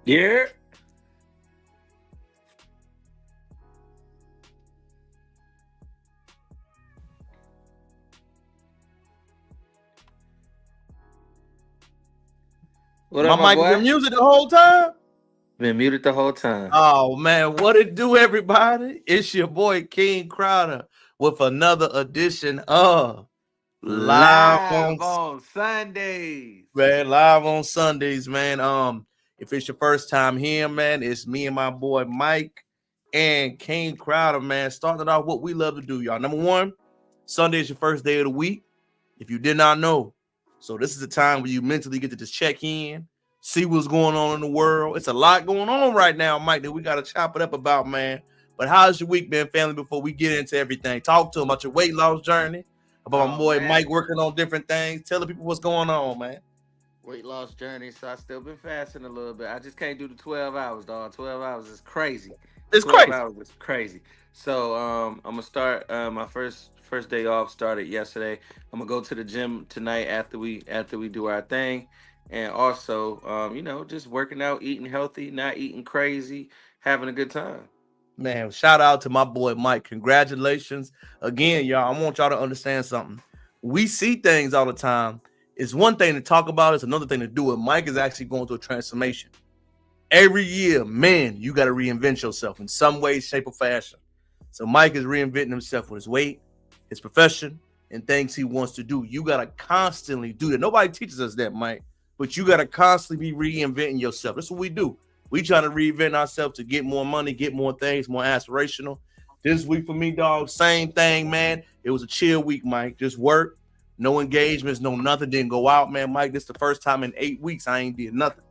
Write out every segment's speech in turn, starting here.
Yeah. What My up, my mic boy? been muted the whole time. Been muted the whole time. Oh man, what it do, everybody? It's your boy King Crowder with another edition of Live on Live on Sundays. Live on Sundays, man. If it's your first time here, man, it's me and my boy Mike and King Crowder, man. Starting off what we love to do, y'all. Number one, Sunday is your first day of the week. If you did not know, so this is the time where you mentally get to just check in, see what's going on in the world. It's a lot going on right now, Mike, that we got to chop it up about, man. But how's your week been, family, before we get into everything? Talk to them about your weight loss journey, about my Oh boy man, Mike working on different things. Tell the people what's going on, man. weight loss journey. So I still been fasting a little bit. I just can't do the 12 hours, dog. 12 hours is crazy. It's 12 crazy. hours is crazy. So I'm gonna start. My first day off started yesterday. I'm gonna go to the gym tonight after we do our thing, and also just working out, eating healthy, not eating crazy, having a good time. Man, shout out to my boy Mike. Congratulations. Again, y'all, I want y'all to understand something. We see things all the time. It's one thing to talk about, it's another thing to do it. Mike is actually going through a transformation. Every year, man, you got to reinvent yourself in some way, shape, or fashion. So Mike is reinventing himself with his weight, his profession, and things he wants to do. You got to constantly do that. Nobody teaches us that, Mike, but you got to constantly be reinventing yourself. That's what we do. We trying to reinvent ourselves to get more money, get more things, more aspirational. This week for me, dog, same thing, man. It was a chill week, Mike. Just work, no engagements, no nothing. Didn't go out, man. Mike, this is the first time in 8 weeks I ain't did nothing.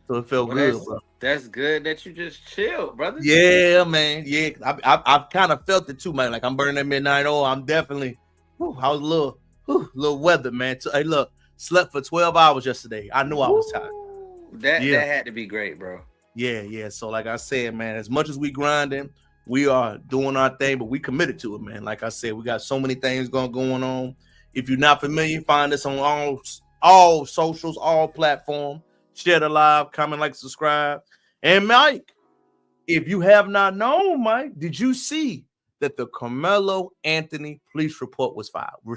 So it felt Well, good, that's bro. that's good that you just chilled, brother. Yeah, man. Yeah, I've kind of felt it too, man. Like I'm burning that midnight oil. I'm definitely. I was a little weathered, man. Hey, look, slept for 12 hours yesterday. I knew I was tired. Woo! That Yeah, that had to be great, bro. yeah. So, like I said, man, as much as we grinding, we are doing our thing, but we committed to it, man. Like I said, we got so many things going on. If you're not familiar, find us on all socials, all platforms. Share the live, comment, like, subscribe, and Mike. If you have not known, Mike, did you see that the Karmelo Anthony police report was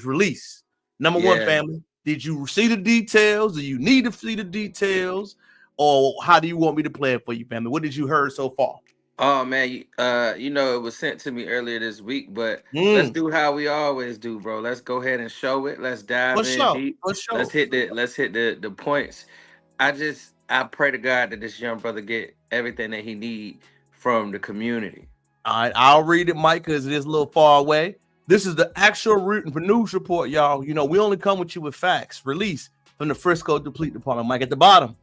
released? Number one, Yeah. family, did you see the details? Do you need to see the details? Or how do you want me to play it for you, family? What did you heard so far? Oh man, it was sent to me earlier this week, but let's Mm, do how we always do, bro. Let's go ahead and show it. Let's for dive in sure. deep. For Let's sure. hit the points. I pray to God that this young brother get everything that he need from the community. All right, I'll read it, Mike, because it is a little far away. This is the actual news report, y'all. You know, we only come with you with facts. Released from the Frisco Police Department, Mike. At the bottom,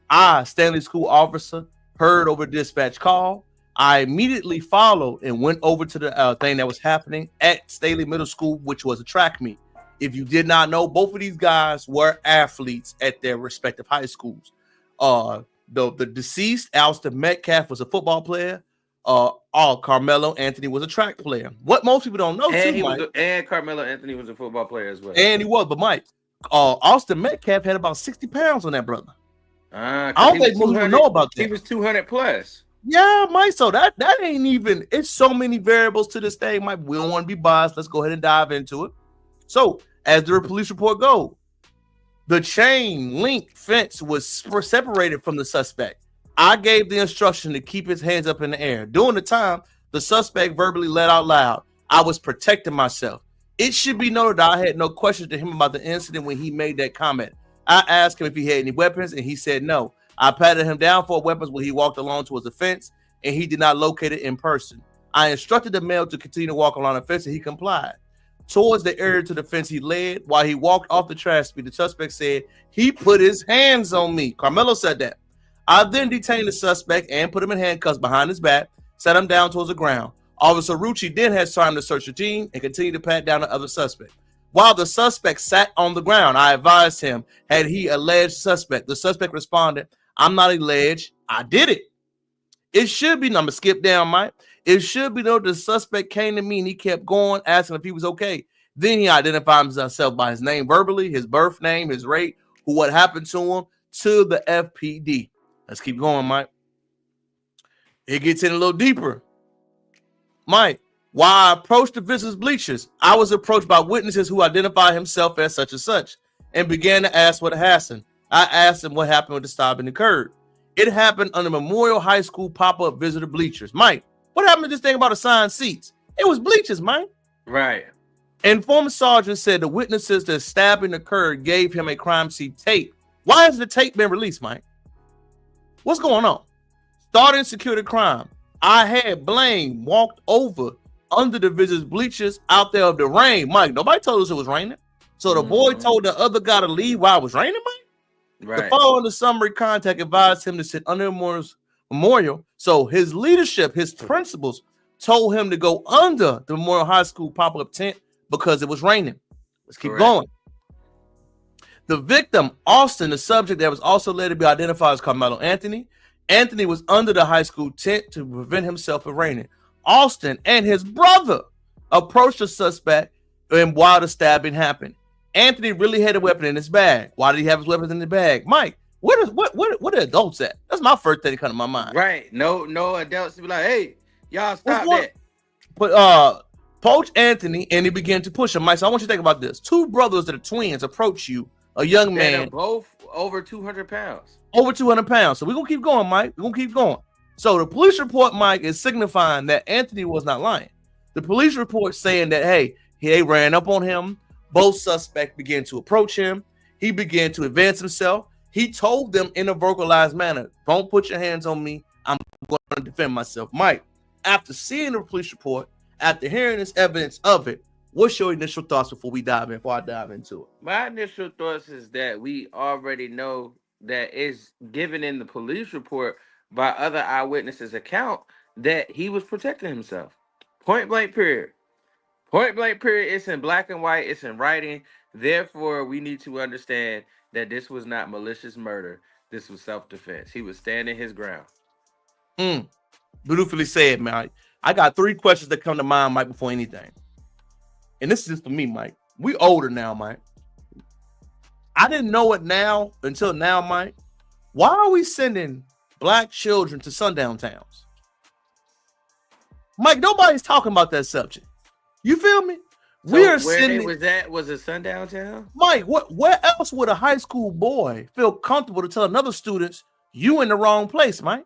I, Stanley School officer, heard over dispatch call. I immediately followed and went over to the thing that was happening at Staley Middle School, which was a track meet. If you did not know, both of these guys were athletes at their respective high schools. The deceased, Alistair Metcalf, was a football player. Karmelo Anthony was a track player. What most people don't know, too, Mike, And Carmelo Anthony was a football player as well. and he was, but Mike, Austin Metcalf had about 60 pounds on that brother. I Cause don't think most people know about he that. was 200 plus. Yeah, Mike. So that ain't even. It's so many variables to this thing, Mike. We don't want to be biased. Let's go ahead and dive into it. So, as the police report goes, the chain link fence was separated from the suspect. I gave the instruction to keep his hands up in the air. During the time, the suspect verbally let out loud, "I was protecting myself." It should be noted that I had no questions to him about the incident when he made that comment. I asked him if he had any weapons, and he said no. I patted him down for weapons when he walked along towards the fence, and he did not locate it in person. I instructed the male to continue to walk along the fence, and he complied. Towards the area to the fence he led, while he walked off the trash speed, the suspect said, "He put his hands on me." Karmelo said that. I then detained the suspect and put him in handcuffs behind his back, set him down towards the ground. Officer Rucci then had time to search the team and continue to pat down the other suspect. While the suspect sat on the ground, I advised him, had he alleged suspect. The suspect responded, "I'm not alleged. I did it." It should be, I'm going to skip down, Mike. It should be noted the suspect came to me and he kept going, asking if he was okay. Then he identified himself by his name verbally, his birth name, his rate, what happened to him, to the FPD. Let's keep going, Mike. It gets in a little deeper. Mike, while I approached the visitors' bleachers, I was approached by witnesses who identified himself as such and such and began to ask what happened. I asked him what happened when the stopping occurred. It happened on the Memorial High School pop-up visitor bleachers. Mike, what happened to this thing about assigned seats? It was bleachers, Mike. Right. Informed sergeant said the witnesses that stabbing occurred gave him a crime scene tape. Why has the tape been released, Mike? What's going on? Starting security crime. I had Blaine walked over under the visitors' bleachers out there of the rain. Mike, nobody told us it was raining. So the boy told the other guy to leave while it was raining, Mike? Right. The following the summary contact advised him to sit under the memorial. So his leadership, his principals, told him to go under the Memorial High School pop-up tent because it was raining. Let's keep going. The victim, Austin, the subject that was also later to be identified as Karmelo Anthony. Anthony was under the high school tent to prevent himself from raining. Austin and his brother approached the suspect and while the stabbing happened. Anthony really had a weapon in his bag. Why did he have his weapons in the bag? Mike, what are adults at? That's my first thing that comes to my mind. Right. No adults to be like, hey, y'all stop that. But Poach Anthony and he began to push him. Mike, so I want you to think about this. Two brothers that are twins approach you, a young man. Both over 200 pounds. Over 200 pounds. So we're going to keep going, Mike. We're going to keep going. So the police report, Mike, is signifying that Anthony was not lying. The police report saying that, hey, he ran up on him. Both suspects began to approach him. He began to advance himself. He told them in a vocalized manner, don't put your hands on me. I'm going to defend myself. Mike, after seeing the police report, after hearing this evidence of it, what's your initial thoughts before I dive into it? My initial thoughts is that we already know that it's given in the police report by other eyewitnesses' account that he was protecting himself. Point blank period. Point blank period. It's in black and white. It's in writing. Therefore, we need to understand that this was not malicious murder. This was self-defense. He was standing his ground. Beautifully said, Mike. I got three questions that come to mind, Mike, before anything. And this is just for me, Mike. We older now, Mike. I didn't know it now until now, Mike. Why are we sending black children to sundown towns? Mike, nobody's talking about that subject. You feel me? So where sending, was a sundown town? Mike, where else would a high school boy feel comfortable to tell another students you in the wrong place, Mike?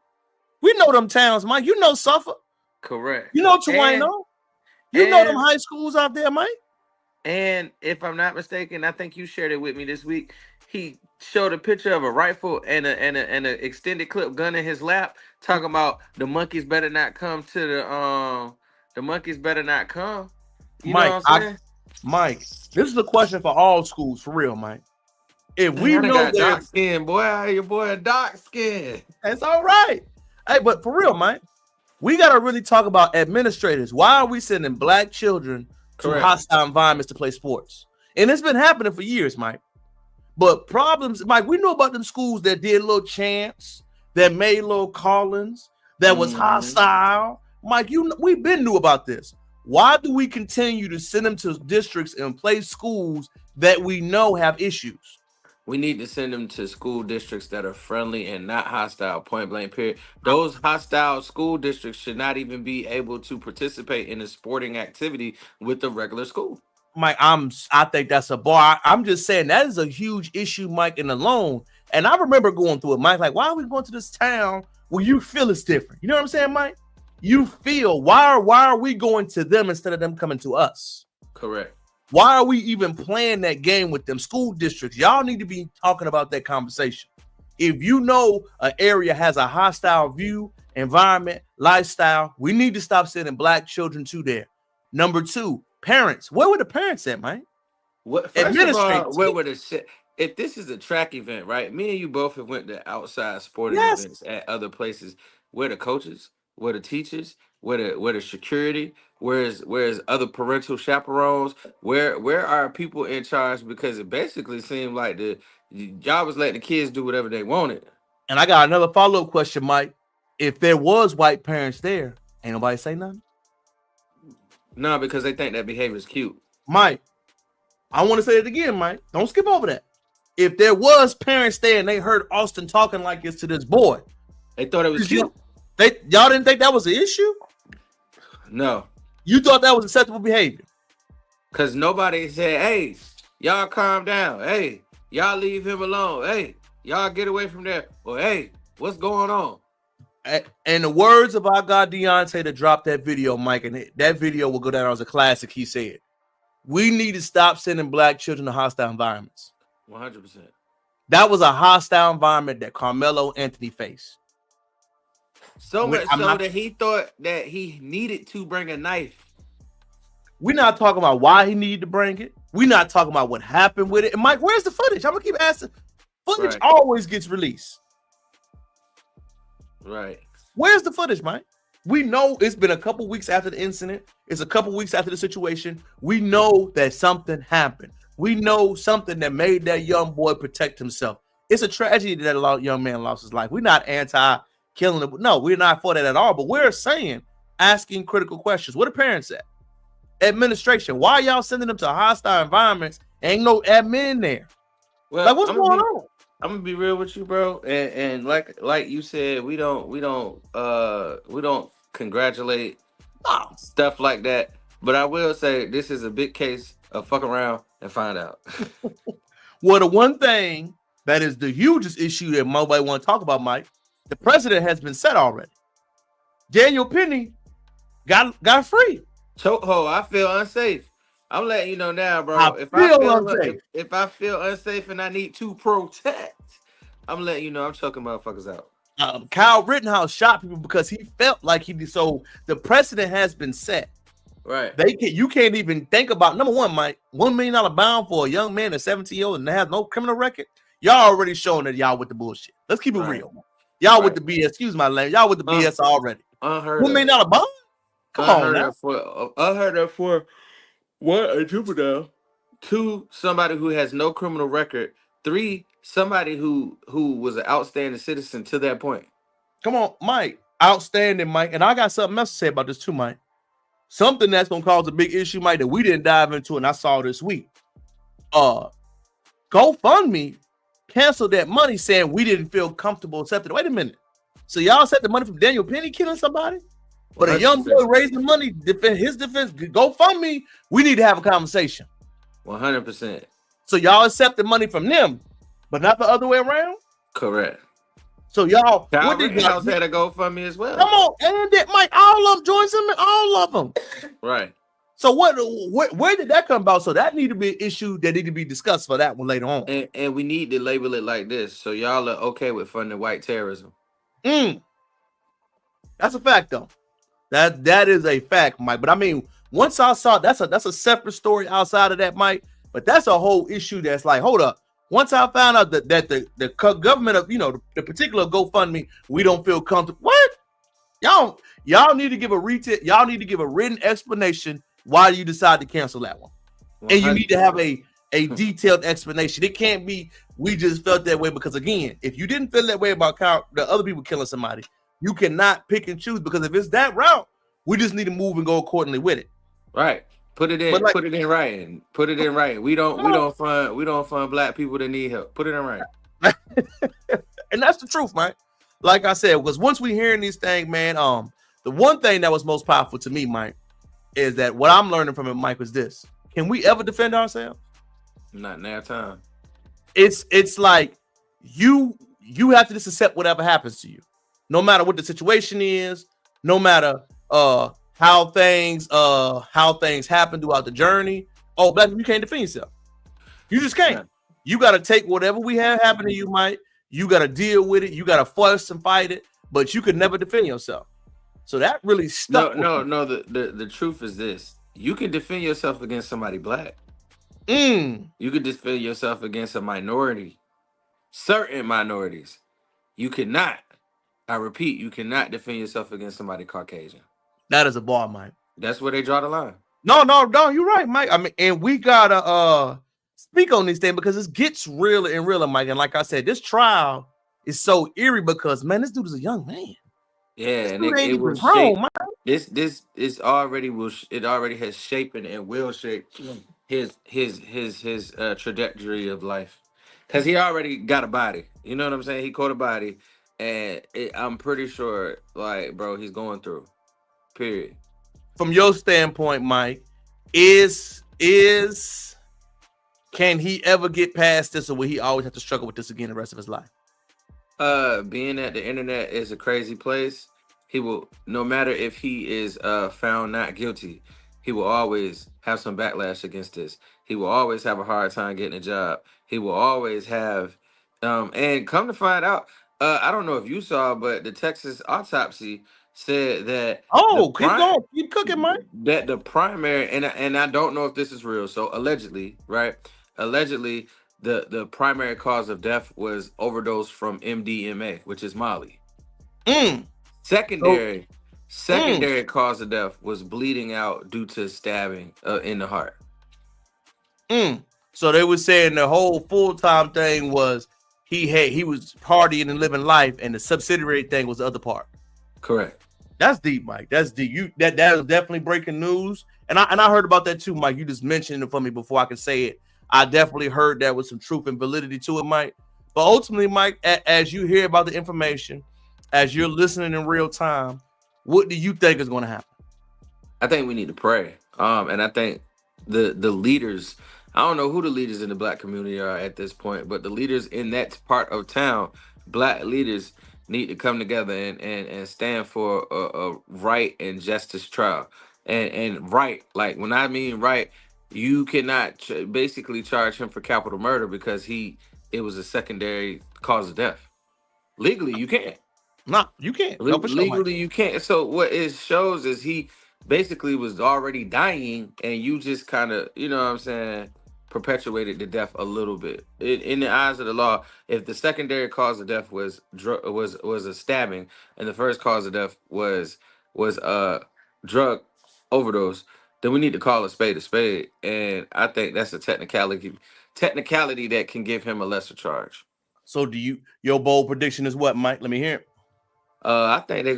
We know them towns, Mike. You know Suffolk. Correct. You know Tuano. You know them high schools out there, Mike. And if I'm not mistaken, I think you shared it with me this week. He showed a picture of a rifle and an extended clip gun in his lap, talking about the monkeys better not come to the monkeys better not come. You Mike, know what I'm saying? Mike, this is a question for all schools, for real, Mike. If we know that dark skin, boy, your boy a dark skin. That's all right. Hey, but for real, Mike, we gotta really talk about administrators. Why are we sending black children to hostile environments to play sports? And it's been happening for years, Mike. But problems, Mike, we know about them schools that did little chants, that made little callings, that was hostile. Mike, we've been knew about this. Why do we continue to send them to districts and play schools that we know have issues? We need to send them to school districts that are friendly and not hostile, point blank period. Those hostile school districts should not even be able to participate in a sporting activity with the regular school. Mike, I think that's a bar. I'm just saying that is a huge issue, Mike, in the loan. And I remember going through it, Mike, like, why are we going to this town where you feel it's different? You know what I'm saying, Mike? You feel, why are we going to them instead of them coming to us? Correct. Why are we even playing that game with them school districts? Y'all need to be talking about that conversation. If you know an area has a hostile view, environment, lifestyle, we need to stop sending black children to there. Number two, parents. Where were the parents at, Mike? First of all, where were the shit? If this is a track event, right? Me and you both have went to outside sporting events at other places. Where the coaches? Where the teachers? Where the security? Where's other parental chaperones? Where are people in charge? Because it basically seemed like y'all was letting the kids do whatever they wanted. And I got another follow-up question, Mike. If there was white parents there, ain't nobody say nothing? No, because they think that behavior is cute. Mike, I want to say it again, Mike. Don't skip over that. If there was parents there and they heard Austin talking like this to this boy, They thought it was cute. Y'all didn't think that was an issue? No, You thought that was acceptable behavior? because nobody said, "Hey, y'all calm down. Hey, y'all leave him alone. Hey, y'all get away from there." Or hey, what's going on? In the words of our God Deontay to drop that video, Mike, and that video will go down as a classic. He said, "We need to stop sending black children to hostile environments." 100%. That was a hostile environment that Karmelo Anthony faced. So much so that he thought that he needed to bring a knife. We're not talking about why he needed to bring it. We're not talking about what happened with it. And Mike, where's the footage? I'm gonna keep asking. Footage always gets released. Right. Where's the footage, Mike? We know it's been a couple weeks after the incident. It's a couple weeks after the situation. We know that something happened. We know something that made that young boy protect himself. It's a tragedy that a young man lost his life. We're not anti-killing him. No, we're not for that at all. But we're saying, asking critical questions. What are parents at? Administration. Why y'all sending them to hostile environments? Ain't no admin there. Well, like, what's going on? I'm gonna be real with you, bro. And like you said, we don't congratulate stuff like that. But I will say this is a big case of fuck around and find out. Well, the one thing that is the hugest issue that nobody want to talk about, Mike, the president has been set already. Daniel Penny got free. Chokehold, I feel unsafe. I'm letting you know now, bro. If I feel unsafe and I need to protect, I'm letting you know I'm choking motherfuckers out. Kyle Rittenhouse shot people because he felt like he did. So the precedent has been set. Right. You can't even think about, number one, Mike, $1 million bound for a young man, a 17-year-old, and has no criminal record. Y'all already showing that y'all with the bullshit. Let's keep it real. Y'all with the BS. Excuse my language. Y'all with the BS already. $1 million bond? Come on now. Unheard of for one, a juvenile. 2, somebody who has no criminal record. 3, somebody who was an outstanding citizen to that point. Come on, Mike. Outstanding, Mike. And I got something else to say about this too, Mike. Something that's gonna cause a big issue, Mike, that we didn't dive into, and I saw this week. GoFundMe canceled that money, saying we didn't feel comfortable accepting it. Wait a minute. So y'all set the money from Daniel Penny killing somebody? But a young boy raising money, his defense, GoFundMe, we need to have a conversation. 100%. So y'all accept the money from them, but not the other way around? Correct. So y'all, what did y'all had to GoFundMe as well? Come on, and that Mike, all of them, Joyce Zimmerman, all of them. Right. So where did that come about? So that need to be an issue that need to be discussed for that one later on. And we need to label it like this. So y'all are okay with funding white terrorism. That's a fact, though. That is a fact, Mike. But I mean, once I saw that's a separate story outside of that, Mike. But that's a whole issue that's like, hold up. Once I found out that the government of the particular GoFundMe, we don't feel comfortable. What? Y'all need to give a written explanation why you decide to cancel that one. 100%. And you need to have a detailed explanation. It can't be we just felt that way, because again, if you didn't feel that way about the other people killing somebody, you cannot pick and choose, because if it's that route, we just need to move and go accordingly with it. Right. Put it in. Put it in writing. Put it in writing. We don't fund black people that need help. Put it in writing. And that's the truth, man. Like I said, because once we hearing these things, man, the one thing that was most powerful to me, Mike, is that what I'm learning from it, Mike, was this: can we ever defend ourselves? Not now time. It's like you have to just accept whatever happens to you, no matter what the situation is, no matter how things happen throughout the journey. Oh, black people, you can't defend yourself. You just can't. Yeah. You got to take whatever we have happen to you, Mike. You got to deal with it. You got to fuss and fight it, but you could never defend yourself. So that really stuck. No. The truth is this: you can defend yourself against somebody black. You could defend yourself against a minority, certain minorities. You cannot. I repeat, you cannot defend yourself against somebody Caucasian. That is a bar, Mike. That's where they draw the line. No, you're right, Mike. I mean, and we gotta speak on this thing because it gets realer and realer, Mike. And like I said, this trial is so eerie because, man, this dude is a young man. Yeah, and it will shape. This is already it already has shaped and will shape his trajectory of life, because he already got a body. You know what I'm saying? He caught a body. and I'm pretty sure, like, bro, he's going through. Period. From your standpoint, Mike, is can he ever get past this, or will he always have to struggle with this again the rest of his life? Being that the internet is a crazy place, he will, no matter if he is found not guilty, he will always have some backlash against this. He will always have a hard time getting a job. He will always have and come to find out, I don't know if you saw, but the Texas autopsy said that the Oh, keep prime going, keep cooking, Mike. that the primary, and I don't know if this is real. So allegedly, right? Allegedly, the primary cause of death was overdose from MDMA, which is Molly. Mm. So, Secondary mm, secondary cause of death was bleeding out due to stabbing in the heart. mm. So they were saying the whole full time thing was he was partying and living life, and the subsidiary thing was the other part. Correct. That's deep, Mike. That's deep. That is definitely breaking news, and I heard about that too, Mike. You just mentioned it for me before I could say it. I definitely heard that with some truth and validity to it, Mike. But ultimately, Mike, as you hear about the information, as you're listening in real time, what do you think is going to happen? I think we need to pray. And I think the leaders, I don't know who the leaders in the black community are at this point, but the leaders in that part of town, black leaders, need to come together and stand for a right and justice trial. And right, like when I mean right, you cannot basically charge him for capital murder because it was a secondary cause of death. Legally, you can't. No, you can't. No, for sure, Mike. Legally, you can't. So what it shows is he basically was already dying, and you just kind of, you know what I'm saying, perpetuated the death a little bit. In the eyes of the law, if the secondary cause of death was was a stabbing, and the first cause of death was drug overdose, then we need to call a spade a spade. And I think that's a technicality that can give him a lesser charge. So, do you your bold prediction is what, Mike? Let me hear it. I think they're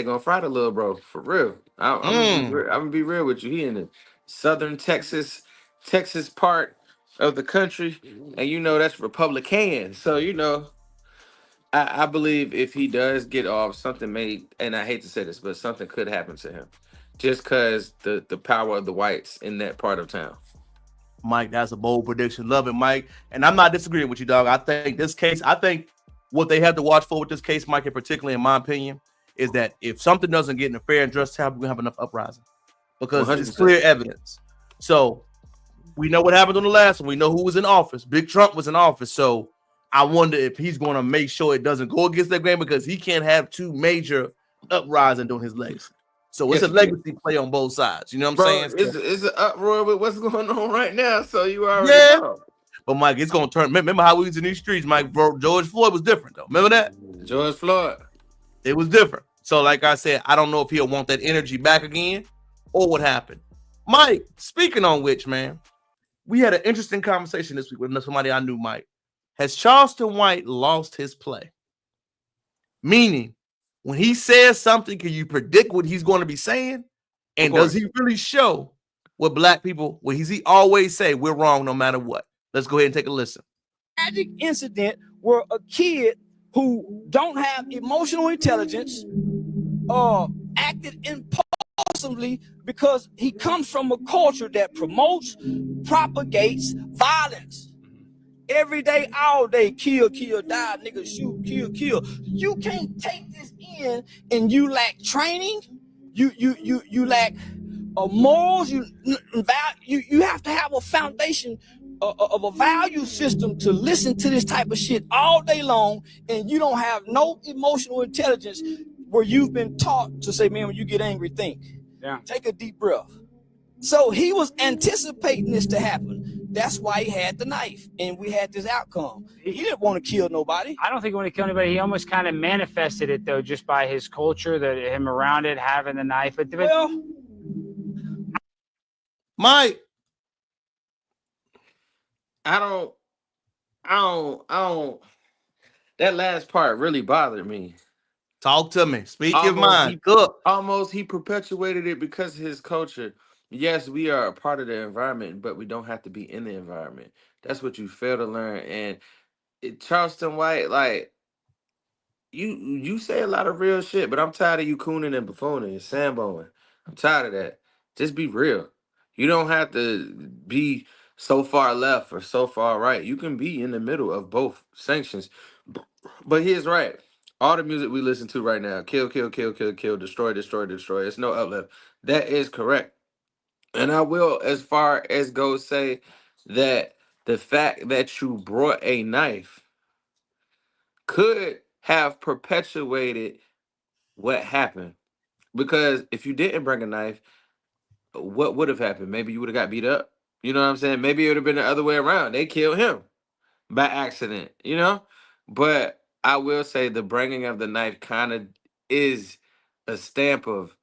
gonna fry the little bro for real. Mm. I'm gonna be real with you. He in the southern Texas part of the country, and you know that's Republican. So you know, I believe if he does get off, something may, and I hate to say this, but something could happen to him, just cause the power of the whites in that part of town. Mike, that's a bold prediction. Love it, Mike. And I'm not disagreeing with you, dog. I think this case, I think what they have to watch for with this case, Mike, and particularly in my opinion, is that if something doesn't get in a fair and just time, we're gonna have enough uprising One because hundred it's percent. clear evidence. So we know what happened on the last one. We know who was in office. Big Trump was in office. So I wonder if he's going to make sure it doesn't go against that game because he can't have two major uprising during his legacy. So it's Yes, a you can, legacy play on both sides. You know what I'm bro. saying? So, It's an uproar with what's going on right now. So you already yeah. know. But Mike, it's gonna turn. Remember how we was in these streets, Mike? Bro, George Floyd was different though. Remember that? George Floyd. It was different. So, like I said, I don't know if he'll want that energy back again or what happened. Mike, speaking on which, man, we had an interesting conversation this week with somebody I knew, Mike. Has Charleston White lost his play? Meaning, when he says something, can you predict what he's going to be saying? Of And does course. he really show what black people, what he always say, we're wrong no matter what? Let's go ahead and take a listen. Tragic incident where a kid who don't have emotional intelligence acted impulsively because he comes from a culture that promotes, propagates violence. Every day, all day, kill, kill, die, nigga, shoot, kill, kill. You can't take this in, and you lack training. You lack morals. You have to have a foundation of a value system to listen to this type of shit all day long, and you don't have no emotional intelligence where you've been taught to say, man, when you get angry, think. Yeah. Take a deep breath. So he was anticipating this to happen. That's why he had the knife, and we had this outcome. He didn't want to kill nobody. I don't think he wanted to kill anybody. He almost kind of manifested it, though, just by his culture, him around it, having the knife. But well, Mike, I don't, I don't. That last part really bothered me. talk to me. Speak your Almost mind. he, Cook. almost he perpetuated it because of his culture. Yes, we are a part of the environment, but we don't have to be in the environment. That's what you fail to learn. And Charleston White, like you say a lot of real shit, but I'm tired of you cooning and buffooning and samboing. I'm tired of that. Just be real. You don't have to be so far left or so far right. You can be in the middle of both sanctions. But here's right. All the music we listen to right now, kill, kill, kill, kill, kill, destroy, destroy, destroy. It's no uplift. That is correct. And I will, as far as go say that the fact that you brought a knife could have perpetuated what happened. Because if you didn't bring a knife, what would have happened? Maybe you would have got beat up. You know what I'm saying? Maybe it would have been the other way around. They killed him by accident, you know? But I will say the bringing of the knife kind of is a stamp of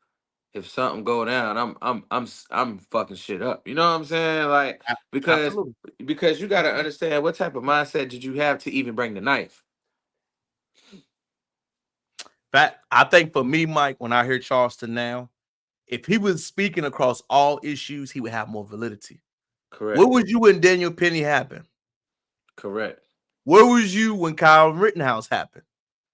if something go down, I'm fucking shit up. You know what I'm saying? Like because Absolutely. because you got to understand what type of mindset did you have to even bring the knife? That I think for me, Mike, when I hear Charleston now, if he was speaking across all issues, he would have more validity. Correct. Where was you when Daniel Penny happened? Correct. Where was you when Kyle Rittenhouse happened?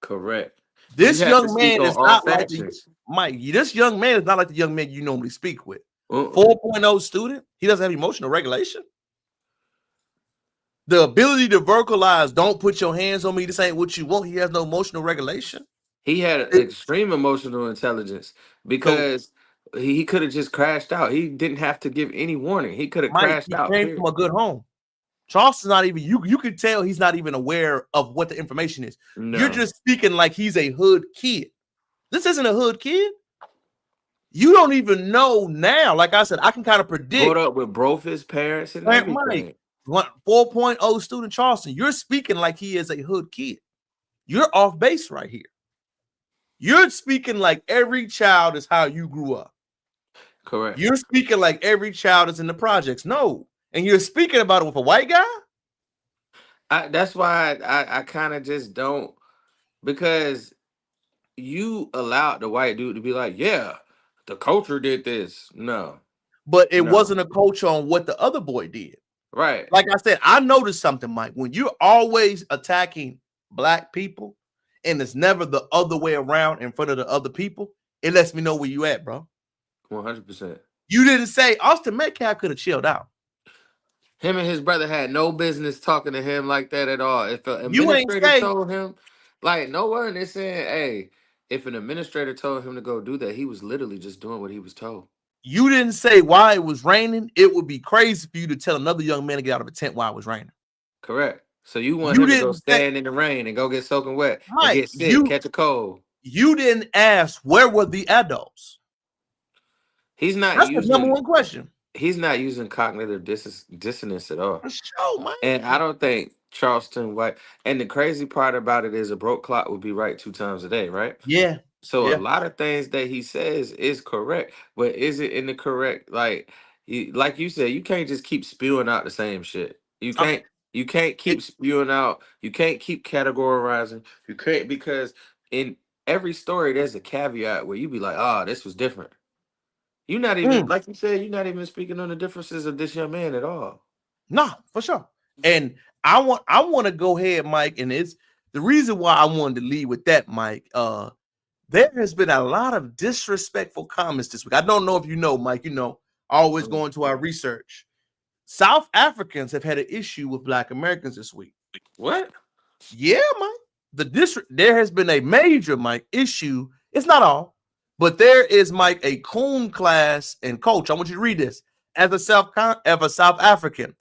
Correct. This You have to young speak man on is all not like the factions. Mike. This young man is not like the young man you normally speak with. Uh-uh. 4.0 student. He doesn't have emotional regulation. The ability to vocalize, don't put your hands on me, this ain't what you want. He has no emotional regulation. He had extreme emotional intelligence So, because he could have just crashed out. He didn't have to give any warning. He could have Mike, crashed he out. came from Period. a good home. Charleston's not even, you could tell he's not even aware of what the information is. You're No. just speaking like he's a hood kid. This isn't a hood kid. You don't even know now. Like I said, I can kind of predict. Brought up with both his parents and Mike, everything. 4.0 student Charleston, you're speaking like he is a hood kid. You're off base right here. You're speaking like every child is how you grew up. Correct. You're speaking like every child is in the projects. No. And you're speaking about it with a white guy? That's why I kind of just don't, because you allowed the white dude to be like, yeah, the culture did this. No. But it No. wasn't a culture on what the other boy did. Right. Like I said, I noticed something, Mike. When you're always attacking black people and it's never the other way around in front of the other people, it lets me know where you at, bro. 100%. You didn't say Austin Metcalf could have chilled out. Him and his brother had no business talking to him like that at all. If an You ain't administrator say, told him, like, no one is saying, hey, if an administrator told him to go do that, he was literally just doing what he was told. you didn't say why it was raining. It would be crazy for you to tell another young man to get out of a tent while it was raining. Correct. So you want You him to go didn't say, stand in the rain and go get soaking wet and Mike, get sick, catch a cold. you didn't ask where were the adults. He's not That's the number using one question. he's not using cognitive dissonance at all. For sure, man. And I don't think Charleston White, and the crazy part about it is a broke clock would be right 2 times a day, right? Yeah. So a Yeah. lot of things that he says is correct, but is it in the correct, like you said, you can't just keep spewing out the same shit. You can't keep spewing out, you can't keep categorizing, you can't, because in every story there's a caveat where you be like, oh, this was different. You're not even, like you said, you're not even speaking on the differences of this young man at all. No, for sure. And I want to go ahead, Mike, and it's the reason why I wanted to lead with that, Mike. There has been a lot of disrespectful comments this week. I don't know if you know, Mike, always going to our research. South Africans have had an issue with Black Americans this week. What? Yeah, Mike. There has been a major, Mike, issue. It's not all, but there is, Mike, a coon class and coach. I want you to read this. As a South African,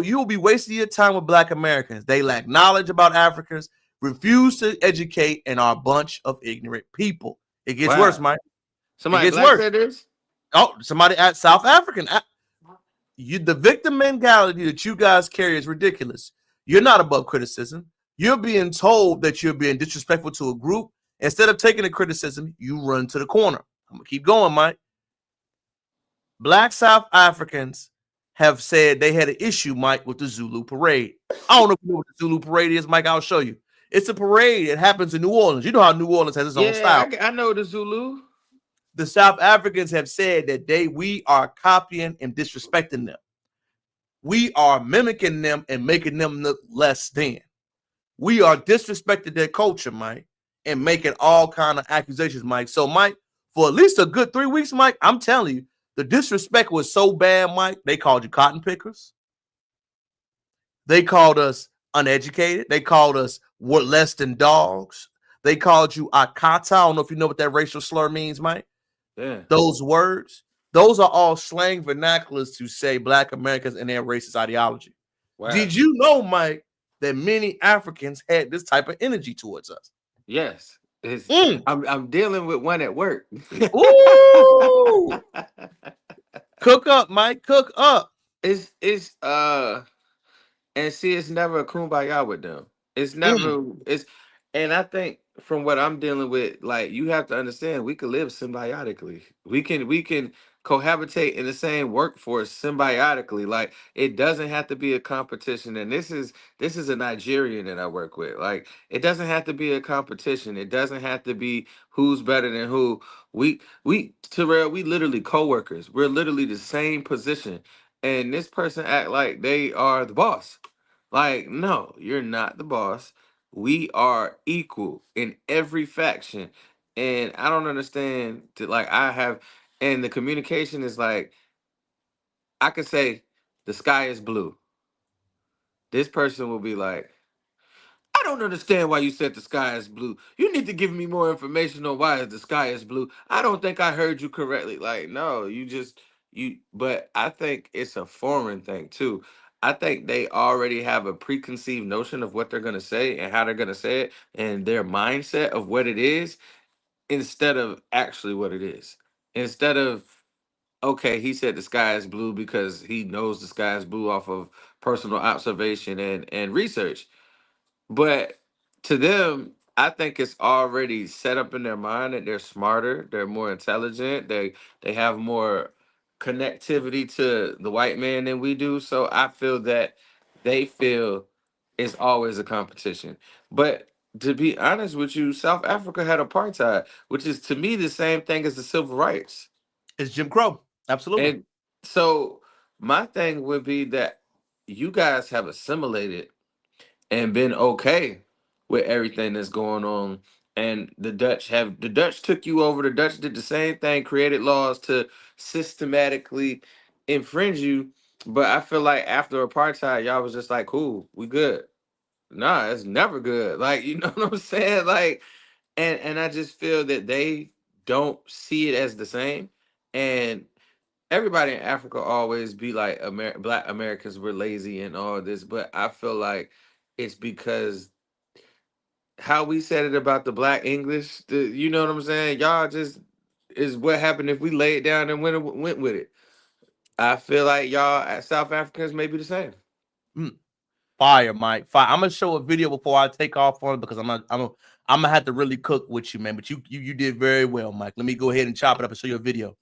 you'll be wasting your time with Black Americans. They lack knowledge about Africans, refuse to educate, and are a bunch of ignorant people. It gets worse, Mike. Somebody black said this? Oh, somebody at South African. The victim mentality that you guys carry is ridiculous. You're not above criticism. You're being told that you're being disrespectful to a group. Instead of taking the criticism, you run to the corner. I'm going to keep going, Mike. Black South Africans have said they had an issue, Mike, with the Zulu parade. I don't know if you know what the Zulu parade is, Mike. I'll show you. It's a parade. It happens in New Orleans. You know how New Orleans has its own style. I know the Zulu. The South Africans have said that we are copying and disrespecting them. We are mimicking them and making them look less than. We are disrespecting their culture, Mike. and making all kind of accusations, Mike. So, Mike, for at least a good 3 weeks, Mike, I'm telling you, the disrespect was so bad, Mike. They called you cotton pickers. They called us uneducated. They called us less than dogs. They called you akata. I don't know if you know what that racial slur means, Mike. Yeah. Those words, those are all slang vernaculars to say Black Americans and their racist ideology. Wow. Did you know, Mike, that many Africans had this type of energy towards us? Yes. I'm dealing with one at work. Ooh. Cook up, Mike. Cook up. It's and see, it's never a kumbaya with them. It's never and I think from what I'm dealing with, like, you have to understand, we can live symbiotically. We can cohabitate in the same workforce symbiotically. Like, it doesn't have to be a competition. And this is a Nigerian that I work with. Like, it doesn't have to be a competition. It doesn't have to be who's better than who. Terrell, we literally co-workers. We're literally the same position. And this person act like they are the boss. Like, no, you're not the boss. We are equal in every faction. And I don't understand like, and the communication is like, I could say the sky is blue. This person will be like, I don't understand why you said the sky is blue. You need to give me more information on why the sky is blue. I don't think I heard you correctly. Like, no, but I think it's a foreign thing too. I think they already have a preconceived notion of what they're going to say and how they're going to say it and their mindset of what it is instead of actually what it is. Instead of, okay, he said the sky is blue because he knows the sky is blue off of personal observation and research. But to them, I think it's already set up in their mind that they're smarter, they're more intelligent, they have more connectivity to the white man than we do. So I feel that they feel it's always a competition. But to be honest with you, South Africa had apartheid, which is to me the same thing as the civil rights. It's Jim Crow. Absolutely. And so my thing would be that you guys have assimilated and been okay with everything that's going on. And the Dutch took you over. The Dutch did the same thing, created laws to systematically infringe you. But I feel like after apartheid, y'all was just like, cool, we good. Nah, it's never good. Like, you know what I'm saying? Like, and I just feel that they don't see it as the same. And everybody in Africa always be like, Black Americans were lazy and all this, but I feel like it's because how we said it about the Black English, you know what I'm saying? Y'all just is what happened if we lay it down and went with it. I feel like y'all South Africans may be the same. Fire, Mike. Fire. I'm gonna show a video before I take off on it because I'm gonna have to really cook with you, man. But you did very well, Mike. Let me go ahead and chop it up and show you a video.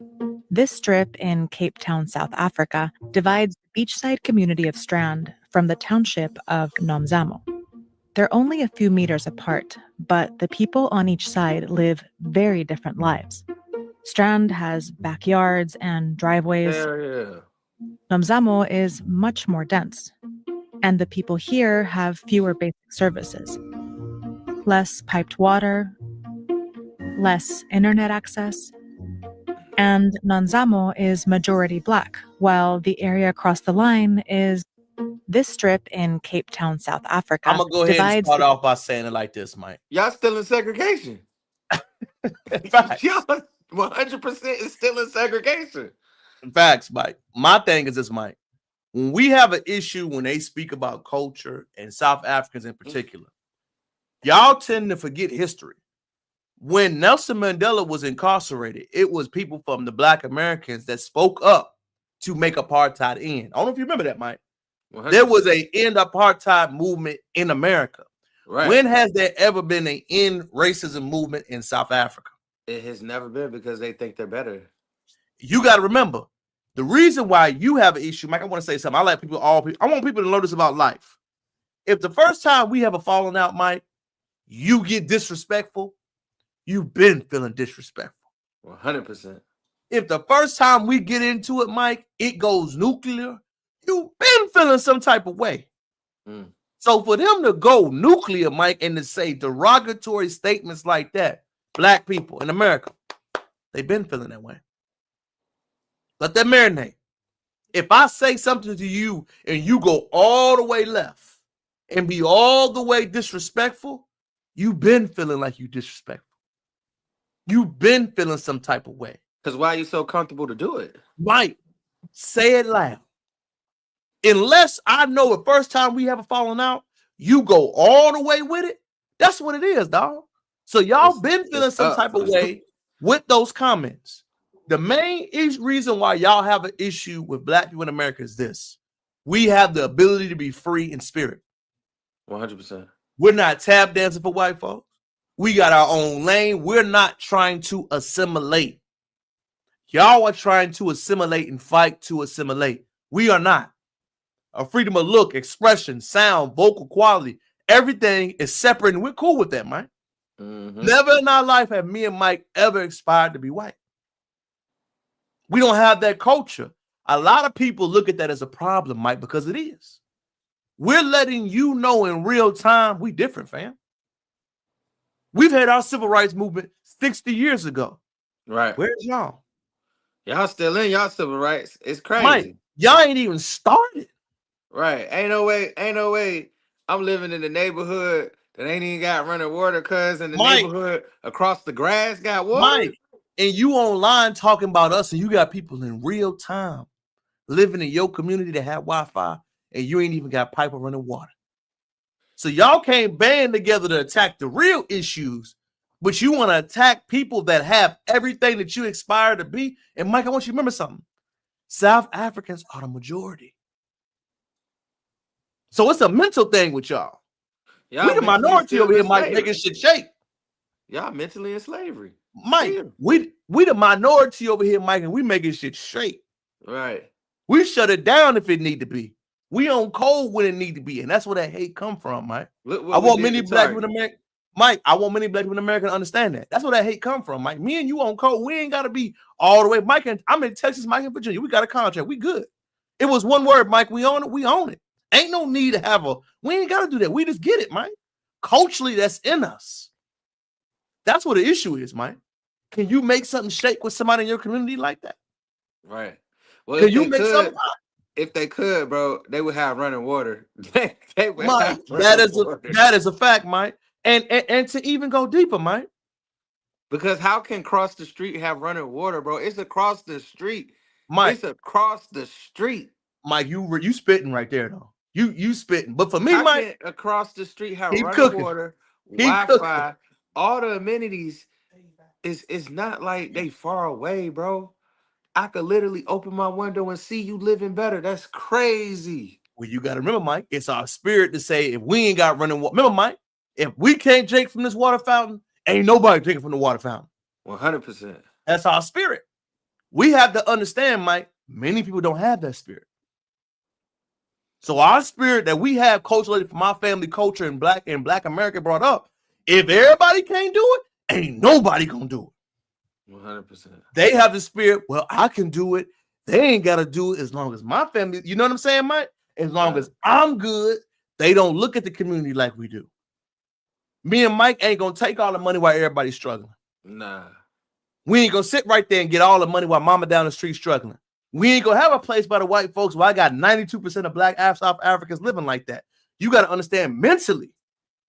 This strip in Cape Town, South Africa, divides the beachside community of Strand from the township of Nomzamo. They're only a few meters apart, but the people on each side live very different lives. Strand has backyards and driveways. Yeah. Nomzamo is much more dense, and the people here have fewer basic services. Less piped water, less internet access, and Nomzamo is majority Black, while the area across the line is this strip in Cape Town, South Africa. I'm gonna go ahead and start off by saying it like this, Mike. Y'all still in segregation. Facts. Y'all 100% is still in segregation. Facts, Mike. My thing is this, Mike. When we have an issue when they speak about culture and South Africans in particular, y'all tend to forget history. When Nelson Mandela was incarcerated, it was people from the Black Americans that spoke up to make apartheid end. I don't know if you remember that, Mike. 100%. There was a end apartheid movement in America. Right. When has there ever been an end racism movement in South Africa? It has never been because they think they're better. You got to remember, the reason why you have an issue, Mike, I want to say something. I want people to know this about life. If the first time we have a falling out, Mike, you get disrespectful, you've been feeling disrespectful. 100%. If the first time we get into it, Mike, it goes nuclear, you've been feeling some type of way. So for them to go nuclear, Mike, and to say derogatory statements like that, black people in America, they've been feeling that way. Let that marinate. If I say something to you and you go all the way left and be all the way disrespectful, you've been feeling like you disrespectful. You've been feeling some type of way. Because why are you so comfortable to do it? Mike, say it loud. Unless I know the first time we have a falling out, you go all the way with it. That's what it is, dog. So y'all been feeling some type of way with those comments. The main reason why y'all have an issue with black people in America is this. We have the ability to be free in spirit. 100%. We're not tap dancing for white folks. We got our own lane. We're not trying to assimilate. Y'all are trying to assimilate and fight to assimilate. We are not. A freedom of look, expression, sound, vocal quality, everything is separate, and we're cool with that, Mike. Mm-hmm. Never in our life have me and Mike ever aspired to be white. We don't have that culture. A lot of people look at that as a problem, Mike, because it is. We're letting you know in real time we different, fam. We've had our civil rights movement 60 years ago. Right. Where's y'all? Y'all still in y'all civil rights. It's crazy. Mike, y'all ain't even started. Right. Ain't no way. I'm living in the neighborhood that ain't even got running water, cuz in the neighborhood across the grass got water. Mike, and you online talking about us, and you got people in real time living in your community that have Wi-Fi, and you ain't even got pipe or running water. So y'all can't band together to attack the real issues, but you want to attack people that have everything that you aspire to be. And Mike, I want you to remember something. South Africans are the majority. So it's a mental thing with y'all. We the minority over here, Mike, making shit shake. Y'all mentally in slavery. Mike, we the minority over here, Mike, and we making shit shake. Right. We shut it down if it need to be. We on cold when it need to be, and that's where that hate come from, Mike. I want many black people in America, Mike. I want many black people in America to understand that. That's where that hate come from, Mike. Me and you on cold. We ain't got to be all the way, Mike. And I'm in Texas, Mike, in Virginia. We got a contract. We good. It was one word, Mike. We own it. We own it. Ain't no need to have a. We ain't got to do that. We just get it, Mike. Culturally, that's in us. That's what the issue is, Mike. Can you make something shake with somebody in your community like that? Right. Well, can you make something? If they could, bro, they would have running water. They would Mike, have that is a fact, Mike. And to even go deeper, Mike. Because how can cross the street have running water, bro? It's across the street. Mike, it's across the street. Mike, you spitting right there, though. You spitting. But for me, how Mike, can across the street have running cooking. water, Wi-Fi, all the amenities. It's not like they far away, bro. I could literally open my window and see you living better. That's crazy. Well, you got to remember, Mike, it's our spirit to say if we ain't got running water. Remember, Mike, if we can't drink from this water fountain, ain't nobody drinking from the water fountain. 100%. That's our spirit. We have to understand, Mike, many people don't have that spirit. So our spirit that we have culturally from our family culture and black America brought up, if everybody can't do it, ain't nobody gonna do it. 100%. They have the spirit, well, I can do it. They ain't got to do it as long as my family, you know what I'm saying, Mike? As long as I'm good, they don't look at the community like we do. Me and Mike ain't going to take all the money while everybody's struggling. Nah. We ain't going to sit right there and get all the money while mama down the street struggling. We ain't going to have a place by the white folks where I got 92% of black South Africans living like that. You got to understand mentally,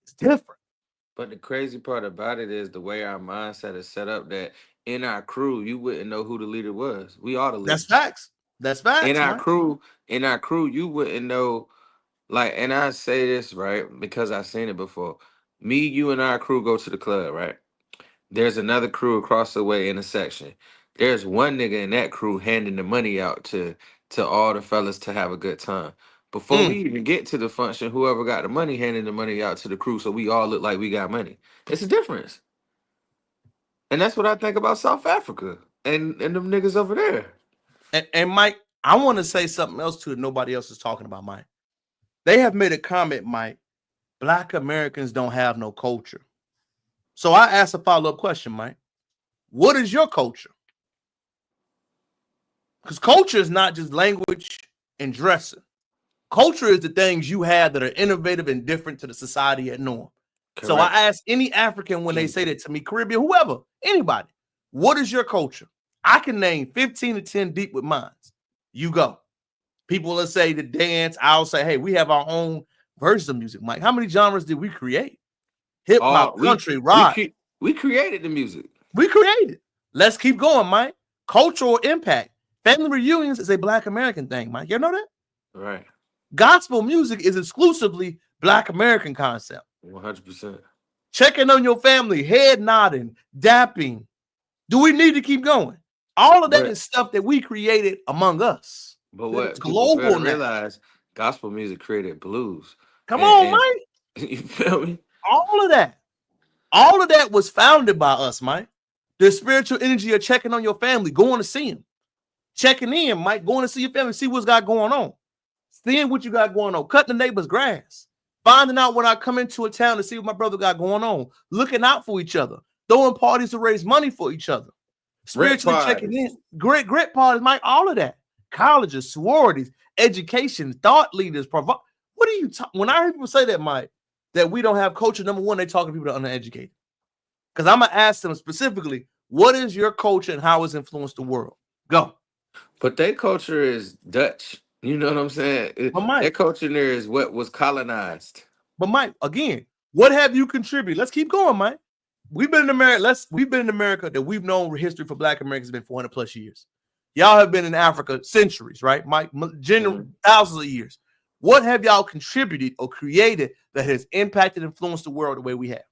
it's different. But the crazy part about it is the way our mindset is set up that in our crew, you wouldn't know who the leader was. We are the leader. That's facts. That's facts. In our crew, you wouldn't know. Like, and I say this, right, because I've seen it before. Me, you, and our crew go to the club, right? There's another crew across the way in a section. There's one nigga in that crew handing the money out to all the fellas to have a good time. Before we even get to the function, whoever got the money handing the money out to the crew, so we all look like we got money. It's a difference. And that's what I think about South Africa and them niggas over there. And Mike, I want to say something else too that nobody else is talking about, Mike. They have made a comment, Mike. Black Americans don't have no culture. So I asked a follow-up question, Mike. What is your culture? Because culture is not just language and dressing. Culture is the things you have that are innovative and different to the society at norm. Correct. So I ask any African when they say that to me, Caribbean, whoever, anybody, what is your culture? I can name 15 to 10 deep with mine. You go. People will say the dance. I'll say, hey, we have our own versions of music. Mike, how many genres did we create? Hip hop, country, rock. We created the music. We created. Let's keep going, Mike. Cultural impact. Family reunions is a Black American thing, Mike. You know that? Right. Gospel music is exclusively Black American concept. 100%. Checking on your family, head nodding, dapping. Do we need to keep going? All of that is stuff that we created among us. But what it's people fail to now. realize, gospel music created blues. Come on, Mike. You feel me? All of that was founded by us, Mike. The spiritual energy of checking on your family, going to see him. Checking in, Mike, going to see your family, see what's got going on. Seeing what you got going on. Cutting the neighbor's grass. Finding out when I come into a town to see what my brother got going on. Looking out for each other. Throwing parties to raise money for each other. Spiritually checking in. Grit parties, Mike, all of that. Colleges, sororities, education, thought leaders. What are you talking? When I hear people say that, Mike, that we don't have culture, number one, they talking to people that are uneducated. Because I'm going to ask them specifically, what is your culture and how it's influenced the world? Go. But their culture is Dutch. You know what I'm saying? But Mike, their culture there is what was colonized. But Mike, again, what have you contributed? Let's keep going, Mike. We've been in America. We've been in America that we've known history for Black Americans has been 400 plus years. Y'all have been in Africa centuries, right, Mike? Thousands of years. What have y'all contributed or created that has impacted and influenced the world the way we have?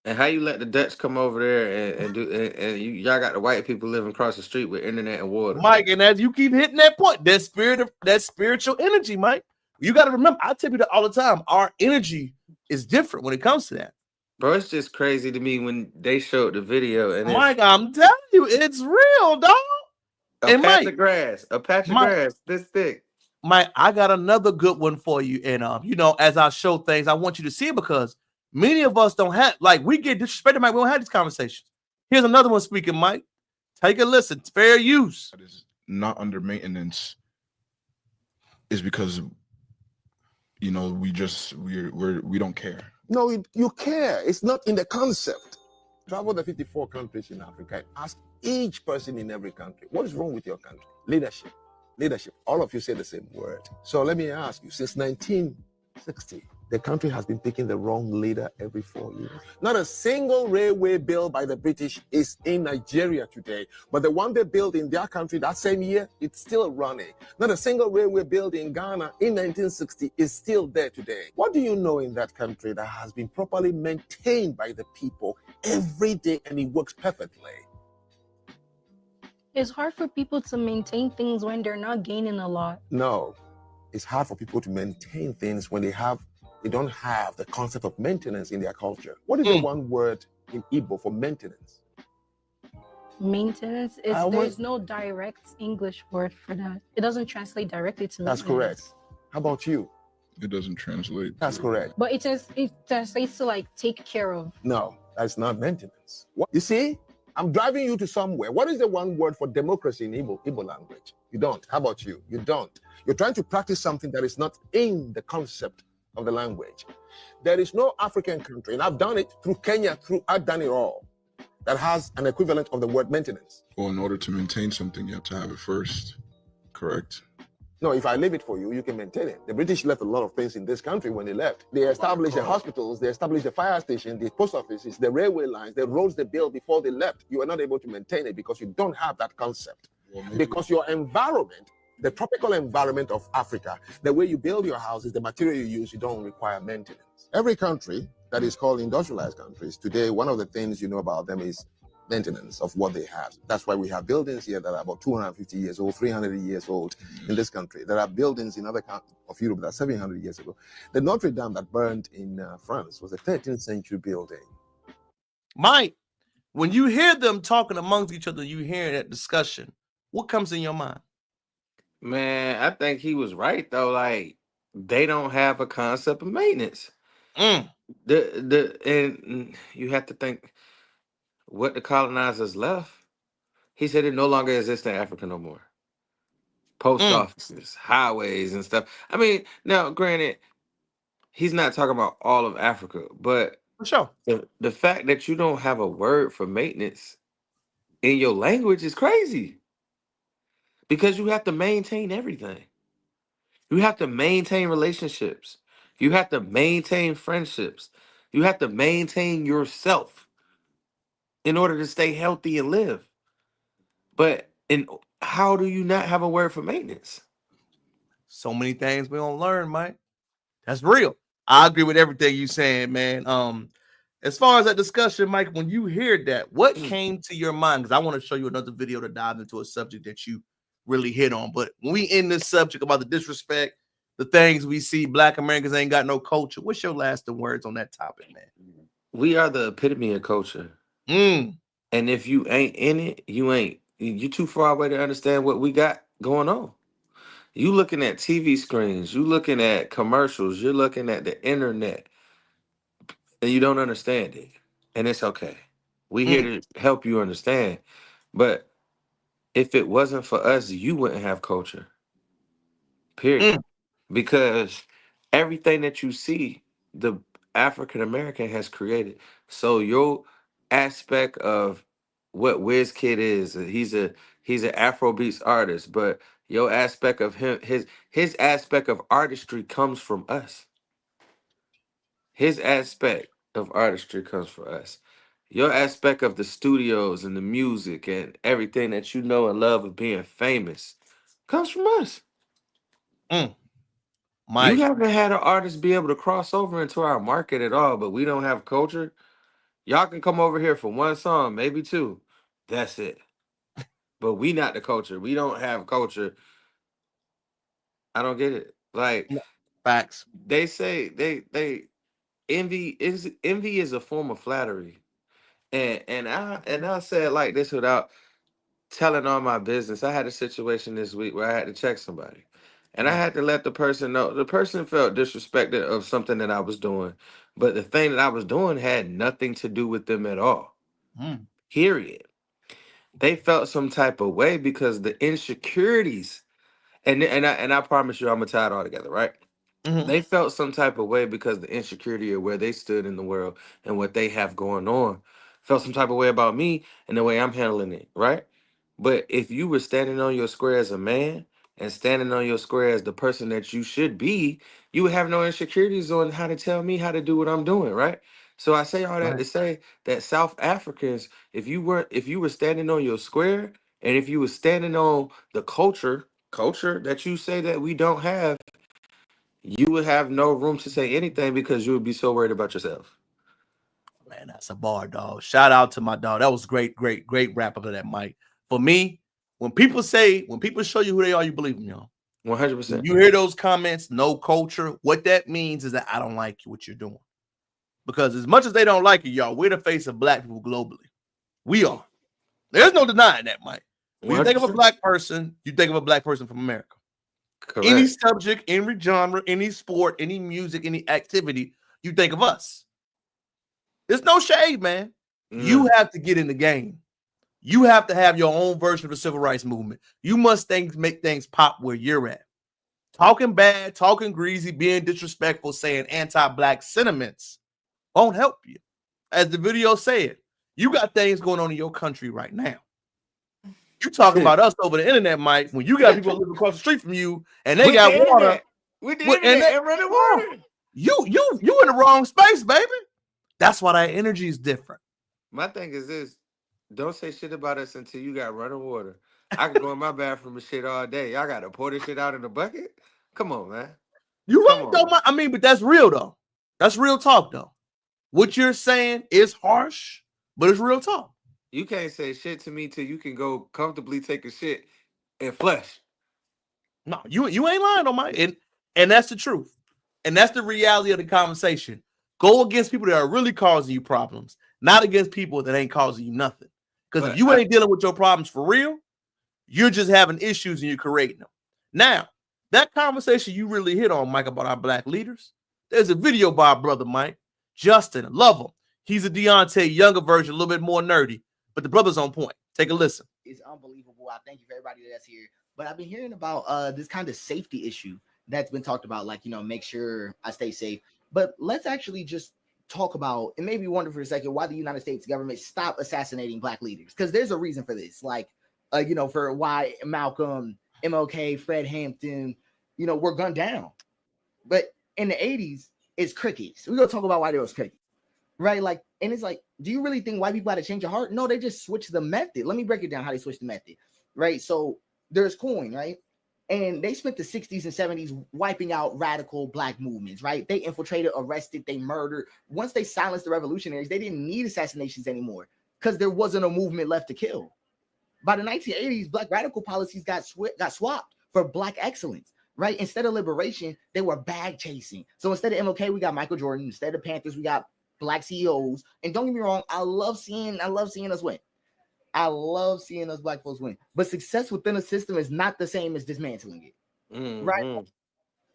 And how you let the Dutch come over there and y'all got the white people living across the street with internet and water, Mike? And as you keep hitting that point, that spiritual energy, Mike. You got to remember, I tell you that all the time. Our energy is different when it comes to that. Bro, it's just crazy to me when they showed the video. And Mike, I'm telling you, it's real, dog. A patch of grass, this thick. Mike, I got another good one for you. And as I show things, I want you to see it because many of us don't have, like, we get disrespected, Mike. We don't have these conversations. Here's another one speaking, Mike. Take a listen. It's fair use. That is not under maintenance is because we don't care. No, you care. It's not in the concept. Travel the 54 countries in Africa and ask each person in every country, what is wrong with your country? Leadership. All of you say the same word. So let me ask you, since 1960, the country has been picking the wrong leader every 4 years. Not a single railway built by the British is in Nigeria today, but the one they built in their country that same year, it's still running. Not a single railway built in Ghana in 1960 is still there today. What do you know in that country that has been properly maintained by the people every day and it works perfectly? It's hard for people to maintain things when they're not gaining a lot. No, it's hard for people to maintain things when they don't have the concept of maintenance in their culture. What is the one word in Igbo for maintenance? Maintenance is there's no direct English word for that. It doesn't translate directly to maintenance. That's correct. How about you? It doesn't translate. That's correct. But it translates to like take care of. No, that's not maintenance. What you see? I'm driving you to somewhere. What is the one word for democracy in Igbo language? You don't. How about you? You don't. You're trying to practice something that is not in the concept of the language. There is no African country, and I've done it through Kenya, I've done it all, that has an equivalent of the word maintenance. Well, in order to maintain something, you have to have it first, correct? No, if I leave it for you, you can maintain it. The British left a lot of things in this country when they left. They established the hospitals, they established the fire station, the post offices, the railway lines, the roads they built before they left. You are not able to maintain it because you don't have that concept. Because your environment, the tropical environment of Africa, the way you build your houses, the material you use, you don't require maintenance. Every country that is called industrialized countries, today, one of the things you know about them is maintenance of what they have. That's why we have buildings here that are about 250 years old, 300 years old in this country. There are buildings in other countries of Europe that are 700 years ago. The Notre Dame that burned in France was a 13th century building. Mike, when you hear them talking amongst each other, you hear that discussion, what comes in your mind? Man, I think he was right though. Like, they don't have a concept of maintenance. And you have to think what the colonizers left. He said it no longer exists in Africa no more. post offices, highways, and stuff. I mean, now, granted, he's not talking about all of Africa, but For sure. the fact that you don't have a word for maintenance in your language is crazy because you have to maintain everything. You have to maintain relationships. You have to maintain friendships. You have to maintain yourself in order to stay healthy and live. But how do you not have a word for maintenance? So many things we don't learn, Mike. That's real. I agree with everything you saying, man. As far as that discussion, Mike, when you hear that, what came to your mind? Because I want to show you another video to dive into a subject that you really hit on. But when we in this subject about the disrespect, the things we see, Black Americans ain't got no culture. What's your lasting words on that topic, man? We are the epitome of culture. Mm. And if you ain't in it, you ain't. You too far away to understand what we got going on. You looking at TV screens, you looking at commercials, you're looking at the internet, and you don't understand it. And it's okay. We here to help you understand. But if it wasn't for us, you wouldn't have culture. Period. Because everything that you see, the African American has created. So your aspect of what Kid is, he's an Afrobeats artist, but your aspect of his aspect of artistry comes from us. His aspect of artistry comes from us. Your aspect of the studios and the music and everything that you know and love of being famous comes from us. You haven't had an artist be able to cross over into our market at all, but we don't have culture. Y'all can come over here for one song, maybe two. That's it. But we not the culture. We don't have culture. I don't get it. Like facts. They say they envy is a form of flattery. And I say it like this without telling all my business. I had a situation this week where I had to check somebody. And I had to let the person know. The person felt disrespected of something that I was doing. But the thing that I was doing had nothing to do with them at all. Period. They felt some type of way because the insecurities, and I promise you I'm gonna tie it all together, right? They felt some type of way because the insecurity of where they stood in the world and what they have going on. Felt some type of way about me and the way I'm handling it, right? But if you were standing on your square as a man and standing on your square as the person that you should be, you would have no insecurities on how to tell me how to do what I'm doing, right? So I say all that to say that South Africans, if you were standing on your square and if you were standing on the culture that you say that we don't have, you would have no room to say anything because you would be so worried about yourself. Man, that's a bar, dog. Shout out to my dog. That was great wrap up of that, Mike. For me, when people show you who they are, you believe them, y'all. 100%. You hear those comments, no culture. What that means is that I don't like what you're doing. Because as much as they don't like you, y'all, we're the face of Black people globally. We are. There's no denying that, Mike. When you think of a Black person, you think of a Black person from America. Correct. Any subject, any genre, any sport, any music, any activity, you think of us. There's no shade, man. You have to get in the game. You have to have your own version of the civil rights movement. You must make things pop where you're at. Talking bad, talking greasy, being disrespectful, saying anti-Black sentiments won't help you. As the video said, you got things going on in your country right now. You talking about us over the internet, Mike, when you got people living across the street from you and they got water. With the internet and running water. You in the wrong space, baby. That's why that energy is different. My thing is this: don't say shit about us until you got running water. I can go in my bathroom and shit all day. Y'all got to pour this shit out in the bucket? Come on, man. You're right, though. I mean, but that's real, though. That's real talk, though. What you're saying is harsh, but it's real talk. You can't say shit to me till you can go comfortably take a shit and flush. No, you ain't lying on my end, and that's the truth, and that's the reality of the conversation. Go against people that are really causing you problems, not against people that ain't causing you nothing. Because if you ain't dealing with your problems for real, you're just having issues and you're creating them. Now, that conversation you really hit on, Mike, about our Black leaders, there's a video by our brother, Mike. Justin, love him. He's a Deontay younger version, a little bit more nerdy, but the brother's on point. Take a listen. It's unbelievable. I thank you for everybody that's here. But I've been hearing about this kind of safety issue that's been talked about, like, make sure I stay safe. But let's actually just talk about, and maybe wonder for a second, why the United States government stopped assassinating black leaders. Because there's a reason for this. Like, for why Malcolm, MLK, Fred Hampton, were gunned down. But in the 80s, it's crickets. We're going to talk about why there was crickets. Right? Like, and it's like, do you really think white people had to change your heart? No, they just switched the method. Let me break it down how they switched the method. Right? So there's coin, right? And they spent the 60s and 70s wiping out radical black movements, right? They infiltrated, arrested, they murdered. Once they silenced the revolutionaries, they didn't need assassinations anymore because there wasn't a movement left to kill. By the 1980s, black radical policies got swapped for black excellence, right? Instead of liberation, they were bag chasing. So instead of MLK, we got Michael Jordan. Instead of Panthers, we got black CEOs. And don't get me wrong, I love seeing us win. I love seeing us black folks win. But success within a system is not the same as dismantling it. Right?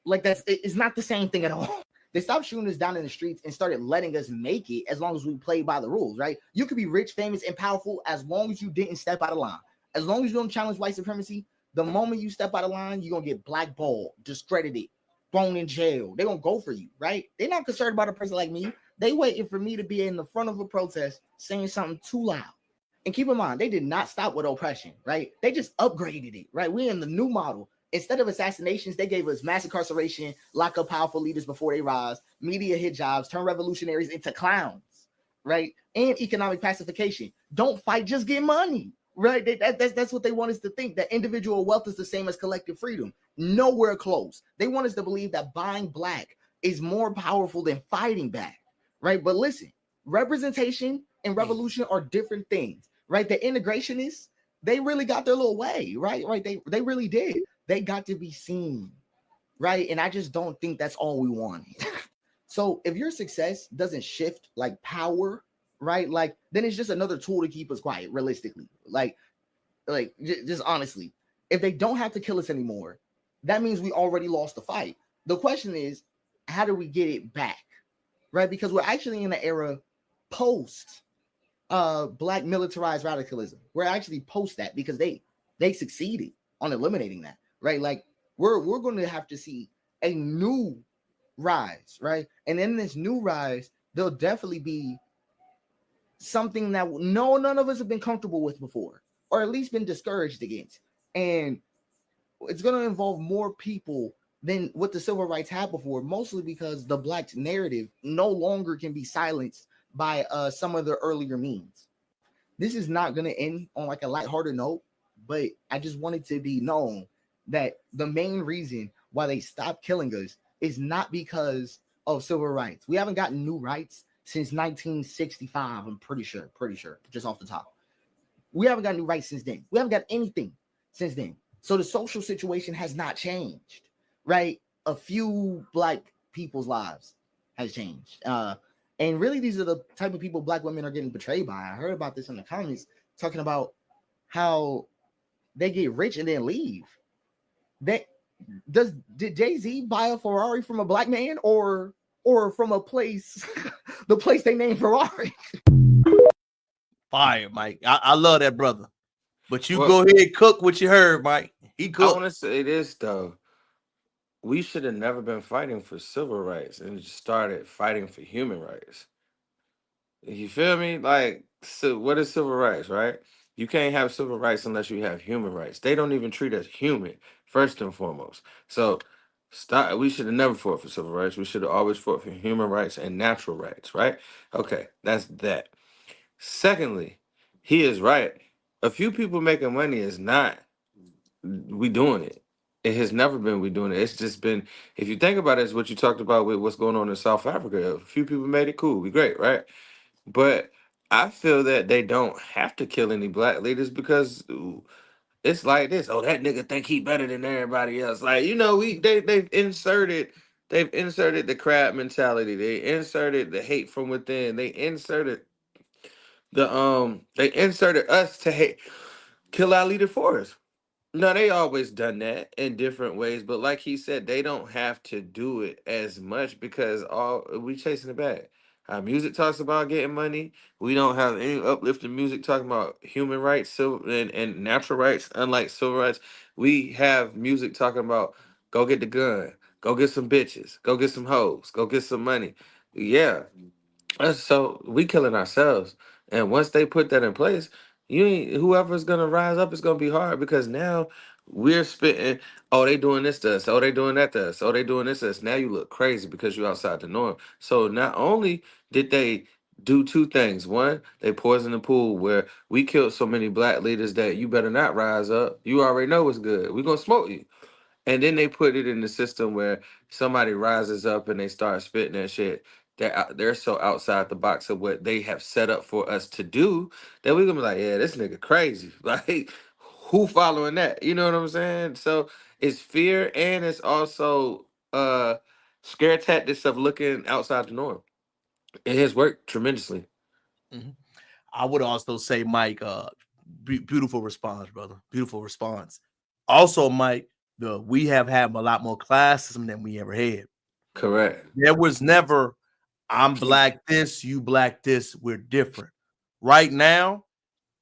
Like it's not the same thing at all. They stopped shooting us down in the streets and started letting us make it as long as we played by the rules, right? You could be rich, famous, and powerful as long as you didn't step out of line. As long as you don't challenge white supremacy, the moment you step out of line, you're going to get blackballed, discredited, thrown in jail. They're going to go for you, right? They're not concerned about a person like me. They waiting for me to be in the front of a protest saying something too loud. And keep in mind, they did not stop with oppression, right? They just upgraded it, right? We're in the new model. Instead of assassinations, they gave us mass incarceration, lock up powerful leaders before they rise, media hijabs, turn revolutionaries into clowns, right? And economic pacification. Don't fight, just get money, right? That's what they want us to think, that individual wealth is the same as collective freedom. Nowhere close. They want us to believe that buying black is more powerful than fighting back, right? But listen, representation and revolution are different things, right? The integrationists, they really got their little way, right? They really did. They got to be seen, right? And I just don't think that's all we want. So if your success doesn't shift like power, right? Like then it's just another tool to keep us quiet, realistically. Like just honestly, if they don't have to kill us anymore, that means we already lost the fight. The question is, how do we get it back, right? Because we're actually in an era post black militarized radicalism. We're actually post that because they succeeded on eliminating that. Right, like we're going to have to see a new rise, right? And in this new rise, there'll definitely be something that none of us have been comfortable with before, or at least been discouraged against. And it's going to involve more people than what the civil rights had before, mostly because the black narrative no longer can be silenced by some of the earlier means. This is not going to end on like a lighthearted note, but I just want it to be known that the main reason why they stopped killing us is not because of civil rights. We haven't gotten new rights since 1965. I'm pretty sure, just off the top. We haven't got new rights since then. We haven't got anything since then. So the social situation has not changed, right? A few black people's lives has changed. And really, these are the type of people black women are getting betrayed by. I heard about this in the comments talking about how they get rich and then leave. Did Jay-Z buy a Ferrari from a black man or from a place, the place they named Ferrari? Fire, Mike. I love that brother. But you go ahead, cook what you heard, Mike. He cooked. I want to say this though. We should have never been fighting for civil rights and just started fighting for human rights. You feel me? Like, so what is civil rights, right? You can't have civil rights unless you have human rights. They don't even treat us human, first and foremost. So we should have never fought for civil rights. We should have always fought for human rights and natural rights, right? Okay, that's that. Secondly, he is right. A few people making money is not we doing it. It has never been we doing it. It's just been, if you think about it, it's what you talked about with what's going on in South Africa. A few people made it cool. We great, right? But I feel that they don't have to kill any black leaders because it's like this. Oh, that nigga think he better than everybody else. Like, they've inserted the crab mentality. They inserted the hate from within. They inserted us to hate, kill our leader for us. No, they always done that in different ways, but like he said, they don't have to do it as much because all we chasing the bag. Our music talks about getting money. We don't have any uplifting music talking about human rights, civil and natural rights, unlike civil rights. We have music talking about go get the gun, go get some bitches, go get some hoes, go get some money. Yeah, so we killing ourselves. And once they put that in place, you ain't whoever's gonna rise up is gonna be hard because now we're spitting, oh, they doing this to us, oh, they doing that to us, oh, they doing this to us. Now you look crazy because you're outside the norm. So not only did they do two things. One, they poisoned the pool where we killed so many black leaders that you better not rise up. You already know what's good. We're gonna smoke you. And then they put it in the system where somebody rises up and they start spitting that shit. They're so outside the box of what they have set up for us to do that we're gonna be like, yeah, this nigga crazy. Like, who following that? You know what I'm saying? So it's fear and it's also scare tactics of looking outside the norm. It has worked tremendously. Mhm. I would also say, Mike, beautiful response, brother. Beautiful response. Also, Mike, we have had a lot more classism than we ever had. Correct. There was never, I'm black this, you black this, we're different. Right now,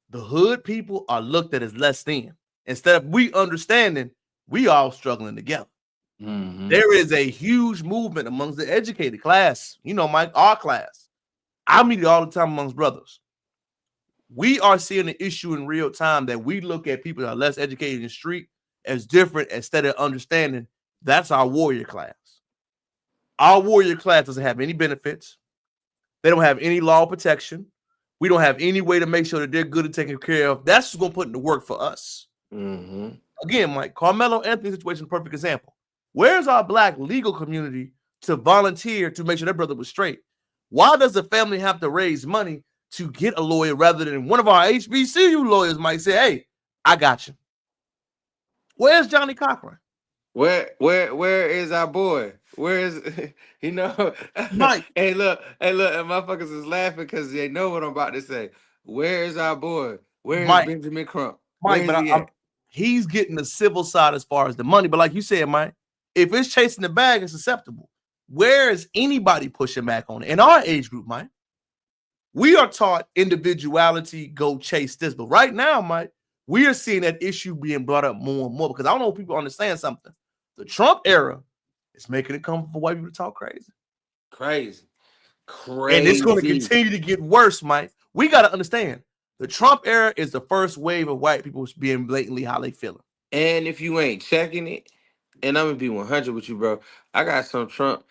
the hood people are looked at as less than. Instead of we understanding, we all struggling together. Mm-hmm. There is a huge movement amongst the educated class. You know, Mike, our class. I meet it all the time amongst brothers. We are seeing an issue in real time that we look at people that are less educated in the street as different instead of understanding that's our warrior class. Our warrior class doesn't have any benefits. They don't have any law protection. We don't have any way to make sure that they're good and taken care of. That's what's going to put in the work for us. Mm-hmm. Again, Mike, Karmelo Anthony situation, perfect example. Where's our black legal community to volunteer to make sure their brother was straight? Why does the family have to raise money to get a lawyer rather than one of our HBCU lawyers might say, hey, I got you? Where's Johnny Cochran? Where is our boy? Where is Mike? hey look, and motherfuckers is laughing because they know what I'm about to say. Where is our boy? Where is Mike, Benjamin Crump? Mike, Where is he at? he's getting the civil side as far as the money. But like you said, Mike, if it's chasing the bag, it's acceptable. Where is anybody pushing back on it? In our age group, Mike, we are taught individuality, go chase this. But right now, Mike, we are seeing that issue being brought up more and more because I don't know if people understand something. The Trump era is making it comfortable for white people to talk crazy. Crazy. And it's going to continue to get worse, Mike. We got to understand the Trump era is the first wave of white people being blatantly how they feeling. And if you ain't checking it, and I'm gonna be 100 with you, bro. I got some Trump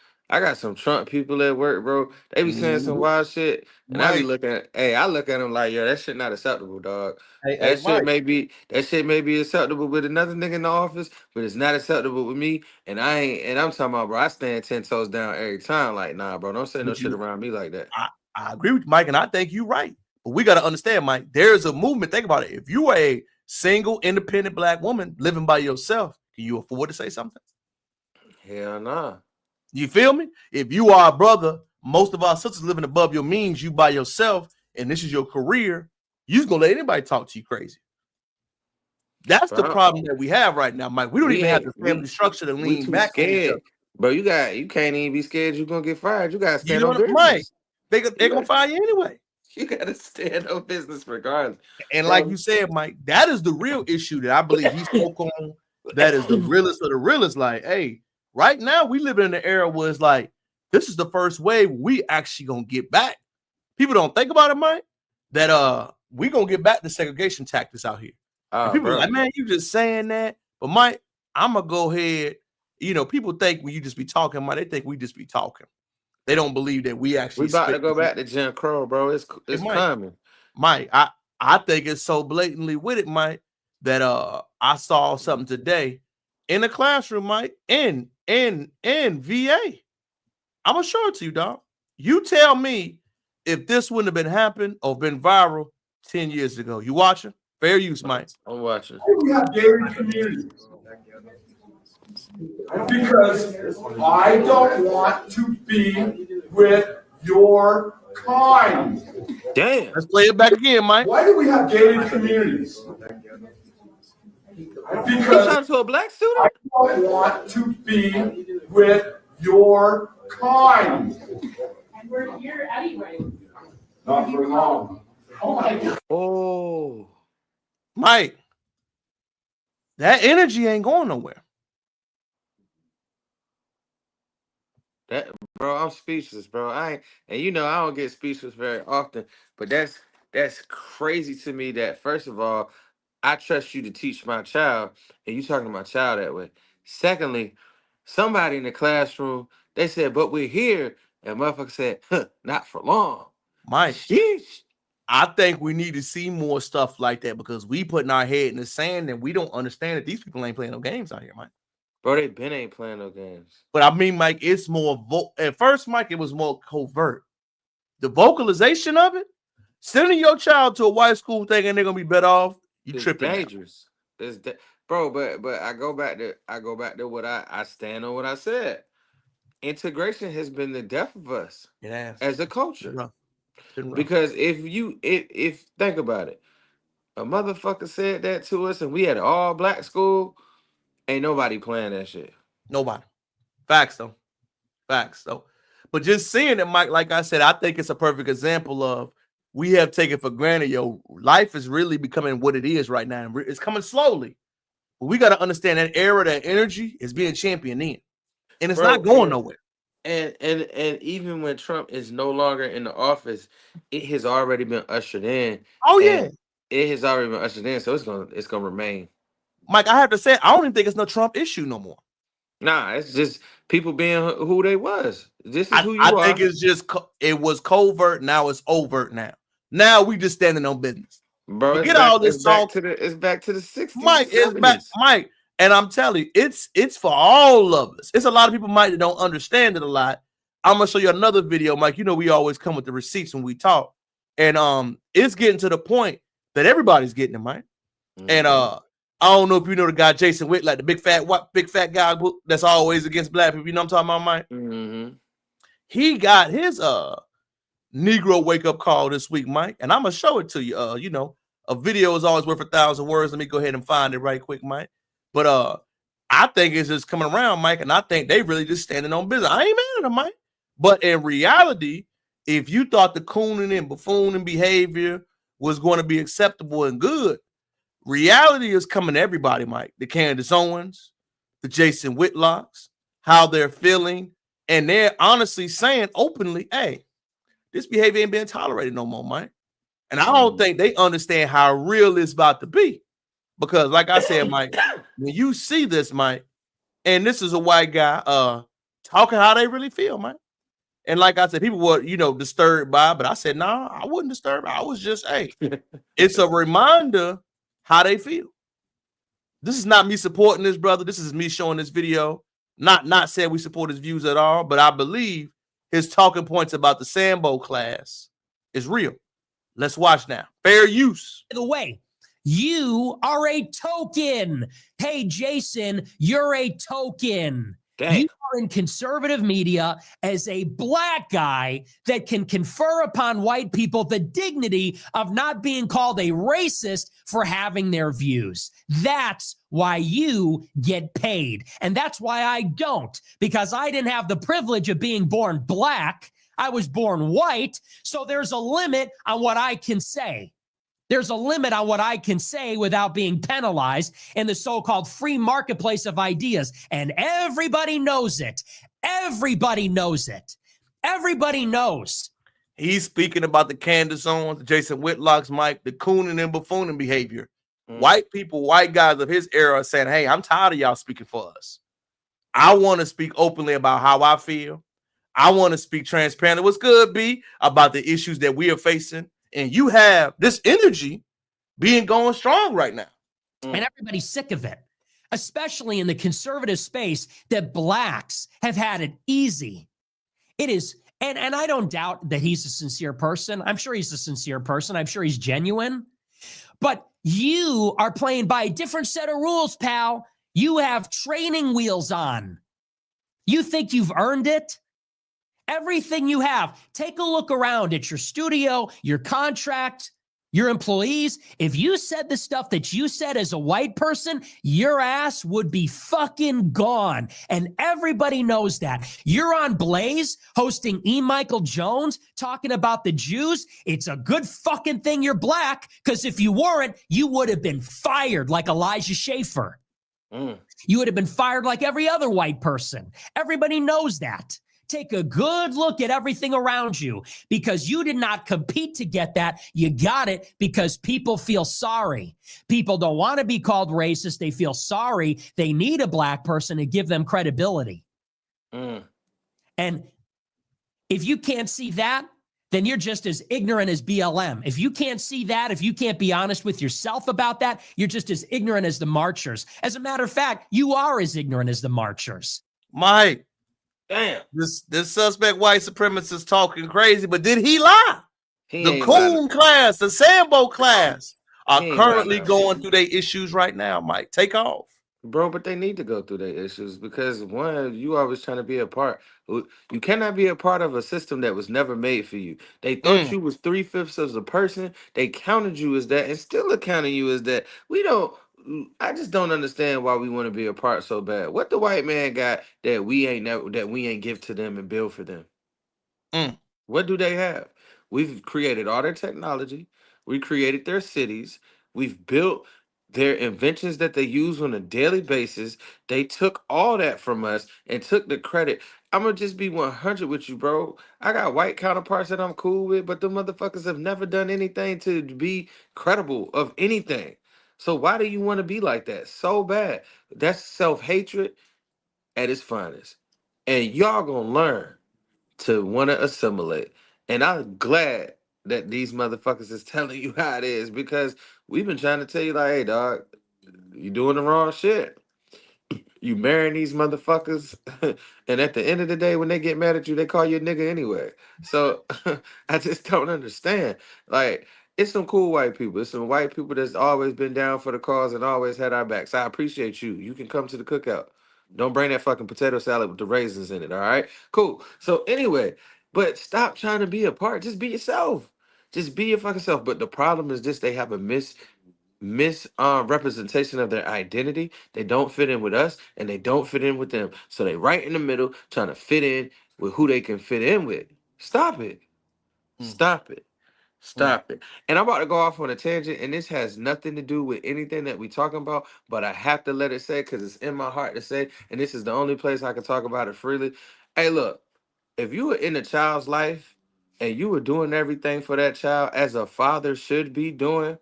people at work, bro. They be saying some wild shit, and I be looking. Hey, I look at them like, yo, that shit not acceptable, dog. That shit may be acceptable with another nigga in the office, but it's not acceptable with me. And I'm talking about, bro. I stand 10 toes down every time. Like, nah, bro, don't say no shit around me like that. I agree with you, Mike, and I think you're right. But we got to understand, Mike. There's a movement. Think about it. If you are a single, independent black woman living by yourself, can you afford to say something? Hell nah. You feel me? If you are a brother, most of our sisters living above your means, you by yourself, and this is your career, you're gonna let anybody talk to you crazy. That's the problem that we have right now, Mike. We don't even have the family structure to lean back on each other. Bro, you can't even be scared you're gonna get fired. You gotta stand on business. Mike, they're gonna fire you anyway. You gotta stand on business regardless. And like you said, Mike, that is the real issue that I believe he spoke on. That is the realest of the realest. Like, hey, right now we live in an era where it's like, this is the first wave we actually gonna get back. People don't think about it, Mike, that we gonna get back to segregation tactics out here. People are like, man, you just saying that. But Mike, I'm gonna go ahead. You know, people think when you just be talking, Mike, they think we just be talking. They don't believe that we actually. We about to go back to Jim Crow, bro. It's coming. Mike, I think it's so blatantly with it, Mike, that I saw something today in the classroom, Mike, in VA. I'm gonna show it to you, dog. You tell me if this wouldn't have been happened or been viral 10 years ago. You watching? Fair use, Mike. I'm watching. We have gated communities. Because I don't want to be with your kind. Damn. Let's play it back again, Mike. Why do we have gated communities? Because talking to a black student? I don't want to be with your kind. And we're here anyway. Not for long. Oh my God. Oh, Mike, that energy ain't going nowhere. that bro, I'm speechless, bro. And you know I don't get speechless very often, but that's crazy to me. That first of all, I trust you to teach my child, and you talking to my child that way. Secondly, somebody in the classroom they said, "But we're here," and motherfucker said, huh, "Not for long." Mike, Sheesh. I think we need to see more stuff like that because we putting our head in the sand and we don't understand that these people ain't playing no games out here, Mike. Bro, they been ain't playing no games. But I mean, Mike, it's more at first, Mike, it was more covert. The vocalization of it, sending your child to a white school thinking they're gonna be better off, you It's tripping. dangerous. Bro, but I go back to what I stand on what I said. Integration has been the death of us as a culture. Because if think about it, a motherfucker said that to us and we had an all black school, ain't nobody playing that shit. Nobody. Facts though. But just seeing it, Mike, like I said, I think it's a perfect example of we have taken for granted, life is really becoming what it is right now. It's coming slowly. But we got to understand that era, that energy is being championed in. And it's not going nowhere. And even when Trump is no longer in the office, it has already been ushered in. Oh yeah, it has already been ushered in, so it's gonna remain. Mike, I have to say, I don't even think it's no Trump issue no more. Nah, it's just people being who they was. This is who you are. I think it's just it was covert. Now it's overt. Now we just standing on business. Bro, forget all this talk. It's back to the 60s. Mike, it's back, Mike. And I'm telling you, it's for all of us. It's a lot of people, Mike, that don't understand it a lot. I'm gonna show you another video, Mike. You know we always come with the receipts when we talk, and it's getting to the point that everybody's getting it, Mike. Mm-hmm. And I don't know if you know the guy Jason Whitlock, the big fat guy that's always against black people. You know what I'm talking about, Mike? Mm-hmm. He got his Negro wake up call this week, Mike, and I'm gonna show it to you. You know, a video is always worth 1,000 words. Let me go ahead and find it right quick, Mike. But I think it's just coming around, Mike, and I think they really just standing on business. I ain't mad at them, Mike. But in reality, if you thought the cooning and buffooning behavior was going to be acceptable and good, reality is coming to everybody, Mike. The Candace Owens, the Jason Whitlocks, how they're feeling, and they're honestly saying openly, hey, this behavior ain't being tolerated no more, Mike. And I don't think they understand how real it's about to be. Because like I said, Mike, when you see this, Mike, and this is a white guy talking how they really feel, Mike. And like I said, people were, disturbed by it, but I said, nah, I wasn't disturbed. I was just, hey, it's a reminder how they feel. This is not me supporting this brother. This is me showing this video. Not saying we support his views at all, but I believe his talking points about the Sambo class is real. Let's watch now. Fair use. By the way, you are a token. Hey, Jason, you're a token. Damn. You are in conservative media as a black guy that can confer upon white people the dignity of not being called a racist for having their views. That's why you get paid. And that's why I don't, because I didn't have the privilege of being born black. I was born white. So there's a limit on what I can say. There's a limit on what I can say without being penalized in the so-called free marketplace of ideas. And everybody knows it. Everybody knows it. Everybody knows. He's speaking about the Candace Owens, the Jason Whitlocks, Mike, the cooning and buffooning behavior. White people, white guys of his era are saying, hey, I'm tired of y'all speaking for us. I want to speak openly about how I feel. I want to speak transparently. What's good, B, about the issues that we are facing. And you have this energy being going strong right now. And everybody's sick of it, especially in the conservative space that blacks have had it easy. It is, and I don't doubt that he's a sincere person. I'm sure he's a sincere person. I'm sure he's genuine. But you are playing by a different set of rules, pal. You have training wheels on. You think you've earned it? Everything you have, take a look around at your studio, your contract. Your employees, if you said the stuff that you said as a white person, your ass would be fucking gone. And everybody knows that. You're on Blaze hosting E. Michael Jones talking about the Jews. It's a good fucking thing you're black, because if you weren't, you would have been fired like Elijah Schaffer. You would have been fired like every other white person. Everybody knows that. Take a good look at everything around you, because you did not compete to get that. You got it because people feel sorry. People don't want to be called racist. They feel sorry. They need a black person to give them credibility. And if you can't see that, then you're just as ignorant as BLM. If you can't see that, if you can't be honest with yourself about that, you're just as ignorant as the marchers. As a matter of fact, you are as ignorant as the marchers. Mike. Damn. This suspect white supremacist talking crazy, but did he lie? The ain't Coon class, the Sambo class are He ain't currently lying. going through their issues right now, Mike. Take off. Bro, but they need to go through their issues because one, you always trying to be a part. You cannot be a part of a system that was never made for you. They thought you was 3/5 of a person. They counted you as that and still accounting you as that. I just don't understand why we want to be a part so bad. What the white man got that we ain't give to them and build for them? What do they have? We've created all their technology. We created their cities. We've built their inventions that they use on a daily basis. They took all that from us and took the credit. I'm gonna just be 100 with you, bro. I got white counterparts that I'm cool with, but the motherfuckers have never done anything to be credible of anything. So why do you want to be like that so bad? That's self-hatred at its finest. And y'all gonna learn to want to assimilate. And I'm glad that these motherfuckers is telling you how it is, because we've been trying to tell you, like, hey, dog, you doing the wrong shit. You marrying these motherfuckers, and at the end of the day, when they get mad at you, they call you a nigga anyway. So I just don't understand. Like, it's some cool white people. It's some white people that's always been down for the cause and always had our backs. I appreciate you. You can come to the cookout. Don't bring that fucking potato salad with the raisins in it. All right, cool. So anyway, but stop trying to be a part. Just be yourself. Just be your fucking self. But the problem is this: they have a representation of their identity. They don't fit in with us and they don't fit in with them. So they right in the middle trying to fit in with who they can fit in with. Stop it. Stop it. Stop it. And I'm about to go off on a tangent, and this has nothing to do with anything that we talking about, but I have to let it say because it's in my heart to say, and this is the only place I can talk about it freely. Hey, look, if you were in a child's life and you were doing everything for that child as a father should be doing,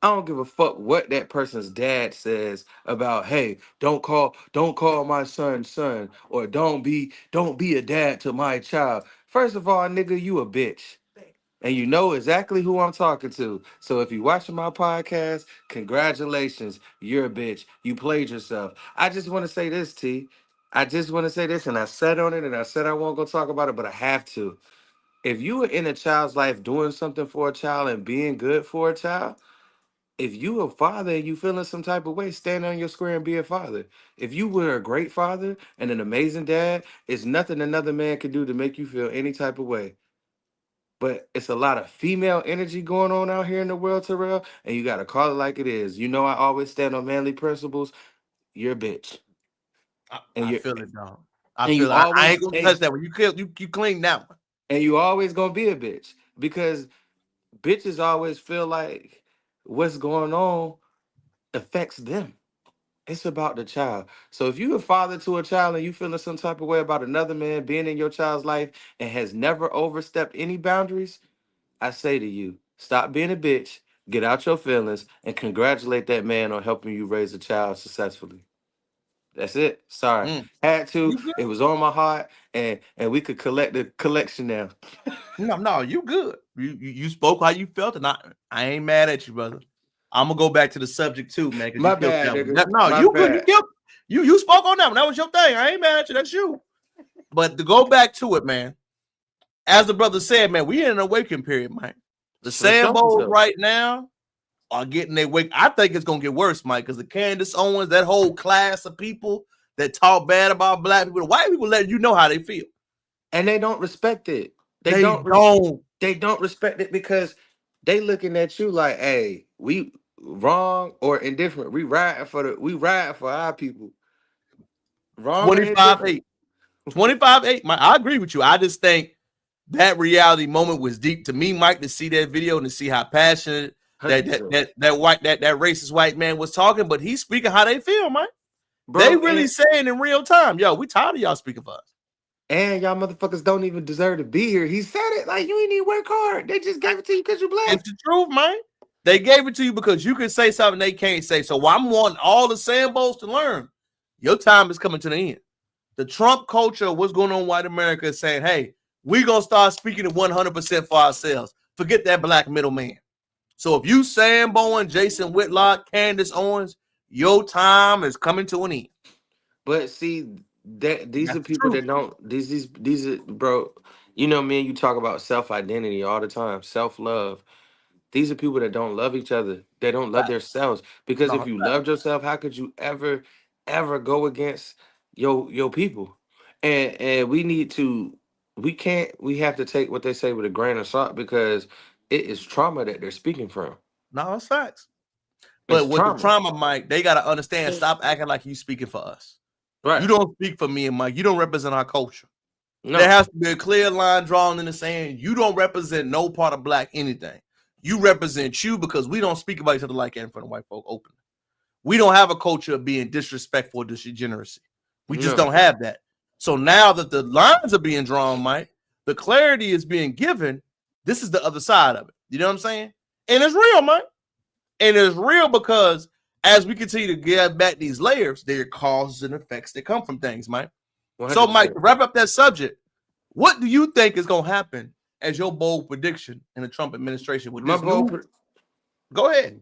I don't give a fuck what that person's dad says about, hey, don't call my son, or don't be a dad to my child. First of all, nigga, you a bitch. And you know exactly who I'm talking to. So if you're watching my podcast, congratulations, you're a bitch. You played yourself. I just want to say this, T. I just want to say this, and I said on it, and I said I won't go talk about it, but I have to. If you were in a child's life doing something for a child and being good for a child, if you a father and you feeling some type of way, stand on your square and be a father. If you were a great father and an amazing dad, it's nothing another man can do to make you feel any type of way. But it's a lot of female energy going on out here in the world, Terrell, and you got to call it like it is. You know I always stand on manly principles. You're a bitch. I feel it, dog. I ain't gonna touch that one. You clean that one. And you always gonna be a bitch, because bitches always feel like what's going on affects them. It's about the child. So if you're a father to a child and you feeling some type of way about another man being in your child's life and has never overstepped any boundaries, I say to you, stop being a bitch, get out your feelings, and congratulate that man on helping you raise a child successfully. That's it. Sorry. Had to. It was on my heart, and we could collect the collection now. No, you good. You spoke how you felt, and I ain't mad at you, brother. I'm gonna go back to the subject too, man. My bad, nigga. No, you good. You spoke on that one. That was your thing. I ain't mad at you. That's you. But to go back to it, man. As the brother said, man, we in an awakening period, man. The Sambos right now are getting their wake. I think it's gonna get worse, Mike, because the Candace Owens, that whole class of people that talk bad about black people, the white people letting you know how they feel, and they don't respect it. They don't respect it because they looking at you like, hey, we wrong or indifferent. We riding for our people. Wrong or indifferent. 25-8. 25-8. I agree with you. I just think that reality moment was deep to me, Mike, to see that video and to see how passionate that 100%. that racist white man was talking, but he's speaking how they feel, Mike. Bro, They really saying in real time, yo, we tired of y'all speaking for us. And y'all motherfuckers don't even deserve to be here. He said it like you ain't need to work hard. They just gave it to you because you black. It's the truth, man. They gave it to you because you can say something they can't say. So I'm wanting all the Sambos to learn. Your time is coming to the end. The Trump culture, what's going on in white America, is saying, hey, we're going to start speaking it 100% for ourselves. Forget that black middleman. So if you Sambo and Jason Whitlock, Candace Owens, your time is coming to an end. But see, these are people that don't, these are, bro, you know, me and you talk about self-identity all the time, self-love. These are people that don't love each other. They don't love themselves. Because if you loved yourself, how could you ever go against your people? And we have to take what they say with a grain of salt because it is trauma that they're speaking from. No, it's facts. But with the trauma, Mike, they got to understand, stop acting like you speaking for us. Right. You don't speak for me and Mike. You don't represent our culture. No. There has to be a clear line drawn in the sand. You don't represent no part of black anything. You represent you because we don't speak about each other like that in front of white folk openly. We don't have a culture of being disrespectful or degeneracy. We just don't have that. So now that the lines are being drawn, Mike, the clarity is being given. This is the other side of it. You know what I'm saying? And it's real, Mike. And it's real because as we continue to get back these layers, there are causes and effects that come from things, Mike. 100%. So, Mike, to wrap up that subject, what do you think is going to happen as your bold prediction in the Trump administration? With go ahead.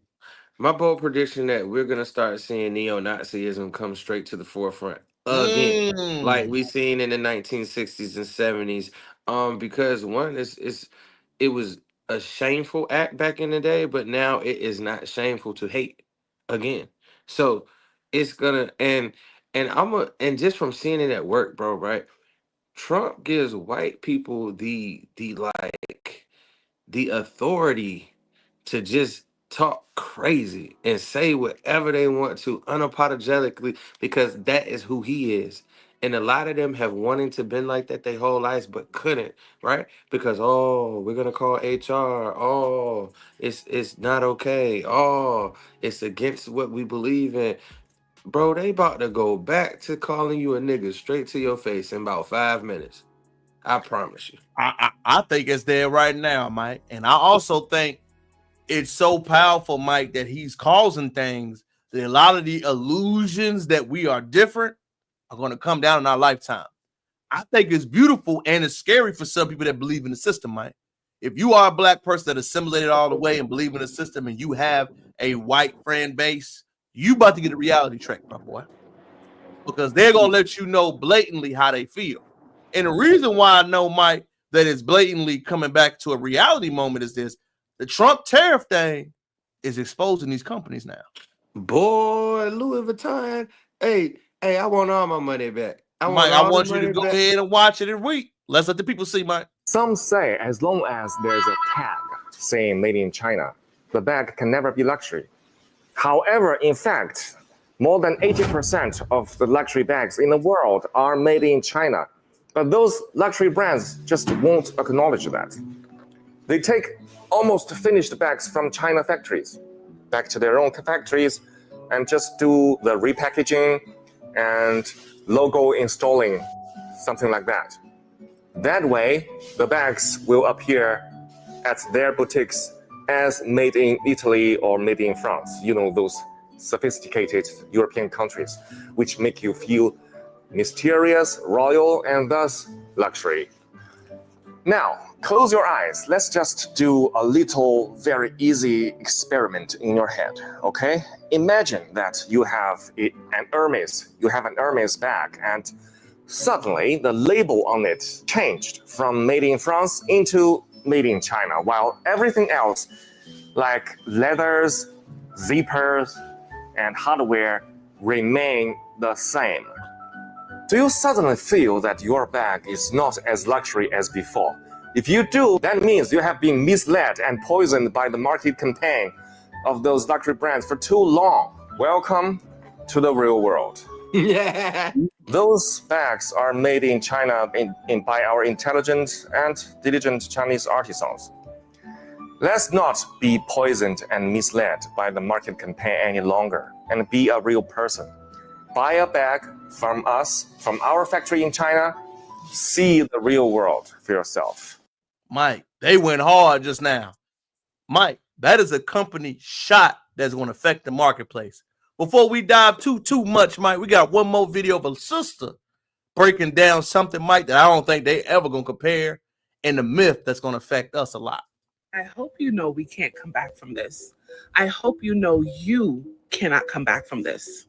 My bold prediction that we're going to start seeing neo-Nazism come straight to the forefront again, like we seen in the 1960s and 70s. Because one, it was a shameful act back in the day, but now it is not shameful to hate again. So it's gonna and just from seeing it at work, bro, right? Trump gives white people the authority to just talk crazy and say whatever they want to unapologetically because that is who he is. And a lot of them have wanted to been like that their whole lives but couldn't, right? Because we're gonna call HR. It's not okay. It's against what we believe in. Bro, they about to go back to calling you a nigga straight to your face in about 5 minutes. I promise you. I think it's there right now, Mike. And I also think it's so powerful, Mike, that he's causing things that a lot of the illusions that we are different are going to come down in our lifetime. I think it's beautiful and it's scary for some people that believe in the system, Mike. If you are a black person that assimilated all the way and believe in the system and you have a white friend base, you about to get a reality check, my boy. Because they're going to let you know blatantly how they feel. And the reason why I know, Mike, that it's blatantly coming back to a reality moment is this. The Trump tariff thing is exposing these companies now. Boy, Louis Vuitton. Hey, I want all my money back. Mike, I want you to go ahead and watch it and read. Let's let the people see, Mike. Some say as long as there's a tag saying made in China, the bag can never be luxury. However, in fact, more than 80% of the luxury bags in the world are made in China. But those luxury brands just won't acknowledge that. They take almost finished bags from China factories back to their own factories and just do the repackaging and logo installing, something like that. That way, the bags will appear at their boutiques as made in Italy or made in France. You know, those sophisticated European countries, which make you feel mysterious, royal, and thus luxury. Now, close your eyes. Let's just do a little very easy experiment in your head, okay? Imagine that you have an Hermes bag, and suddenly the label on it changed from made in France into made in China, while everything else, like leathers, zippers, and hardware, remain the same. Do you suddenly feel that your bag is not as luxury as before? If you do, that means you have been misled and poisoned by the market campaign of those luxury brands for too long. Welcome to the real world. Yeah. Those bags are made in China by our intelligent and diligent Chinese artisans. Let's not be poisoned and misled by the market campaign any longer and be a real person. Buy a bag from us, from our factory in China. See the real world for yourself. Mike, they went hard just now. Mike, that is a company shot that's going to affect the marketplace. Before we dive too much, Mike, we got one more video of a sister breaking down something, Mike, that I don't think they ever going to compare, and the myth that's going to affect us a lot. I hope you know we can't come back from this. I hope you know you cannot come back from this.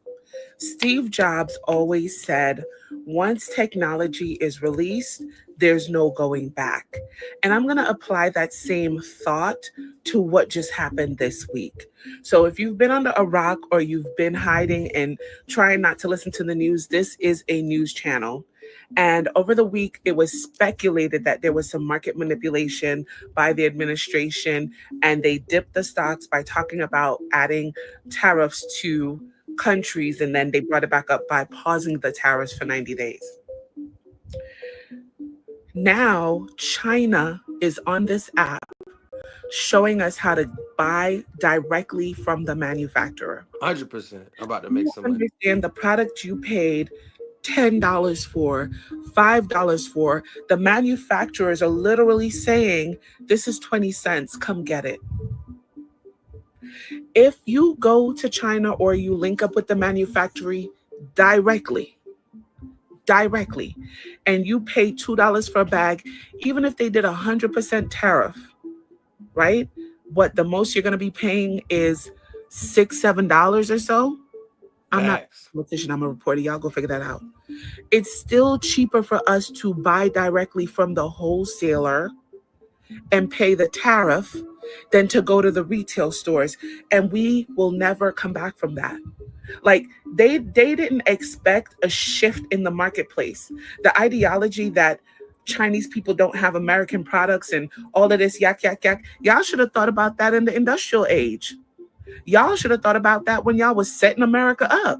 Steve Jobs always said, once technology is released, there's no going back. And I'm going to apply that same thought to what just happened this week. So if you've been under a rock or you've been hiding and trying not to listen to the news, this is a news channel. And over the week, it was speculated that there was some market manipulation by the administration, and they dipped the stocks by talking about adding tariffs to countries, and then they brought it back up by pausing the tariffs for 90 days. Now, China is on this app showing us how to buy directly from the manufacturer. 100%. I'm about to make some money. Understand the product you paid $10 for, $5 for. The manufacturers are literally saying, this is 20 cents, come get it. If you go to China or you link up with the manufacturer directly, and you pay $2 for a bag, even if they did 100% tariff, right? What the most you're going to be paying is $6, $7 or so. I'm not a politician, I'm a reporter. Y'all go figure that out. It's still cheaper for us to buy directly from the wholesaler and pay the tariff than to go to the retail stores. And we will never come back from that. Like they didn't expect a shift in the marketplace. The ideology that Chinese people don't have American products and all of this yak. Y'all should have thought about that in the industrial age. Y'all should have thought about that when y'all was setting America up.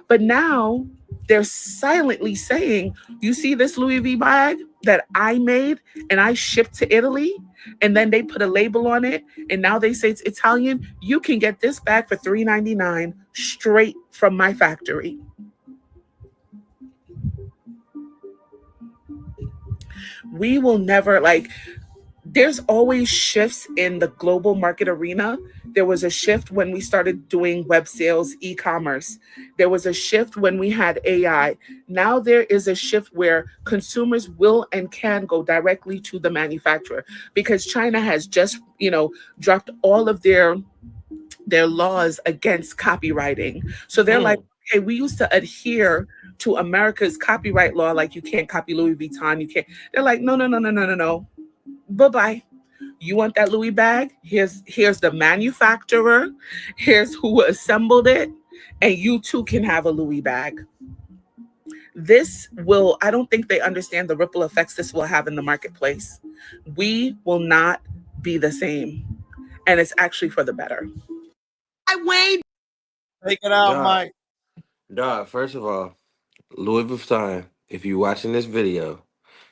But now they're silently saying, you see this Louis V bag that I made and I shipped to Italy, and then they put a label on it, and now they say it's Italian. You can get this bag for $3.99 straight from my factory. We will never, there's always shifts in the global market arena. There was a shift when we started doing web sales, e-commerce. There was a shift when we had AI. Now there is a shift where consumers will and can go directly to the manufacturer, because China has just, dropped all of their laws against copywriting. So they're like, okay, we used to adhere to America's copyright law, like you can't copy Louis Vuitton, you can't. They're like, no. Bye-bye. You want that Louis bag? Here's the manufacturer. Here's who assembled it. And you too can have a Louis bag. I don't think they understand the ripple effects this will have in the marketplace. We will not be the same. And it's actually for the better. Take it out, Mike. Dog, first of all, Louis Vuitton, if you're watching this video,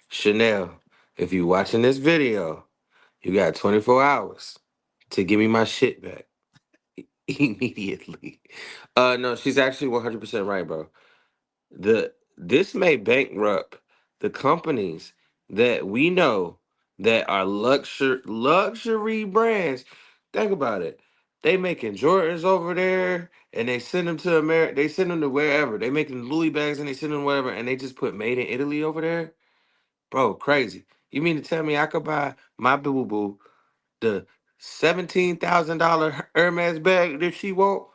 Chanel, if you're watching this video, you got 24 hours to give me my shit back immediately. No, she's actually 100% right, bro. This may bankrupt the companies that we know that are luxury brands. Think about it. They making Jordans over there, and they send them to America. They send them to wherever. They making Louis bags, and they send them wherever, and they just put made in Italy over there. Bro, crazy. You mean to tell me I could buy my boo-boo the $17,000 Hermes bag that she want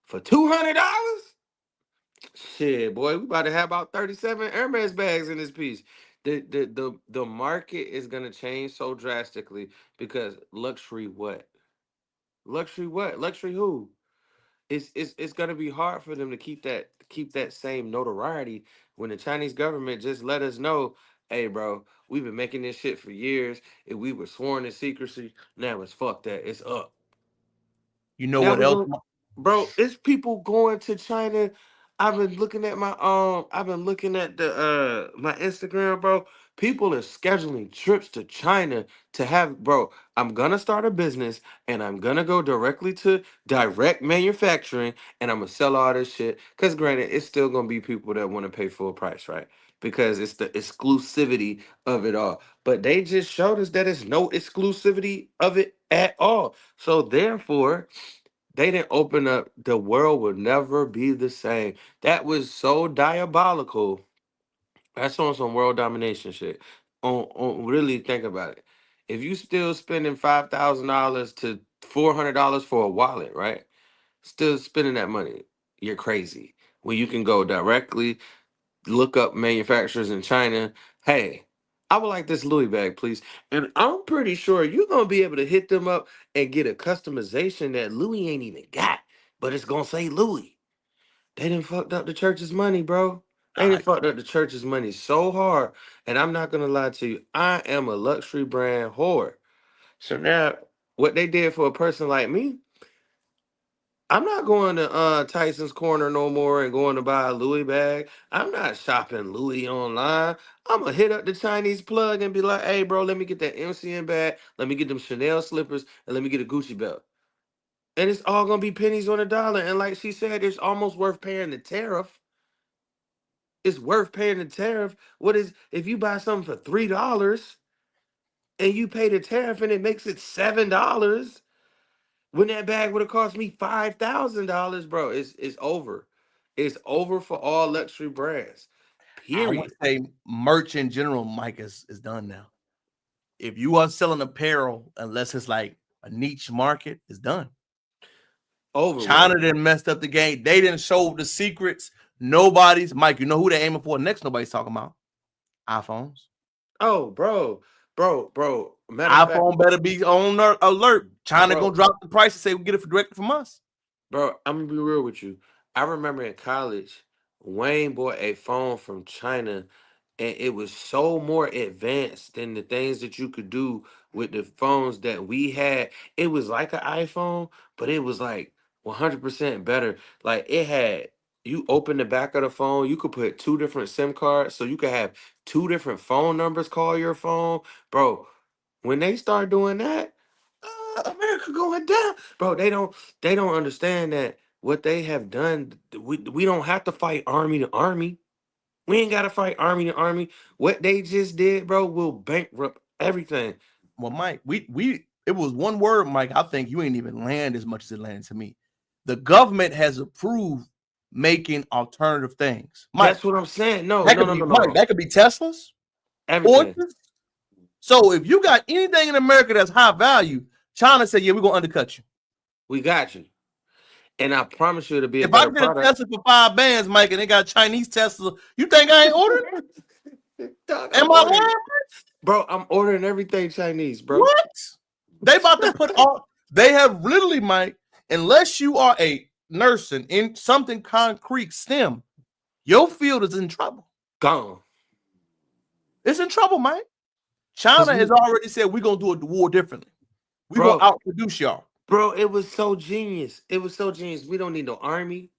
for $200? Shit, boy, we about to have about 37 Hermes bags in this piece. The market is gonna change so drastically because luxury what? Luxury what? Luxury who? It's gonna be hard for them to keep that same notoriety when the Chinese government just let us know hey, bro, we've been making this shit for years, and we were sworn to secrecy. Now it's fuck that. It's up. You know Now what we else? going, bro. It's people going to China. I've been looking at my I've been looking at the my Instagram, bro. People are scheduling trips to China to have, bro. I'm gonna start a business and I'm gonna go directly to direct manufacturing and I'm gonna sell all this shit. Cause granted, it's still gonna be people that want to pay full price, right? Because it's the exclusivity of it all. But they just showed us that it's no exclusivity of it at all. So therefore, they didn't open up, the world would never be the same. That was so diabolical. That's on some world domination shit. On really think about it. If you still spending $5,000 to $400 for a wallet, right? Still spending that money, you're crazy. When you can go directly look up manufacturers in China. Hey, I would like this Louis bag, please. And I'm pretty sure you're gonna be able to hit them up and get a customization that Louis ain't even got, but it's gonna say Louis. They done fucked up the church's money, bro. They done fucked up the church's money so hard. And I'm not gonna lie to you, I am a luxury brand whore. So now, what they did for a person like me, I'm not going to Tyson's Corner no more and going to buy a Louis bag. I'm not shopping Louis online. I'm gonna hit up the Chinese plug and be like, "Hey, bro, let me get that MCN bag. Let me get them Chanel slippers, and let me get a Gucci belt." And it's all gonna be pennies on a dollar. And like she said, it's almost worth paying the tariff. It's worth paying the tariff. What is if you buy something for $3 and you pay the tariff and it makes it $7? When that bag would have cost me $5,000, bro, it's over. It's over for all luxury brands. I would Period. say merch in general, Mike, is done now. If you are selling apparel, unless it's like a niche market, it's done. Over China with. didn't messed up the game. They didn't show the secrets. Nobody's Mike. You know who they're aiming for next? Nobody's talking about iPhones. Oh, bro. Matter of fact, iPhone better be on alert. China bro, gonna drop the price and say we get it directly from us. bro, I'm gonna be real with you. I remember in college, Wayne bought a phone from China, and it was so more advanced than the things that you could do with the phones that we had. It was like an iPhone, but it was like 100% better. Like it had, you open the back of the phone, you could put two different SIM cards, so you could have two different phone numbers call your phone, bro. When they start doing that, America going down, bro. They don't understand that what they have done. We don't have to fight army to army. We ain't gotta fight army to army. What they just did, bro, will bankrupt everything. Well, Mike, we it was one word, Mike. I think you ain't even land as much as it landed to me. The government has approved making alternative things. Mike, That's what I'm saying. No, that no, could no, be no, Mike. no. That could be Teslas, Everything. Porsches. So if you got anything in America that's high value, China said, "Yeah, we're gonna undercut you. We got you." And I promise you it'll be a If I better get a product. Tesla for $5 Mike, and they got Chinese Tesla, you think I ain't ordering it? Dog, Am I'm I ordering, lying? bro. I'm ordering everything Chinese, bro. What? They about to put all. They have literally, Mike. Unless you are a nursing in something concrete STEM, your field is in trouble. Gone. It's in trouble, Mike. China has already said we're gonna do the war differently. We're Bro, gonna outproduce y'all. bro, it was so genius. It was so genius. We don't need no army.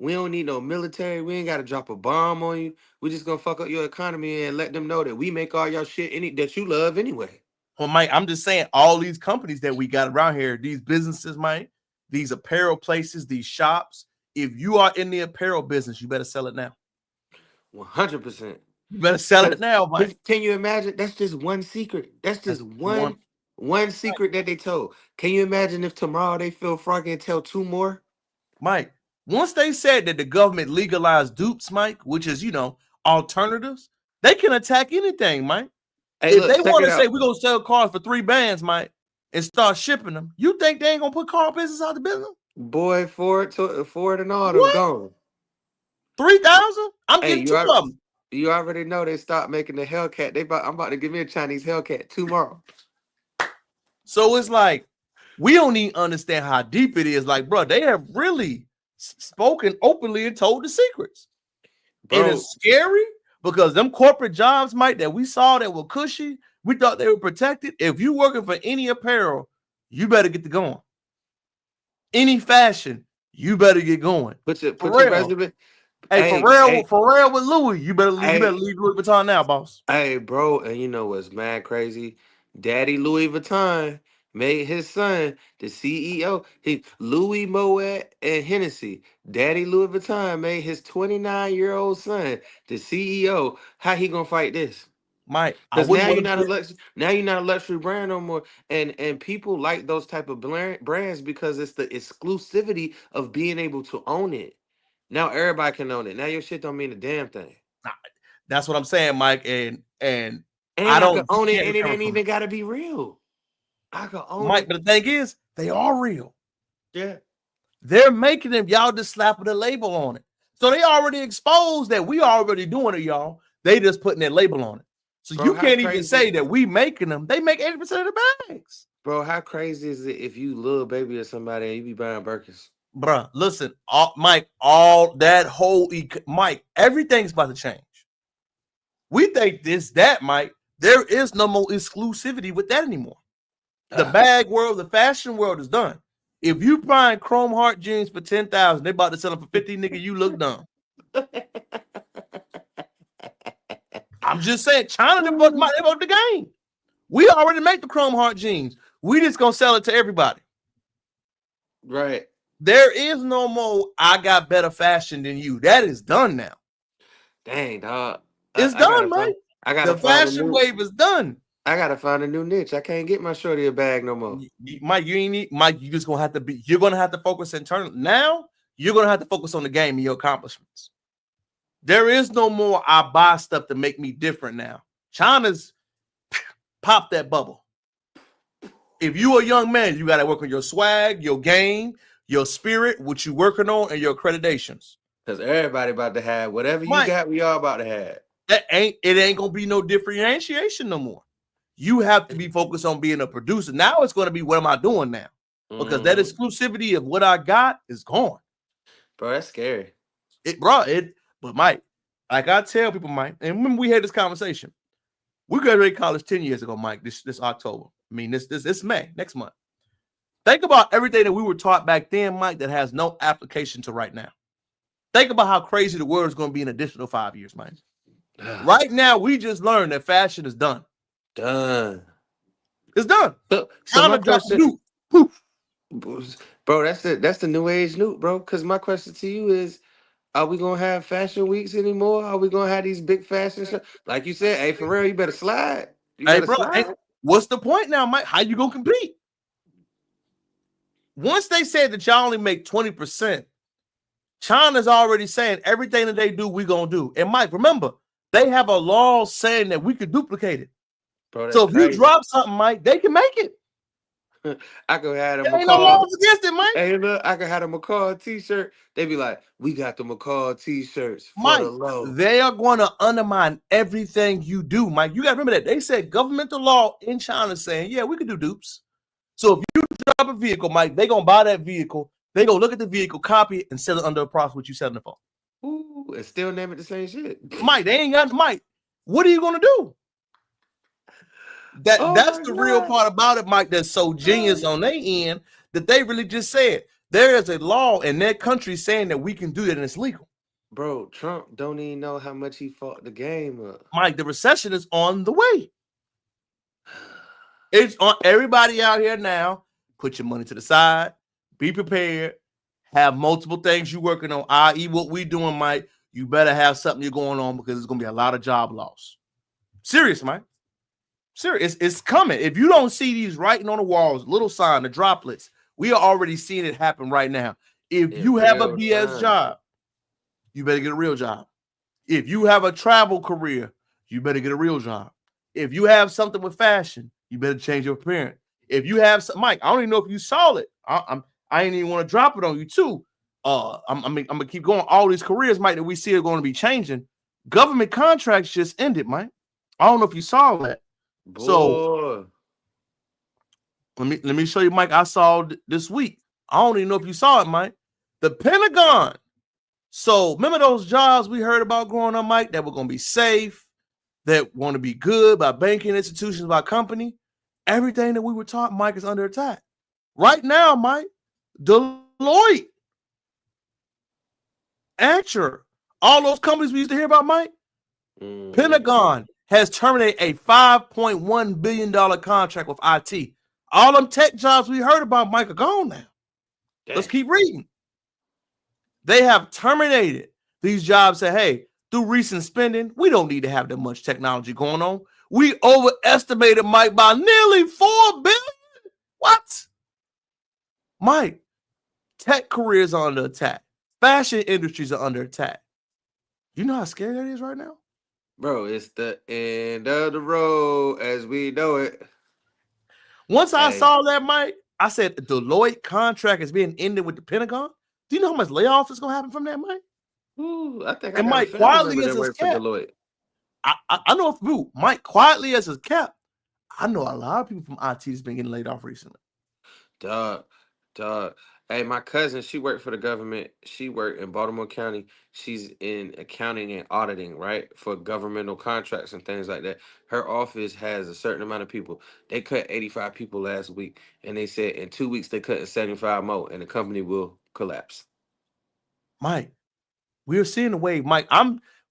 We don't need no military. We ain't got to drop a bomb on you. We just gonna fuck up your economy and let them know that we make all your shit that you love anyway. Well, Mike, I'm just saying all these companies that we got around here, these businesses, Mike, these apparel places, these shops. If you are in the apparel business, you better sell it now. 100%. You better sell it now, Mike. Can you imagine? That's just one secret. That's just one secret that they told. Can you imagine if tomorrow they feel froggy and tell two more? Mike, once they said that the government legalized dupes, Mike, which is, alternatives, they can attack anything, Mike. Hey, if look, they check want it to say out. we're going to sell cars for $3, Mike, and start shipping them, you think they ain't going to put car business out the business? Boy, Ford and all them What? gone. 3,000? I'm Hey, getting two of them. You already know they stopped making the Hellcat. I'm about to give me a Chinese Hellcat tomorrow. So it's like, we don't even understand how deep it is. Like, bro, they have really spoken openly and told the secrets. Bro. And it's scary, Because them corporate jobs, Mike, that we saw that were cushy, we thought they were protected. If you working for any apparel, you better get to going. Any fashion, you better get going. Put your Pharrell. resume. Hey, Pharrell with Louis. You better leave Louis Vuitton now, boss. Hey, bro, and you know what's mad crazy? Daddy Louis Vuitton made his son the CEO. Louis Moet and Hennessy. Daddy Louis Vuitton made his 29-year-old son the CEO. How he gonna fight this? Mike, because now you're not a luxury brand no more, and people like those type of brands because it's the exclusivity of being able to own it. Now everybody can own it. Now your shit don't mean a damn thing. That's what I'm saying, Mike. And I don't own it, and it ain't even gotta be real. I can own Mike, it. but the thing is, they are real. Yeah. They're making them, y'all just slapping a label on it. So they already exposed that we already doing it, y'all. They just putting that label on it. So bro, you can't even say that we making them. They make 80% of the bags. Bro, how crazy is it if you little baby or somebody and you be buying Birkins? Bro, listen, Mike, Mike, everything's about to change. We think that, Mike. There is no more exclusivity with that anymore. The bag world, the fashion world is done. If you buying Chrome Heart jeans for 10,000, they about to sell them for 50, nigga. You look dumb. I'm just saying, China, they bought the game. We already make the Chrome Heart jeans. We just gonna sell it to everybody. Right. There is no more, I got better fashion than you. That is done now. Dang, dog. It's done, Mike. The fashion wave is done. I gotta find a new niche. I can't get my shorty a bag no more. Mike, you just gonna have to you're gonna have to focus internally. Now you're gonna have to focus on the game and your accomplishments. There is no more I buy stuff to make me different now. China's popped that bubble. If you a young man, you gotta work on your swag, your game, your spirit, what you working on, and your accreditations. Because everybody about to have whatever you got, we all about to have. It ain't gonna be no differentiation no more. You have to be focused on being a producer. Now it's going to be, what am I doing now? Because that exclusivity of what I got is gone. Bro, that's scary. But Mike, like I tell people, Mike, and remember we had this conversation. We graduated college 10 years ago, Mike, this October. I mean, this May, next month. Think about everything that we were taught back then, Mike, that has no application to right now. Think about how crazy the world is going to be in an additional 5 years, Mike. Right now, we just learned that fashion is done. It's done. So my question, bro, that's the new age Newt, bro. Because my question to you is, are we gonna have fashion weeks anymore? Are we gonna have these big fashion shows? Like you said, hey, for real, you better slide. Hey, what's the point now, Mike? How you gonna compete? Once they said that y'all only make 20%, China's already saying everything that they do, we gonna do. And Mike, remember, they have a law saying that we could duplicate it. Bro, so if you drop something, Mike, they can make it. I could have them. Ain't no laws against it, Mike. Hey, look, I could have a McCall t-shirt. They be like, we got the McCall t-shirts for Mike, the low. They are going to undermine everything you do, Mike. You got to remember that. They said governmental law in China saying, yeah, we can do dupes. So if you drop a vehicle, Mike, they going to buy that vehicle. They going to look at the vehicle, copy it, and sell it under a price what you selling it for. Ooh, and still name it the same shit. Mike, they ain't got, Mike, what are you going to do? That's the real part about it, Mike, that's so genius on their end that they really just said there is a law in their country saying that we can do that and it's legal. Bro, Trump don't even know how much he fought the game up. Mike, the recession is on the way. It's on everybody out here now. Put your money to the side. Be prepared. Have multiple things you're working on, i.e. what we doing, Mike. You better have something you're going on because there's going to be a lot of job loss. Serious, Mike. Serious, it's coming. If you don't see these writing on the walls, little sign, the droplets, we are already seeing it happen right now. If you have a BS job, you better get a real job. If you have a travel career, you better get a real job. If you have something with fashion, you better change your appearance. If you have some, Mike, I don't even know if you saw it. I ain't even want to drop it on you too. I'm gonna keep going. All these careers, Mike, that we see are going to be changing. Government contracts just ended, Mike. I don't know if you saw that. Boy. So let me show you, Mike. I saw this week. I don't even know if you saw it, Mike. The Pentagon So remember those jobs we heard about growing up, Mike, that were going to be safe, that want to be good by banking institutions, by company? Everything that we were taught, Mike, is under attack. Right now, Mike, Deloitte, Accenture, all those companies we used to hear about, Mike, Pentagon has terminated a $5.1 billion contract with IT. All them tech jobs we heard about, Mike, are gone now. Damn. Let's keep reading. They have terminated these jobs. Say, hey, through recent spending, we don't need to have that much technology going on. We overestimated, Mike, by nearly $4 billion. What? Mike, tech careers are under attack. Fashion industries are under attack. You know how scary that is right now? Bro, it's the end of the road as we know it. Once I saw that, Mike, I said the Deloitte contract is being ended with the Pentagon. Do you know how much layoffs is going to happen from that, Mike? Ooh, I think and I got Mike, a family quietly member as that it's works for kept, Deloitte. I know if Mike, quietly as it's kept, I know a lot of people from IT has been getting laid off recently. Dog. Hey, my cousin, she worked for the government. She worked in Baltimore County. She's in accounting and auditing, right? For governmental contracts and things like that. Her office has a certain amount of people. They cut 85 people last week, and they said in 2 weeks they cut 75 more, and the company will collapse. Mike, we're seeing the wave. Mike,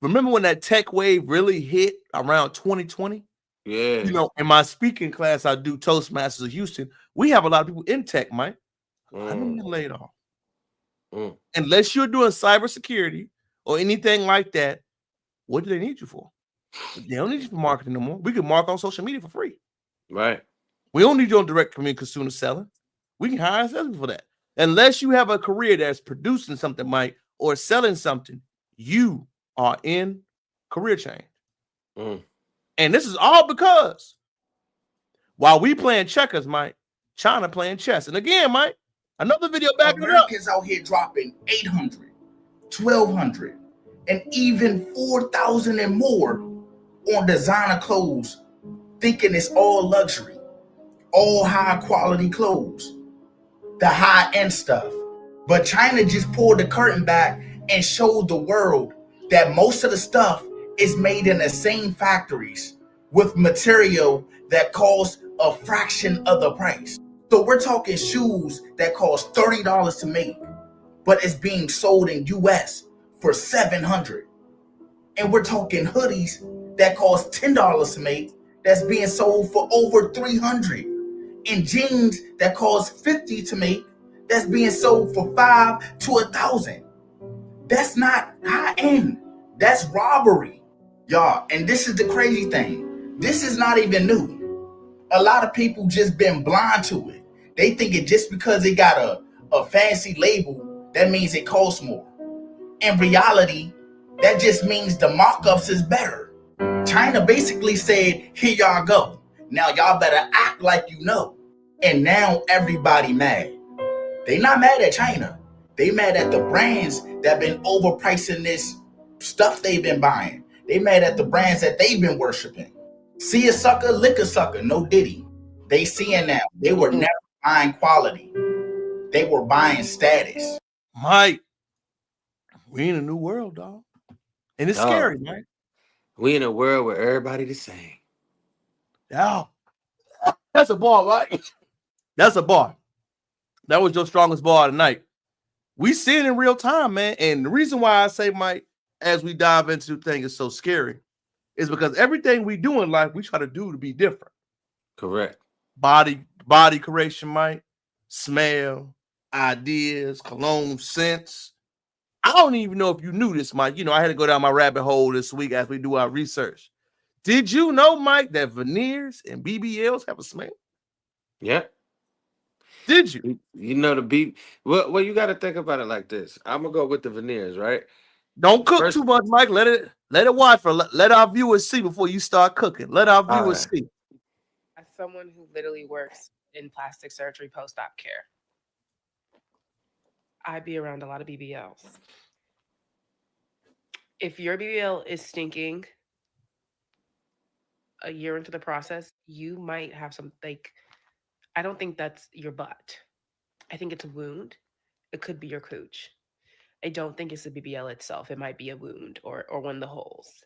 remember when that tech wave really hit around 2020? Yeah. You know, in my speaking class, I do Toastmasters of Houston. We have a lot of people in tech, Mike. I'm gonna get laid off. Unless you're doing cybersecurity or anything like that, what do they need you for? They don't need you for marketing no more. We can mark on social media for free. Right. We don't need you on direct consumer selling. We can hire sellers for that. Unless you have a career that's producing something, Mike, or selling something, you are in career change. And this is all because while we playing checkers, Mike, China playing chess. And again, Mike, another video back Americans out here dropping 800, 1,200, and even 4,000 and more on designer clothes, thinking it's all luxury, all high quality clothes, the high end stuff. But China just pulled the curtain back and showed the world that most of the stuff is made in the same factories with material that costs a fraction of the price. So we're talking shoes that cost $30 to make, but it's being sold in US for $700. And we're talking hoodies that cost $10 to make, that's being sold for over $300. And jeans that cost $50 to make, that's being sold for $500 to $1,000. That's not high end. That's robbery, y'all. And this is the crazy thing. This is not even new. A lot of people just been blind to it. They think it just because it got a fancy label, that means it costs more. In reality, that just means the markups is better. China basically said, here y'all go. Now y'all better act like you know. And now everybody mad. They not mad at China. They mad at the brands that been overpricing this stuff they've been buying. They mad at the brands that they've been worshiping. See a sucker, lick a sucker, no diddy. They seeing now. They were never buying quality. They were buying status. Mike, we in a new world, dog. And it's scary, Mike. We in a world where everybody the same. Yeah. That's a bar, Mike. That's a bar. That was your strongest bar tonight. We see it in real time, man. And the reason why I say, Mike, as we dive into the thing is so scary is because everything we do in life, we try to do to be different. Correct. Body creation, Mike. Smell, ideas, cologne, scents. I don't even know if you knew this, Mike. You know, I had to go down my rabbit hole this week as we do our research. Did you know, Mike, that veneers and BBLs have a smell? Yeah. Did you? You know well, you got to think about it like this. I'm gonna go with the veneers, right? Don't cook too much, Mike. Let it watch for let our viewers see before you start cooking. Let our viewers see. As someone who literally works in plastic surgery post-op care, I be around a lot of BBLs. If your BBL is stinking a year into the process, you might have some, like, I don't think that's your butt. I think it's a wound. It could be your cooch. I don't think it's the BBL itself. It might be a wound or one of the holes.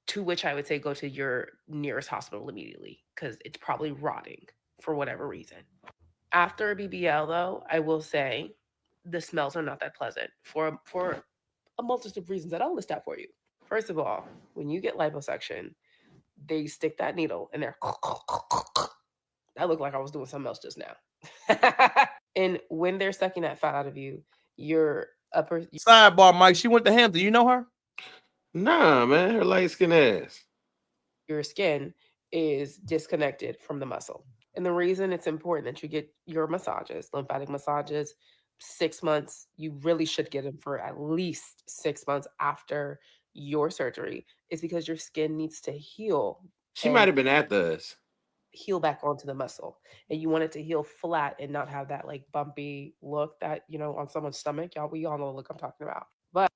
To which I would say go to your nearest hospital immediately because it's probably rotting for whatever reason. After a BBL, though, I will say the smells are not that pleasant for a multitude of reasons that I'll list out for you. First of all, when you get liposuction, they stick that needle in there. That looked like I was doing something else just now. And when they're sucking that fat out of you, your upper Sidebar, Mike. She went to Hampton. You know her? Nah, man, her light skin ass. Your skin is disconnected from the muscle. And the reason it's important that you get your massages, lymphatic massages, 6 months, you really should get them for at least 6 months after your surgery, is because your skin needs to heal. She might have been after us. Heal back onto the muscle, and you want it to heal flat and not have that like bumpy look that on someone's stomach. We all know the look I'm talking about. But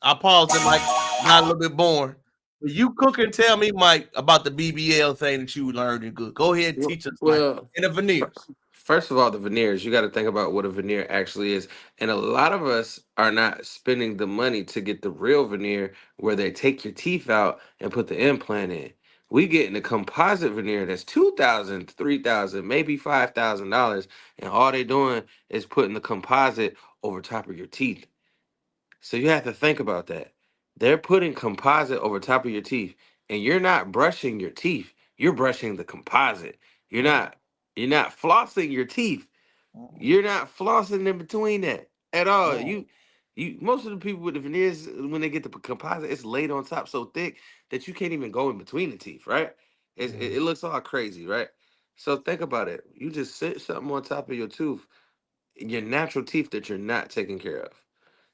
I paused it, Mike. Got a little bit boring. But you cook and tell me, Mike, about the BBL thing that you learned and good. Go ahead and teach us, Mike. And the veneers. First of all, the veneers, you got to think about what a veneer actually is. And a lot of us are not spending the money to get the real veneer where they take your teeth out and put the implant in. We getting a composite veneer that's $2,000, $3,000, maybe $5,000. And all they doing is putting the composite over top of your teeth. So you have to think about that. They're putting composite over top of your teeth, and you're not brushing your teeth. You're brushing the composite. You're not flossing your teeth. You're not flossing in between that at all. You most of the people with the veneers, when they get the composite, it's laid on top so thick that you can't even go in between the teeth, right? It looks all crazy, right? So think about it. You just sit something on top of your tooth, your natural teeth that you're not taking care of.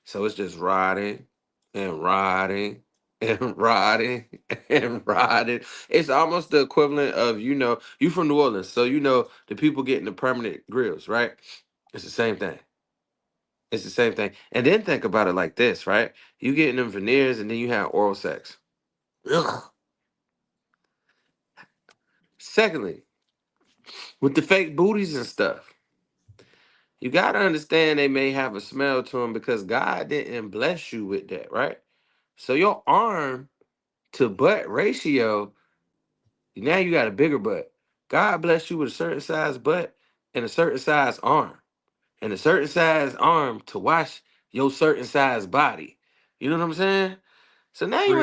So it's just rotting and rotting and rotting and rotting. It's almost the equivalent of, you from New Orleans, so the people getting the permanent grills, right? It's the same thing. It's the same thing. And then think about it like this, right? You getting them veneers and then you have oral sex. Ugh. Secondly, with the fake booties and stuff, you got to understand they may have a smell to them because God didn't bless you with that, right? So your arm to butt ratio, now you got a bigger butt. God bless you with a certain size butt and a certain size arm. And a certain size arm to wash your certain size body. You know what I'm saying? So now you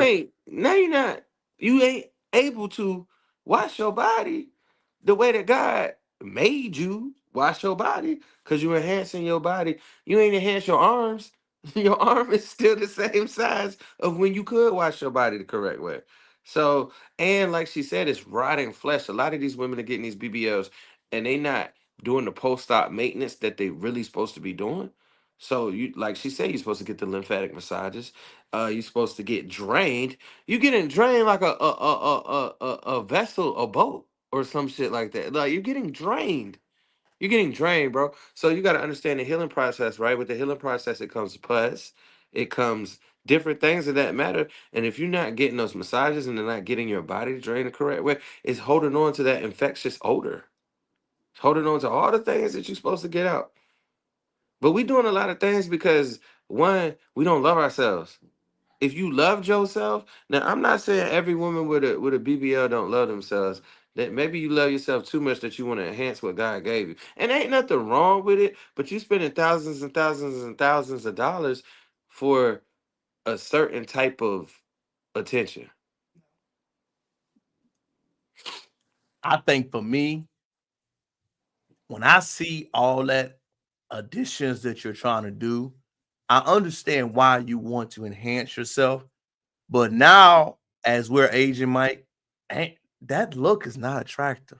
ain't able to wash your body the way that God made you wash your body, because you're enhancing your body. You ain't enhance your arms. Your arm is still the same size of when you could wash your body the correct way. So, and like she said, it's rotting flesh. A lot of these women are getting these BBLs and they not doing the post-op maintenance that they really supposed to be doing. So you, like she said, you're supposed to get the lymphatic massages. You're supposed to get drained. You getting drained like a vessel, a boat, or some shit like that. Like you're getting drained. You're getting drained, bro. So you got to understand the healing process, right? With the healing process, it comes pus, it comes different things of that matter. And if you're not getting those massages and they're not getting your body to drain the correct way, it's holding on to that infectious odor. It's holding on to all the things that you're supposed to get out. But we doing a lot of things because, one, we don't love ourselves. If you loved yourself, now I'm not saying every woman with a BBL don't love themselves. That maybe you love yourself too much that you want to enhance what God gave you. And ain't nothing wrong with it, but you spending thousands and thousands and thousands of dollars for a certain type of attention. I think for me, when I see all that additions that you're trying to do, I understand why you want to enhance yourself. But now, as we're aging, Mike, that look is not attractive.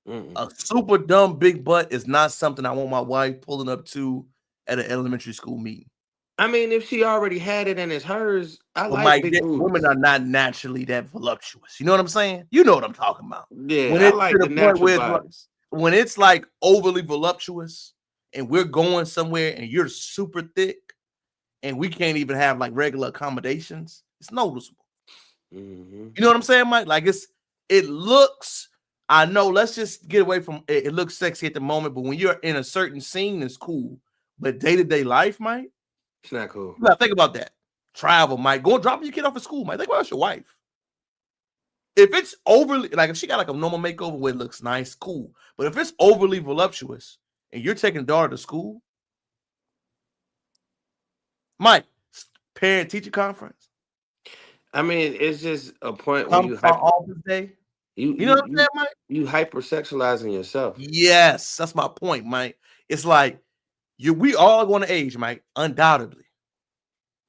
A super dumb big butt is not something I want my wife pulling up to at an elementary school meeting. I mean, if she already had it and it's hers, I But like Mike, big boobs. women are not naturally that voluptuous. You know what I'm saying? You know what I'm talking about. Yeah, When I it's like to the the point natural where bodies. when it's like overly voluptuous and we're going somewhere and you're super thick and we can't even have like regular accommodations, it's noticeable. You know what I'm saying, Mike? Like it looks, I know, let's just get away from it. It looks sexy at the moment, but when you're in a certain scene, it's cool. But day-to-day life, Mike, it's not cool. you gotta think about that. Travel, Mike. Go and drop your kid off at school, Mike. Think about your wife. If it's overly, like if she got like a normal makeover where it looks nice, cool. But if it's overly voluptuous and you're taking daughter to school, Mike, parent-teacher conference. I mean, it's just a point where Come you to our office day. you You know what I'm you saying, Mike? you hypersexualizing yourself. Yes, that's my point, Mike. It's like we all going to age, Mike, undoubtedly.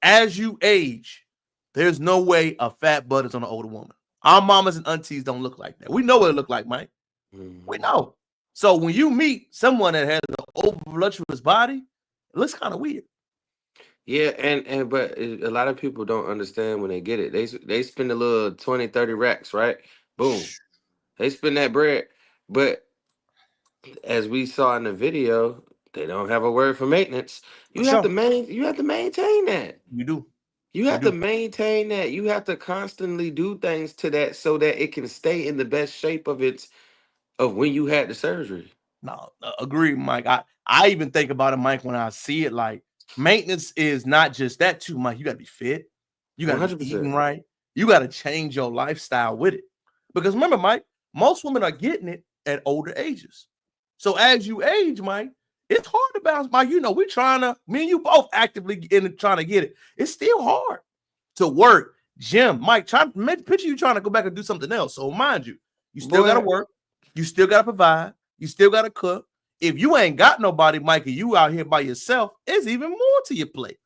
As you age, there's no way a fat butt is on an older woman. Our mamas and aunties don't look like that. We know what it look like, Mike. We know. So when you meet someone that has an over voluptuous body, it looks kind of weird. Yeah, but a lot of people don't understand when they get it. They spend a little 20, 30 racks, right? Boom. They spend that bread. But as we saw in the video, they don't have a word for maintenance. You have to maintain that. You do. You have to maintain that. You have to constantly do things to that so that it can stay in the best shape of when you had the surgery. No, agree, Mike. I even think about it, Mike, when I see it. Like maintenance is not just that too, Mike. You got to be fit. You got to be 100%. eating right. You got to change your lifestyle with it. Because remember, Mike, most women are getting it at older ages. So as you age, Mike, it's hard to balance. Mike, you know, me and you both actively trying to get it. It's still hard to work, gym. Mike, picture you trying to go back and do something else. So mind you, you still got to work. You still got to provide. You still got to cook. If you ain't got nobody, Mike, and you out here by yourself, it's even more to your plate.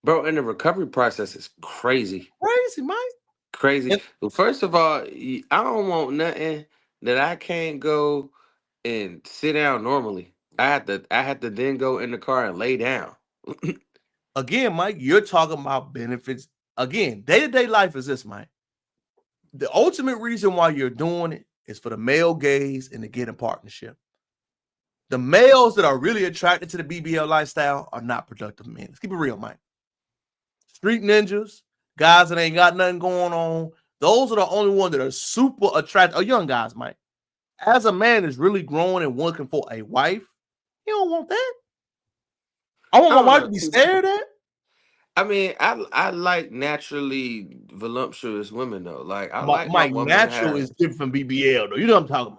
Bro, and the recovery process is crazy. Crazy, Mike. Crazy. Well, first of all, I don't want nothing that I can't go and sit down normally. I had to then go in the car and lay down. Again, Mike, you're talking about benefits. Again, day-to-day life is this, Mike. The ultimate reason why you're doing it is for the male gaze and to get in partnership. The males that are really attracted to the BBL lifestyle are not productive men. Let's keep it real, Mike. Street ninjas, guys that ain't got nothing going on, those are the only ones that are super attractive. Or young guys, Mike. As a man is really growing and looking for a wife, you don't want that. I want my wife to be stared at. I mean, I like naturally voluptuous women though. Like I like Mike, my woman natural is different from BBL though. You know what I'm talking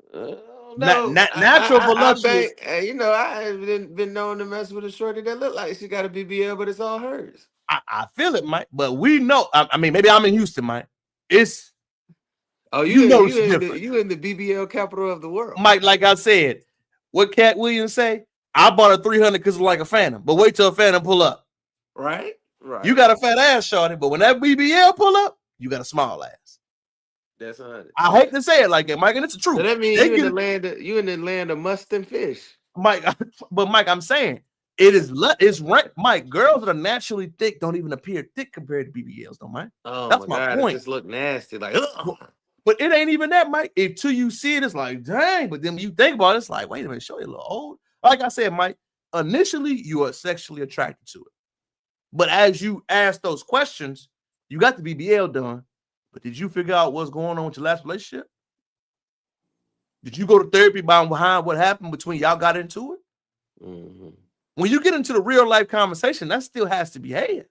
about. Natural voluptuous. I have been known to mess with a shorty that look like she got a BBL, but it's all hers. I feel it, Mike. But we know. I mean, maybe I'm in Houston, Mike. It's you in the BBL capital of the world, Mike. Like I said, what Cat Williams say? I bought a 300 because it's like a Phantom, but wait till a Phantom pull up. Right. You got a fat ass, shorty, but when that BBL pull up, you got a small ass. That's 100. I hate to say it like that, Mike, and it's the truth. So that means you in the land of must and fish, Mike. But Mike, I'm saying it's right, Mike. Girls that are naturally thick don't even appear thick compared to BBLs, though, Mike. Oh, that's my God, point. It just look nasty, like. But it ain't even that, Mike. Until you see it, it's like, dang. But then when you think about it, it's like, wait a minute, show you a little old. Like I said, Mike, initially you are sexually attracted to it. But as you ask those questions, you got the BBL done. But did you figure out what's going on with your last relationship? Did you go to therapy behind what happened between y'all got into it? Mm-hmm. When you get into the real life conversation, that still has to be had.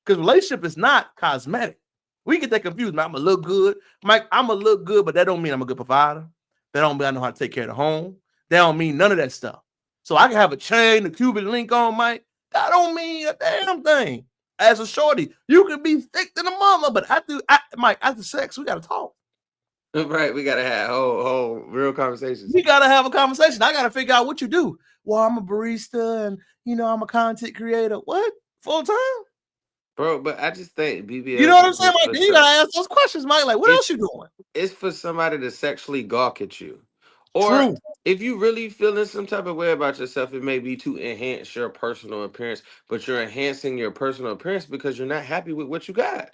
Because relationship is not cosmetic. We get that confused. Man, I'm going to look good. Mike, I'm going to look good, but that don't mean I'm a good provider. That don't mean I know how to take care of the home. That don't mean none of that stuff. So I can have a chain, a Cuban link on, Mike. That don't mean a damn thing. As a shorty, you can be thick than a mama, but after sex, we got to talk. Right, we got to have whole real conversations. We got to have a conversation. I got to figure out what you do. Well, I'm a barista and, I'm a content creator. What? Full time? Bro, but I just think BBL. You know what I'm saying, Mike? You got to ask those questions, Mike. Like, what else you doing? It's for somebody to sexually gawk at you. Or if you really feeling some type of way about yourself, it may be to enhance your personal appearance, but you're enhancing your personal appearance because you're not happy with what you got.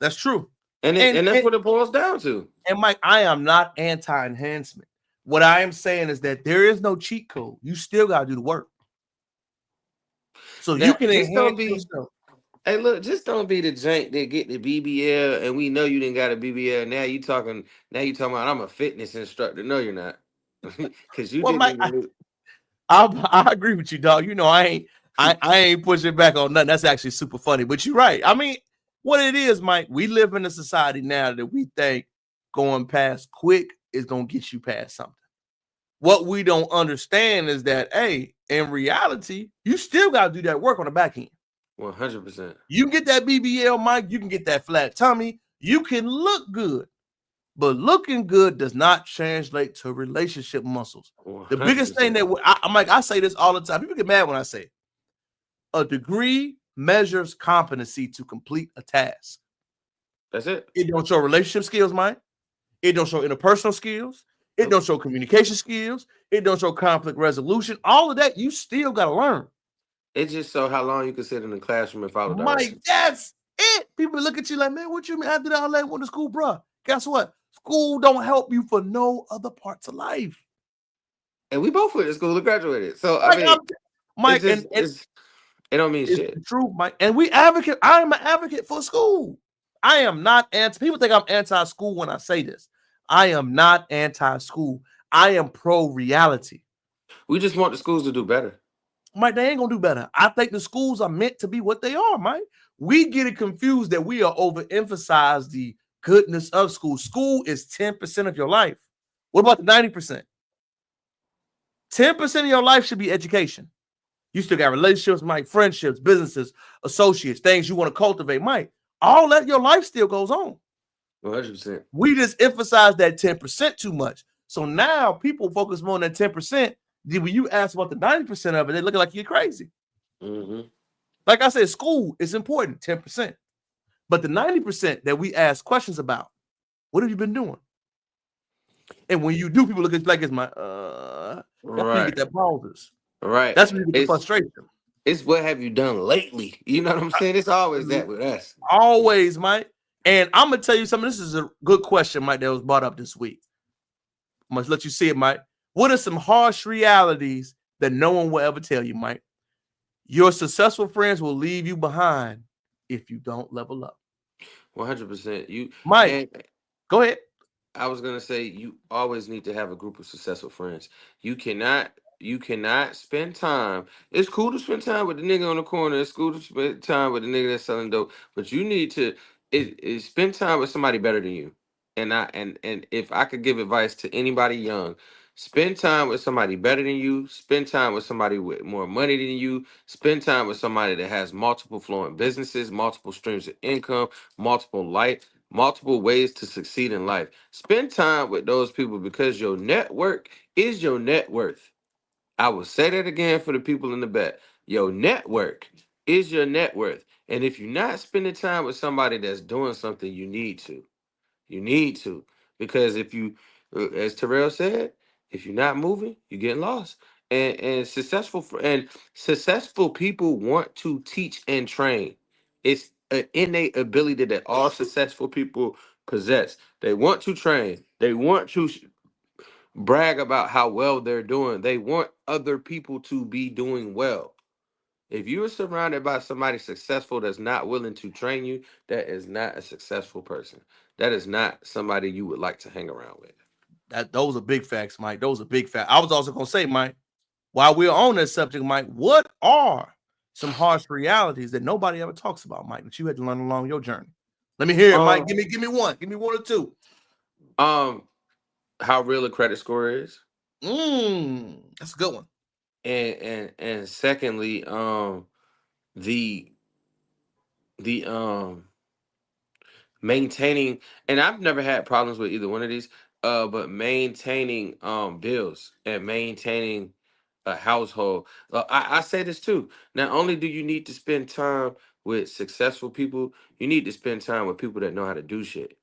That's true. And that's what it boils down to. And Mike, I am not anti-enhancement. What I am saying is that there is no cheat code. You still got to do the work. So now, you can enhance yourself. Hey, look, just don't be the jank that get the BBL, and we know you didn't got a BBL. Now you talking about I'm a fitness instructor. No, you're not. Because you didn't I agree with you, dog. You know, I ain't pushing back on nothing. That's actually super funny. But you're right. I mean, what it is, Mike, we live in a society now that we think going past quick is gonna get you past something. What we don't understand is that, hey, in reality, you still gotta do that work on the back end. 100%. You can get that BBL, Mike. You can get that flat tummy. You can look good, but looking good does not translate to relationship muscles. 100%. The biggest thing that I'm like, I say this all the time. People get mad when I say it. A degree measures competency to complete a task. That's it. It don't show relationship skills, Mike. It don't show interpersonal skills. It don't show communication skills. It don't show conflict resolution. All of that you still got to learn. It just show how long you can sit in the classroom and follow Mike, directions. that's it. People look at you like, man, what you mean? I did all that, went to school, bro. Guess what? School don't help you for no other parts of life. And we both went to school and graduated. So Like, I mean, Mike, it don't mean it's shit. the truth, Mike. And we advocate. I am an advocate for school. I am not anti. People think I'm anti-school when I say this. I am not anti-school. I am pro-reality. We just want the schools to do better. Mike, they ain't gonna do better. I think the schools are meant to be what they are, Mike. We get it confused that we are overemphasize the goodness of school. School is 10% of your life. What about the 90%? 10% of your life should be education. You still got relationships, Mike, friendships, businesses, associates, things you want to cultivate, Mike. All that, your life still goes on. 100%. We just emphasize that 10% too much. So now people focus more on that 10%. Then when you ask about the 90% of it, they look like you're crazy. Mm-hmm. Like I said, school is important, 10%. But the 90% that we ask questions about, what have you been doing? And when you do, people look at you like it's my that's when you get that pauses. Right. That's when you get the frustration. It's what have you done lately? You know what I'm saying? It's always that with us. Always, Mike. And I'm gonna tell you something. This is a good question, Mike, that was brought up this week. I'm gonna let you see it, Mike. What are some harsh realities that no one will ever tell you, Mike? Your successful friends will leave you behind if you don't level up. 100%. You, Mike, go ahead. I was gonna say you always need to have a group of successful friends. You cannot spend time. It's cool to spend time with the nigga on the corner. It's cool to spend time with the nigga that's selling dope. But you need to spend time with somebody better than you. And if I could give advice to anybody young, spend time with somebody better than you. Spend time with somebody with more money than you. Spend time with somebody that has multiple flowing businesses, multiple streams of income, multiple ways to succeed in life. Spend time with those people because your network is your net worth. I will say that again for the people in the back. Your network is your net worth. And if you're not spending time with somebody that's doing something, you need to. You need to. Because if you, as Terrell said, if you're not moving, you're getting lost. And successful people want to teach and train. It's an innate ability that all successful people possess. They want to train. They want to brag about how well they're doing. They want other people to be doing well. If you are surrounded by somebody successful that's not willing to train you, that is not a successful person. That is not somebody you would like to hang around with. Those are big facts, Mike. Those are big facts. I was also gonna say, Mike, while we're on this subject, Mike, what are some harsh realities that nobody ever talks about, Mike, that you had to learn along your journey? Let me hear it, Mike. Give me one. Give me one or two. How real a credit score is. That's a good one. And secondly, the maintaining, and I've never had problems with either one of these, but maintaining bills and maintaining a household. I say this too. Not only do you need to spend time with successful people, you need to spend time with people that know how to do shit.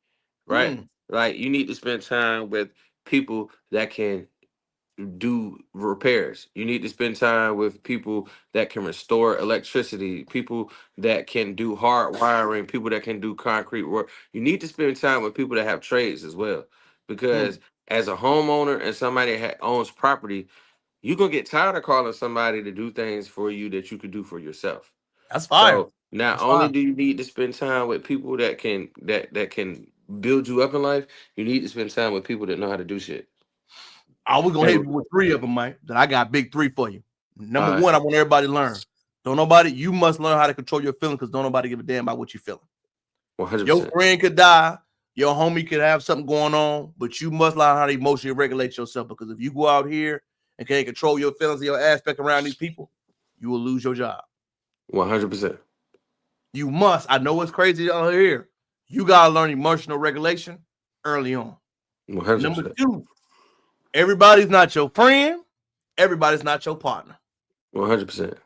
Right? Like you need to spend time with people that can do repairs. You need to spend time with people that can restore electricity, people that can do hard wiring, people that can do concrete work. You need to spend time with people that have trades as well. Because as a homeowner and somebody that owns property, you're going to get tired of calling somebody to do things for you that you could do for yourself. That's fire. So not only do you need to spend time with people that can that can build you up in life, you need to spend time with people that know how to do shit. I was gonna hit you with 3 of them, Mike. Then I got big 3 for you. Number one, I want everybody to learn. You must learn how to control your feelings because don't nobody give a damn about what you're feeling. 100%. Your friend could die, your homie could have something going on, but you must learn how to emotionally regulate yourself because if you go out here and can't control your feelings and your aspect around these people, you will lose your job. 100%. You must. I know it's crazy out here. You gotta learn emotional regulation early on. 100%. Number 2, everybody's not your friend. Everybody's not your partner. 100%.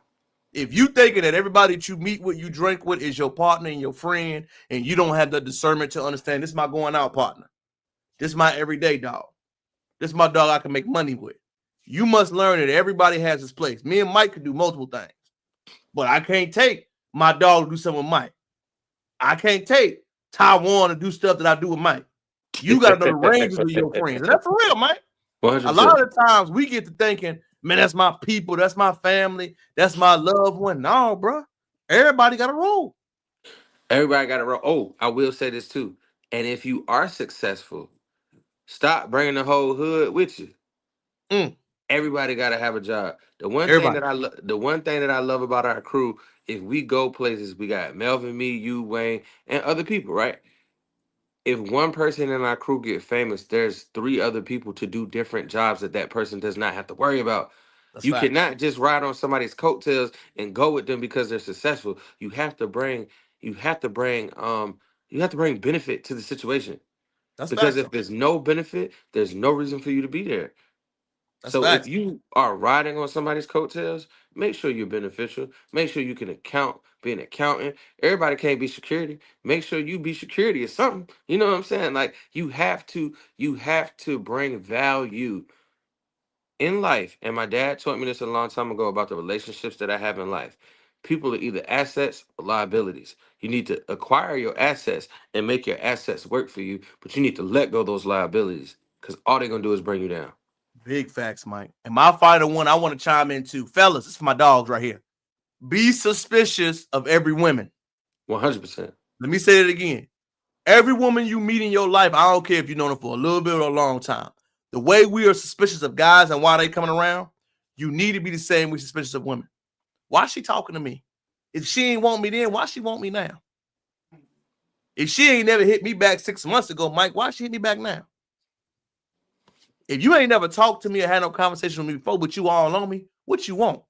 If you thinking that everybody that you meet with, you drink with is your partner and your friend, and you don't have the discernment to understand this is my going out partner. This is my everyday dog. This is my dog I can make money with. You must learn that everybody has his place. Me and Mike can do multiple things, but I can't take my dog to do something with Mike. I can't take Taiwan to do stuff that I do with Mike. You got to know the ranges of your friends. And that's for real, Mike. 100%. A lot of the times we get to thinking, man, that's my people, that's my family, that's my loved one. No, bro. Everybody got a role. Everybody got a role. Oh, I will say this too. And if you are successful, stop bringing the whole hood with you. Everybody got to have a job. The one thing that I love about our crew, if we go places, we got Melvin, me, you, Wayne, and other people, right? If one person in our crew get famous, there's 3 other people to do different jobs that person does not have to worry about. You cannot just ride on somebody's coattails and go with them because they're successful. You have to bring benefit to the situation. Because if there's no benefit, there's no reason for you to be there. So if you are riding on somebody's coattails, make sure you're beneficial. Make sure you can be an accountant. Everybody can't be security. Make sure you be security or something. You know what I'm saying? Like you have to bring value in life. And my dad taught me this a long time ago about the relationships that I have in life. People are either assets or liabilities. You need to acquire your assets and make your assets work for you, but you need to let go of those liabilities because all they're going to do is bring you down. Big facts, Mike. And my final one I want to chime into, fellas, this is my dogs right here. Be suspicious of every woman. 100%. Let me say it again. Every woman you meet in your life, I don't care if you know them for a little bit or a long time. The way we are suspicious of guys and why they coming around, you need to be the same way suspicious of women. Why is she talking to me? If she ain't want me then, why she want me now? If she ain't never hit me back 6 months ago, Mike, why she hit me back now? If you ain't never talked to me or had no conversation with me before, but you all on me, what you want?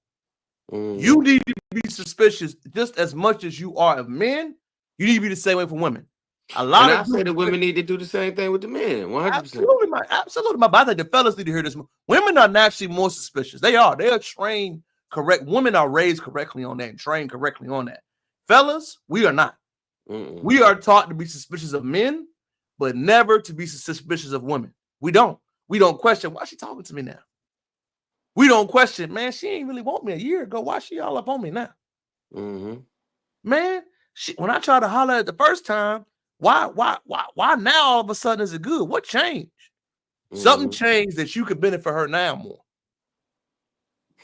You need to be suspicious just as much as you are of men. You need to be the same way for women. I say the women need to do the same thing with the men. 100%. Absolutely, but I think the fellas need to hear this. Women are naturally more suspicious. They are trained correct. Women are raised correctly on that and trained correctly on that. Fellas, we are not. We are taught to be suspicious of men, but never to be suspicious of women. We don't question, why is she talking to me now? We don't question, man, she ain't really want me a year ago. Why is she all up on me now? Man, when I tried to holler at the first time, why now all of a sudden is it good? What changed? Something changed that you could benefit her now more.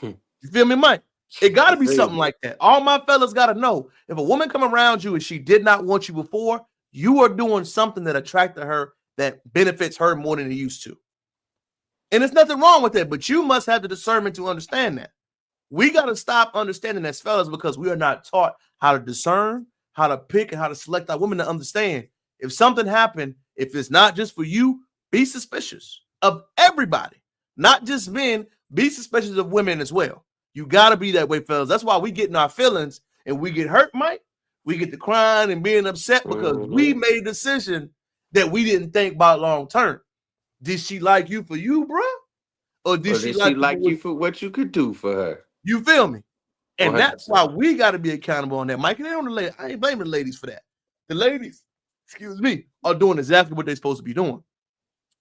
You feel me, Mike? It got to be something like that. All my fellas got to know, if a woman come around you and she did not want you before, you are doing something that attracted her that benefits her more than it used to. And there's nothing wrong with that, but you must have the discernment to understand that. We got to stop understanding as fellas because we are not taught how to discern, how to pick, and how to select our women to understand. If something happened, if it's not just for you, be suspicious of everybody, not just men. Be suspicious of women as well. You got to be that way, fellas. That's why we get in our feelings and we get hurt, Mike. We get to crying and being upset because we made a decision that we didn't think about long term. Did she like you for you, bro? Or did she like you for what you could do for her? You feel me? And 100%. that's why we got to be accountable on that, Mike. And I ain't blaming the ladies for that. The ladies, are doing exactly what they're supposed to be doing.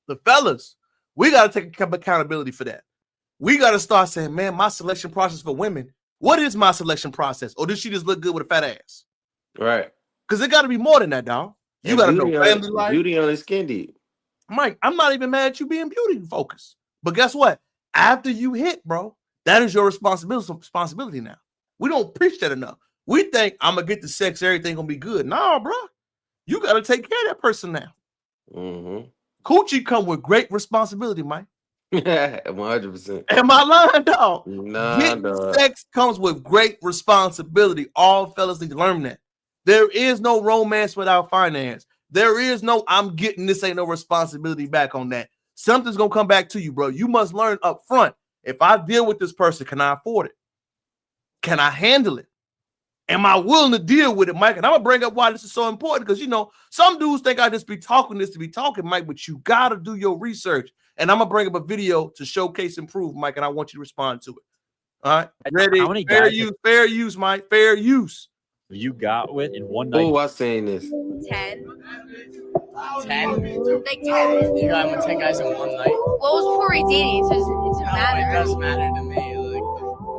The fellas, we got to take accountability for that. We got to start saying, man, my selection process for women, what is my selection process? Or does she just look good with a fat ass? Right. Because it got to be more than that, dog. You got to know family life. Beauty on the skin deep. Mike, I'm not even mad at you being beauty focused. But guess what? After you hit, bro, that is your responsibility now. We don't preach that enough. We think I'm going to get the sex, everything going to be good. No, bro. You got to take care of that person now. Coochie come with great responsibility, Mike. 100%. Am I lying, dog? Nah, Getting dog. sex comes with great responsibility. All fellas need to learn that. There is no romance without finance. There is no I'm getting this, ain't no responsibility back on that. Something's gonna come back to you, bro. You must learn up front. If I deal with this person, can I afford it? Can I handle it? Am I willing to deal with it, Mike? And I'm gonna bring up why this is so important because you know some dudes think I just be talking this to be talking, Mike, but you gotta do your research. And I'm gonna bring up a video to showcase and prove, Mike, and I want you to respond to it. All right, ready? How many Fair guys use, Mike. Fair use. you got with in one night? Oh, I seen this. 10. 10? Like 10. You got with 10 guys in one night? Well, it was before we dating, so it doesn't matter. It does matter to me.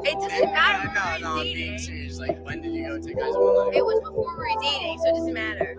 It doesn't matter. No, I'm being serious. Like, when did you go with 10 guys in one night? It was before we were dating, so it doesn't matter.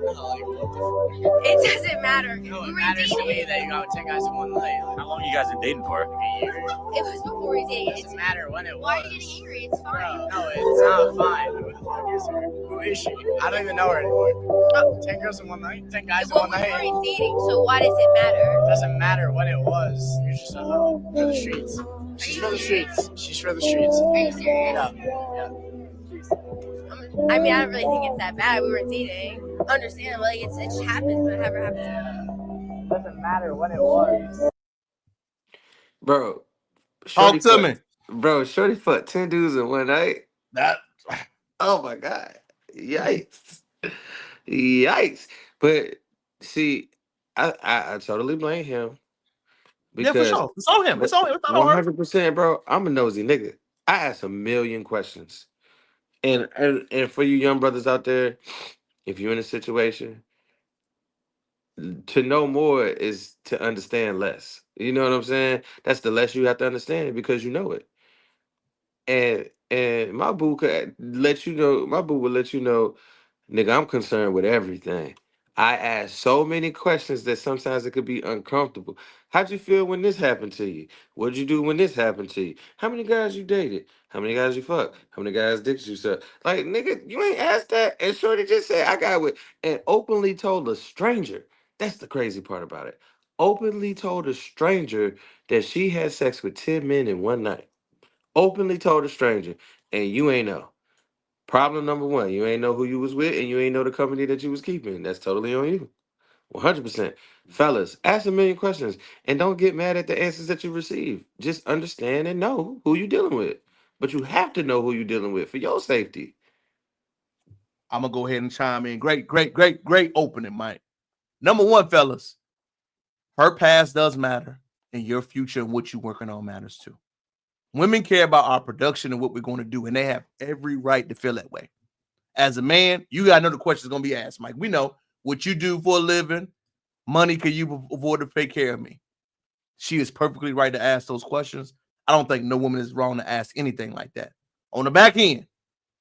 It doesn't matter. No, it matters to me that you got with 10 guys in one night. How long you guys been dating for? A year. It was before we dated. It doesn't matter when it was. Why are you getting angry? It's fine. No, it's not fine. Who the fuck is her? Who is she? I don't even know her anymore. 10 girls in one night? 10 guys in one night? We weren't dating, so why does it matter? It doesn't matter when it was. You're just a hoe for the streets. She's for the streets. She's for the streets. Are you serious? Yeah. I mean, I don't really think it's that bad. We were dating. Understandable. Like, it just happens whenever it happens. It doesn't matter when it was. Bro. Talk to me. Bro, Shorty fucked 10 dudes in one night. That. Oh my God. Yikes. Yikes. But see, I totally blame him. Yeah, for sure. It's on him. It's on him. It's not on her. 100%, bro. I'm a nosy nigga. I ask a million questions. And for you young brothers out there, if you're in a situation, to know more is to understand less. You know what I'm saying? That's the less you have to understand because you know it. And my boo could let you know, my boo will let you know, nigga, I'm concerned with everything. I ask so many questions that sometimes it could be uncomfortable. How'd you feel when this happened to you? What'd you do when this happened to you? How many guys you dated? How many guys you fucked? How many guys dicks you sucked? Like, nigga, you ain't asked that. And Shorty just said, I got with, and openly told a stranger. That's the crazy part about it. Openly told a stranger that she had sex with 10 men in one night. Openly told a stranger, and you ain't know. Problem number one, you ain't know who you was with, and you ain't know the company that you was keeping. That's totally on you. 100%. Fellas, ask a million questions, and don't get mad at the answers that you receive. Just understand and know who you dealing with. But you have to know who you dealing with for your safety. I'm gonna go ahead and chime in. Great opening, Mike. Number one, fellas, her past does matter, and your future and what you're working on matters too. Women care about our production and what we're going to do, and they have every right to feel that way. As a man, you got to know the questions going to be asked, Mike. We know what you do for a living. Money can you afford to take care of me? She is perfectly right to ask those questions. I don't think no woman is wrong to ask anything like that. On the back end,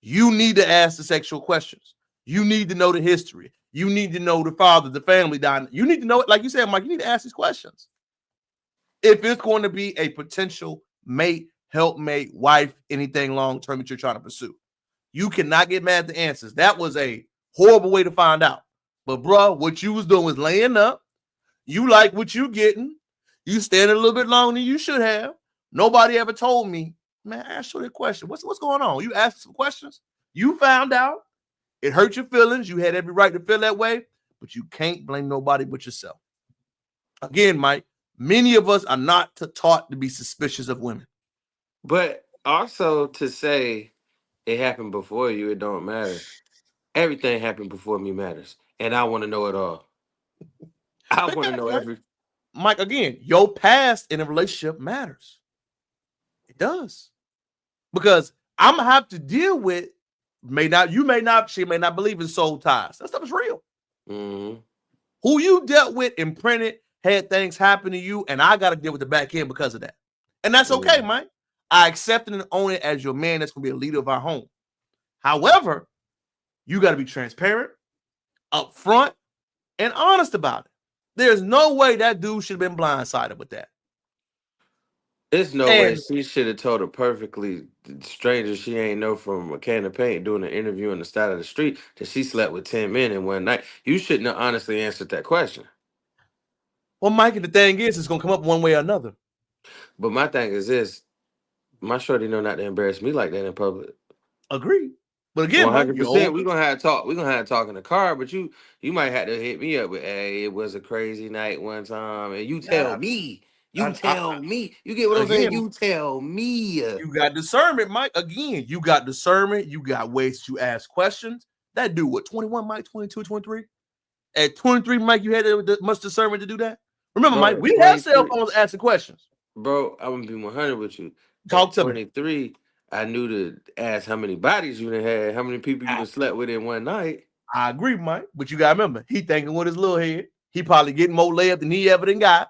you need to ask the sexual questions. You need to know the history. You need to know the father, the family dynamic. You need to know it. Like you said, Mike, you need to ask these questions. If it's going to be a potential mate, helpmate, wife, anything long-term that you're trying to pursue. You cannot get mad at the answers. That was a horrible way to find out. But, bro, what you was doing was laying up. You like what you getting. You staying a little bit longer than you should have. Nobody ever told me, man, ask you a question. What's going on? You asked some questions. You found out. It hurt your feelings. You had every right to feel that way. But you can't blame nobody but yourself. Again, Mike, many of us are not taught to be suspicious of women. But also to say it happened before you, it don't matter. Everything happened before me matters. And I want to know it all. I want to know everything. Mike, again, your past in a relationship matters. It does. Because I'm going to have to deal with, she may not believe in soul ties. That stuff is real. Mm-hmm. Who you dealt with, imprinted, had things happen to you, and I got to deal with the back end because of that. And that's okay, Mike. I accept it and own it as your man that's going to be a leader of our home. However, you got to be transparent, upfront, and honest about it. There's no way that dude should have been blindsided with that. There's no way she should have told a perfectly stranger she ain't know from a can of paint doing an interview on the side of the street that she slept with 10 men in one night. You shouldn't have honestly answered that question. Well, Mike, the thing is, it's going to come up one way or another. But my thing is this: my shorty know not to embarrass me like that in public. Agree. But again, Mike, you're 100%. old. We're gonna have to talk. We're gonna have to talk in the car, but you might have to hit me up with, hey, it was a crazy night one time. And you tell me. You tell me. You get what I'm saying? Again, You tell me. You got discernment, Mike. Again, you got discernment. You got ways to ask questions. That dude, what, 21, Mike? 22, 23? At 23, Mike, you had much discernment to do that? Remember, Bro, Mike, we have cell 23 phones asking questions. Bro, I'm gonna be 100 with you. Talk At to me. 23, I knew to ask how many bodies you done had, how many people you done slept with in one night. I agree, Mike. But you got to remember, he thinking with his little head. He probably getting more layup than he ever done got.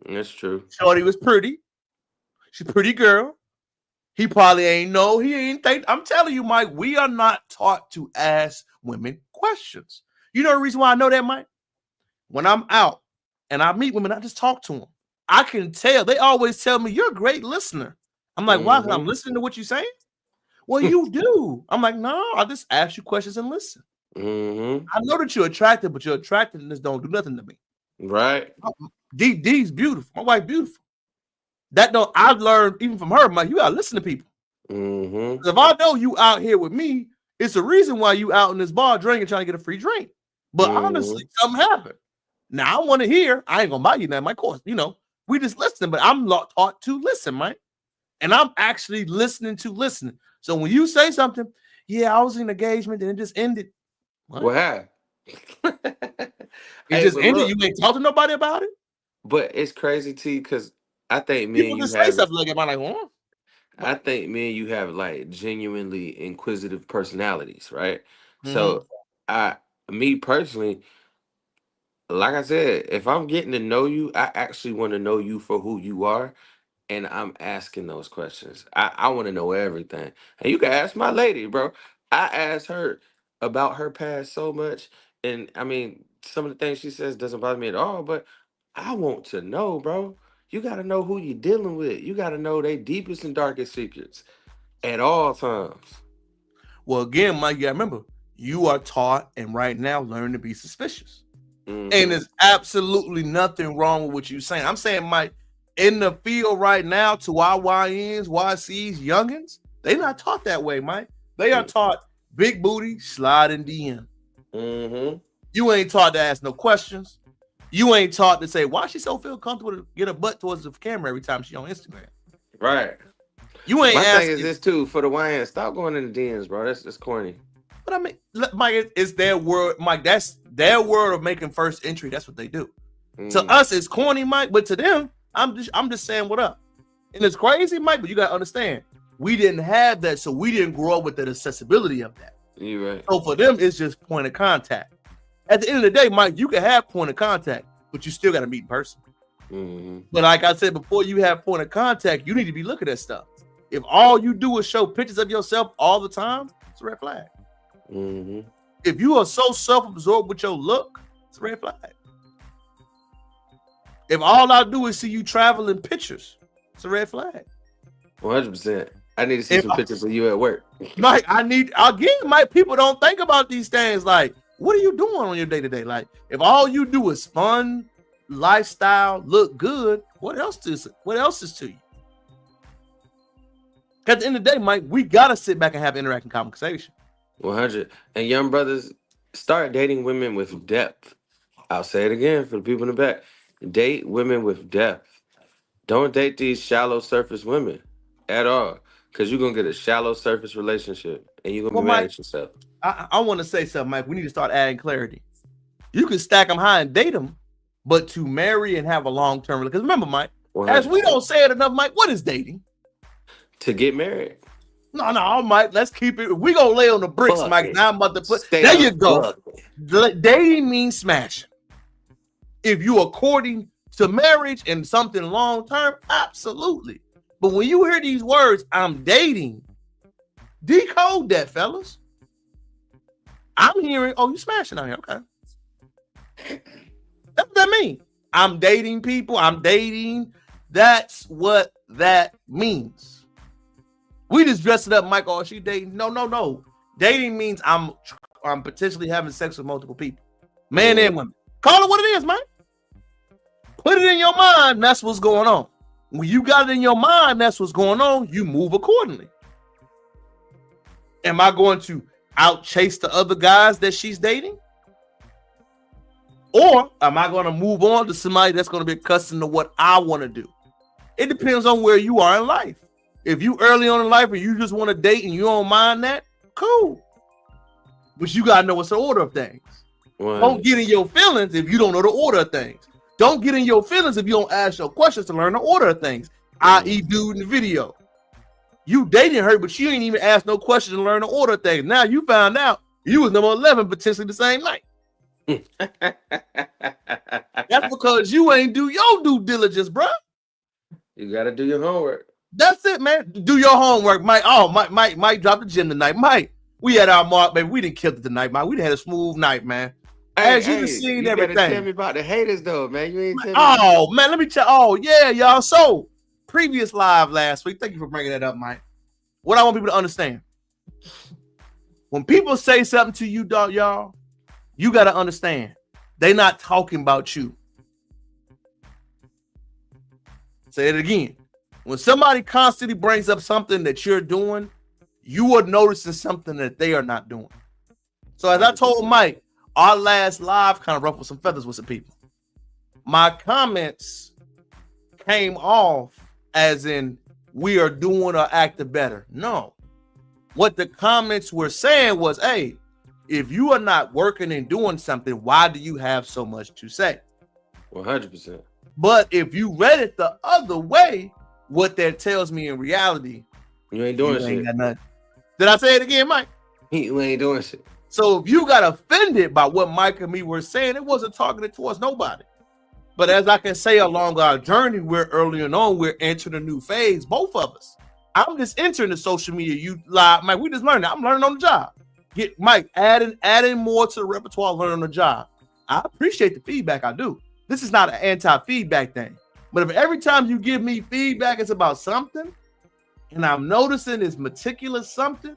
That's true. Shorty was pretty. She's a pretty girl. He probably he ain't think. I'm telling you, Mike, we are not taught to ask women questions. You know the reason why I know that, Mike? When I'm out and I meet women, I just talk to them. I can tell. They always tell me, you're a great listener. I'm like, why? 'Cause I'm listening to what you're saying? Well, you do. I'm like, no, I just ask you questions and listen. I know that you're attractive, but your attractiveness don't do nothing to me. Right. D's beautiful. My wife beautiful. That don't I've learned even from her, Mike, you gotta listen to people. If I know you out here with me, it's the reason why you out in this bar drinking, trying to get a free drink. But honestly, something happened. Now I want to hear. I ain't gonna buy you that. My course, we just listen, but I'm not taught to listen, Mike. And I'm actually listening to listening. So when you say something, yeah, I was in engagement and it just ended. What happened? It just ended. You ain't talk to nobody about it. But it's crazy, T, because I think me People and you just say have. something like that. I'm like, I think me and you have like genuinely inquisitive personalities, right? So me personally, like I said, if I'm getting to know you, I actually want to know you for who you are. And I'm asking those questions. I want to know everything. And you can ask my lady, bro. I asked her about her past so much. And I mean, some of the things she says doesn't bother me at all, but I want to know, bro. You got to know who you're dealing with. You got to know their deepest and darkest secrets at all times. Well, again, Mike, you got to remember, you are taught and right now learn to be suspicious. And there's absolutely nothing wrong with what you're saying. I'm saying, Mike, in the field right now, to our YNs, YCs, youngins, they not taught that way, Mike. They are taught big booty, slide in DM. You ain't taught to ask no questions. You ain't taught to say, why she so feel comfortable to get her butt towards the camera every time she on Instagram. Right. You ain't My asking. thing is this too, for the YN, stop going in the DMs, bro. That's corny. But I mean, Mike, it's their word, Mike. That's their word of making first entry. That's what they do. To us, it's corny, Mike, but to them, I'm just saying what up. And it's crazy, Mike, but you gotta understand, we didn't have that, so we didn't grow up with that accessibility of that. You're right. So for them, it's just point of contact. At the end of the day, Mike, you can have point of contact, but you still gotta meet in person. But like I said, before you have point of contact, you need to be looking at stuff. If all you do is show pictures of yourself all the time, it's a red flag. If you are so self-absorbed with your look, it's a red flag. If all I do is see you traveling pictures, it's a red flag. 100%. I need to see some pictures of you at work. Like, Mike, people don't think about these things. Like, what are you doing on your day-to-day? Like, if all you do is fun, lifestyle, look good, what else is to you? At the end of the day, Mike, we gotta sit back and have interacting conversation. 100. And young brothers, start dating women with depth. I'll say it again for the people in the back. Date women with depth. Don't date these shallow surface women at all, because you're gonna get a shallow surface relationship and you're gonna be mad at yourself. I want to say something, Mike. We need to start adding clarity. You can stack them high and date them, but to marry and have a long-term relationship. Because remember, Mike, 100%. as we don't say it enough, Mike, what is dating? To get married. No, Mike, let's keep it. We gonna lay on the bricks, Fuck Mike. it. Now I'm about to put. Stay There on you go. fuck. Dating means smashing. If you are courting to marriage and something long term, absolutely. But when you hear these words, I'm dating, decode that, fellas. I'm hearing, oh, you smashing out here. Okay. That's what that means. I'm dating people. I'm dating. That's what that means. We just dress it up, Mike. Oh, she dating? No. Dating means I'm potentially having sex with multiple people, men and women. Call it what it is, Mike. Put it in your mind. That's what's going on. When you got it in your mind, that's what's going on, you move accordingly. Am I going to out chase the other guys that she's dating? Or am I going to move on to somebody that's going to be accustomed to what I want to do? It depends on where you are in life. If you early on in life and you just want to date and you don't mind that, cool. But you got to know what's the order of things. Right. Don't get in your feelings if you don't know the order of things. Don't get in your feelings if you don't ask your questions to learn the order of things. I.e. dude in the video. You dating her, but you ain't even asked no questions to learn the order of things. Now you found out you was number 11 potentially the same night. That's because you ain't do your due diligence, bro. You got to do your homework. That's it, man. Do your homework, Mike. Oh, Mike dropped the gym tonight. Mike, we had our mark, baby. We didn't kill it tonight, Mike. We had a smooth night, man. As you can see, you everything. Gotta tell me about the haters, though, man. You ain't tell me. Oh, man, let me check. Oh, yeah, y'all. So, previous live last week. Thank you for bringing that up, Mike. What I want people to understand. When people say something to you, dog, y'all, you got to understand. They not talking about you. Say it again. When somebody constantly brings up something that you're doing, you are noticing something that they are not doing. So as I told Mike, our last live kind of ruffled some feathers with some people. My comments came off as in we are doing or acting better. No. What the comments were saying was, hey, if you are not working and doing something, why do you have so much to say? 100%. But if you read it the other way, what that tells me in reality, you ain't doing you shit. Ain't got nothing. Did I say it again, Mike? You ain't doing shit. So if you got offended by what Mike and me were saying, it wasn't targeted towards nobody. But as I can say along our journey, we're early on, we're entering a new phase, both of us. I'm just entering the social media. You live, Mike. We just learning. I'm learning on the job. Get Mike adding more to the repertoire, learning on the job. I appreciate the feedback. I do. This is not an anti-feedback thing. But if every time you give me feedback, it's about something, and I'm noticing it's meticulous something,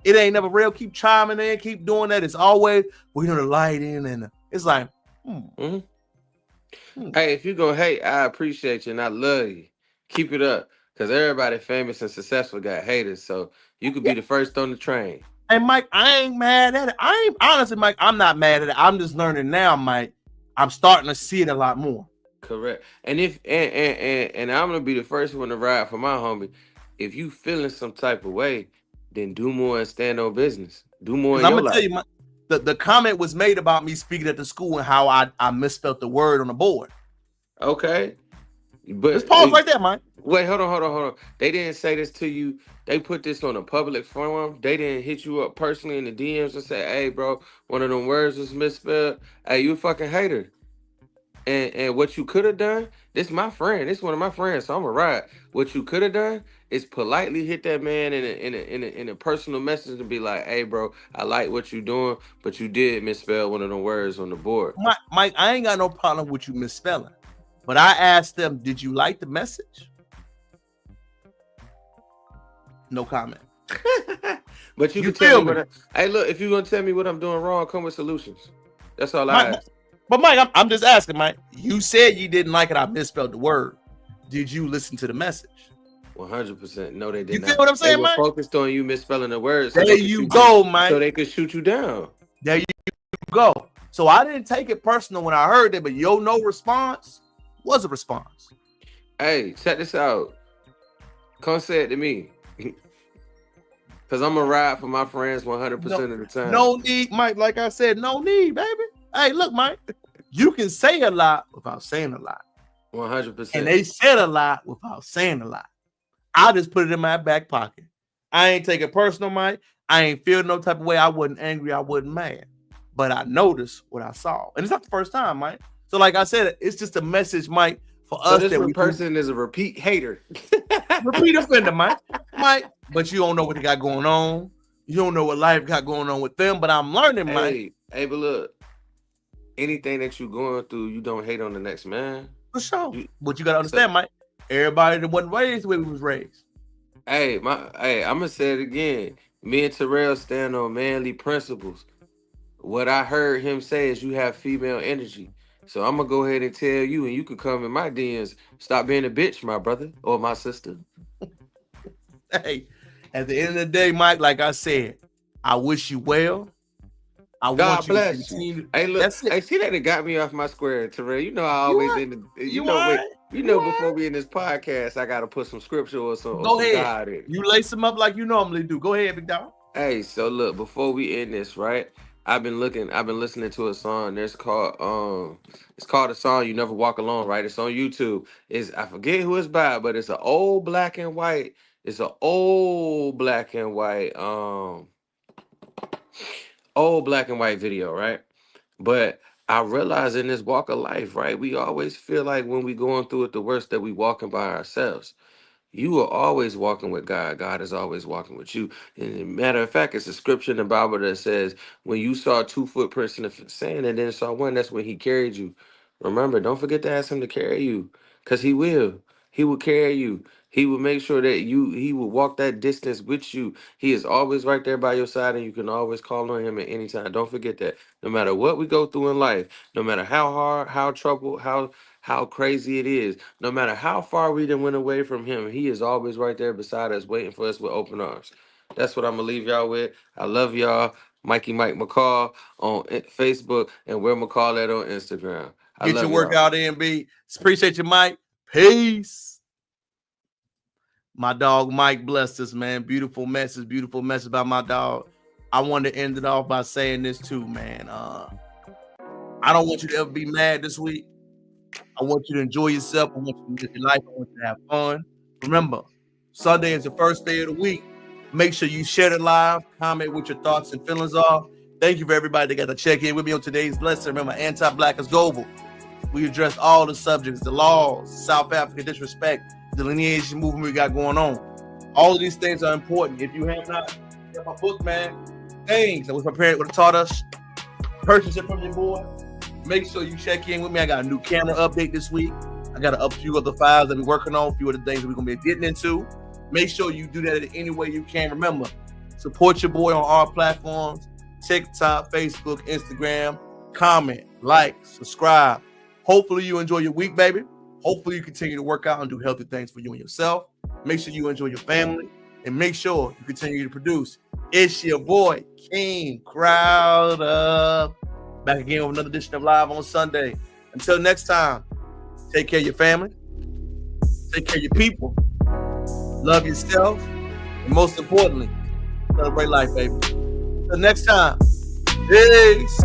it ain't never real. Keep chiming in, keep doing that. It's always, well, you know, the lighting, and it's like, Hey, if you go hate, I appreciate you and I love you. Keep it up. Because everybody famous and successful got haters. So you could be the first on the train. Hey, Mike, I ain't mad at it. I ain't honestly, Mike, I'm not mad at it. I'm just learning now, Mike. I'm starting to see it a lot more. Correct. And if and I'm gonna be the first one to ride for my homie. If you feeling some type of way, then do more and stand on business. Do more in I'm your gonna life. tell you, the comment was made about me speaking at the school and how I misspelled the word on the board. Okay. But let's pause right there, Mike. Wait, hold on. They didn't say this to you. They put this on a public forum. They didn't hit you up personally in the DMs and say, hey, bro, one of them words was misspelled. Hey, you a fucking hater. And what you could have done, this my friend. This one of my friends, so I'm a ride. What you could have done is politely hit that man in a personal message and be like, hey, bro, I like what you doing, but you did misspell one of them words on the board. Mike, I ain't got no problem with you misspelling. But I asked them, did you like the message? No comment. But you can tell me hey, look, if you're gonna tell me what I'm doing wrong, come with solutions. That's all I ask. But Mike, I'm just asking, Mike. You said you didn't like it. I misspelled the word. Did you listen to the message? 100%. No, they did you not. You feel what I'm saying, they Mike? Were focused on you misspelling the words. So there you go, Mike. So they could shoot you down. There you go. So I didn't take it personal when I heard it, but your no response was a response. Hey, check this out. Come say it to me. Because I'm going to ride for my friends 100% of the time. No need, Mike. Like I said, no need, baby. Hey, look, Mike. You can say a lot without saying a lot. 100%. And they said a lot without saying a lot. I just put it in my back pocket. I ain't take it personal, Mike. I ain't feel no type of way. I wasn't angry. I wasn't mad. But I noticed what I saw. And it's not the first time, Mike. So like I said, it's just a message, Mike, for us. This person is a repeat hater. Repeat offender, Mike. But you don't know what they got going on. You don't know what life got going on with them. But I'm learning, Mike. Hey, but look. Anything that you're going through, you don't hate on the next man. For sure. But you got to understand, Mike. Everybody that wasn't raised the way we was raised. Hey, I'm going to say it again. Me and Terrell stand on manly principles. What I heard him say is you have female energy. So I'm gonna go ahead and tell you, and you can come in my DMs. Stop being a bitch, my brother or my sister. Hey, at the end of the day, Mike, like I said, I wish you well. I want God you to bless you. continue. Hey, look, That's it. hey, see that it got me off my square, Terrell. You know I always end the, you know, wait, you know, before we in this podcast, I gotta put some scripture or some, Go ahead. God in it. You lace them up like you normally do. Go ahead, big dog. Hey, so look, before we end this, right? I've been listening to a song. It's called a song "You Never Walk Alone," right? It's on YouTube. I forget who it's by, but it's an old black and white. It's an old black and white video, right? But I realize in this walk of life, right, we always feel like when we going through it the worst that we walking by ourselves. You are always walking with God. God is always walking with you. And matter of fact, it's a scripture in the Bible that says, when you saw 2 footprints in the sand and then saw one, that's when he carried you. Remember, don't forget to ask him to carry you, because he will. He will carry you. He will make sure that he will walk that distance with you. He is always right there by your side, and you can always call on him at any time. Don't forget that. No matter what we go through in life, no matter how hard, how troubled, how crazy it is, no matter how far we done went away from him, he is always right there beside us, waiting for us with open arms. That's what I'm gonna leave y'all with. I love y'all. Mikey Mike McCall on Facebook and Where McCall at on Instagram. I Get love your y'all. workout in, B. Appreciate you, Mike. Peace. My dog Mike blessed us, man. Beautiful message by my dog. I want to end it off by saying this too, man. I don't want you to ever be mad this week. I want you to enjoy yourself. I want you to live your life. I want you to have fun. Remember, Sunday is the first day of the week. Make sure you share it live. Comment what your thoughts and feelings are. Thank you for everybody that got to check in with me on today's lesson. Remember, anti-black is global. We address all the subjects, the laws, South Africa disrespect, the delineation movement we got going on. All of these things are important. If you have not read my book, man, things that my parents would have taught us, purchase it from your boy. Make sure you check in with me. I got a new camera update this week. I got a few other files that we're working on, a few of the things that we're going to be getting into. Make sure you do that in any way you can. Remember, support your boy on all platforms, TikTok, Facebook, Instagram. Comment, like, subscribe. Hopefully you enjoy your week, baby. Hopefully you continue to work out and do healthy things for you and yourself. Make sure you enjoy your family. And make sure you continue to produce. It's your boy, King Crowd Up. Back again with another edition of Live on Sunday. Until next time, take care of your family. Take care of your people. Love yourself. And most importantly, celebrate life, baby. Until next time, peace.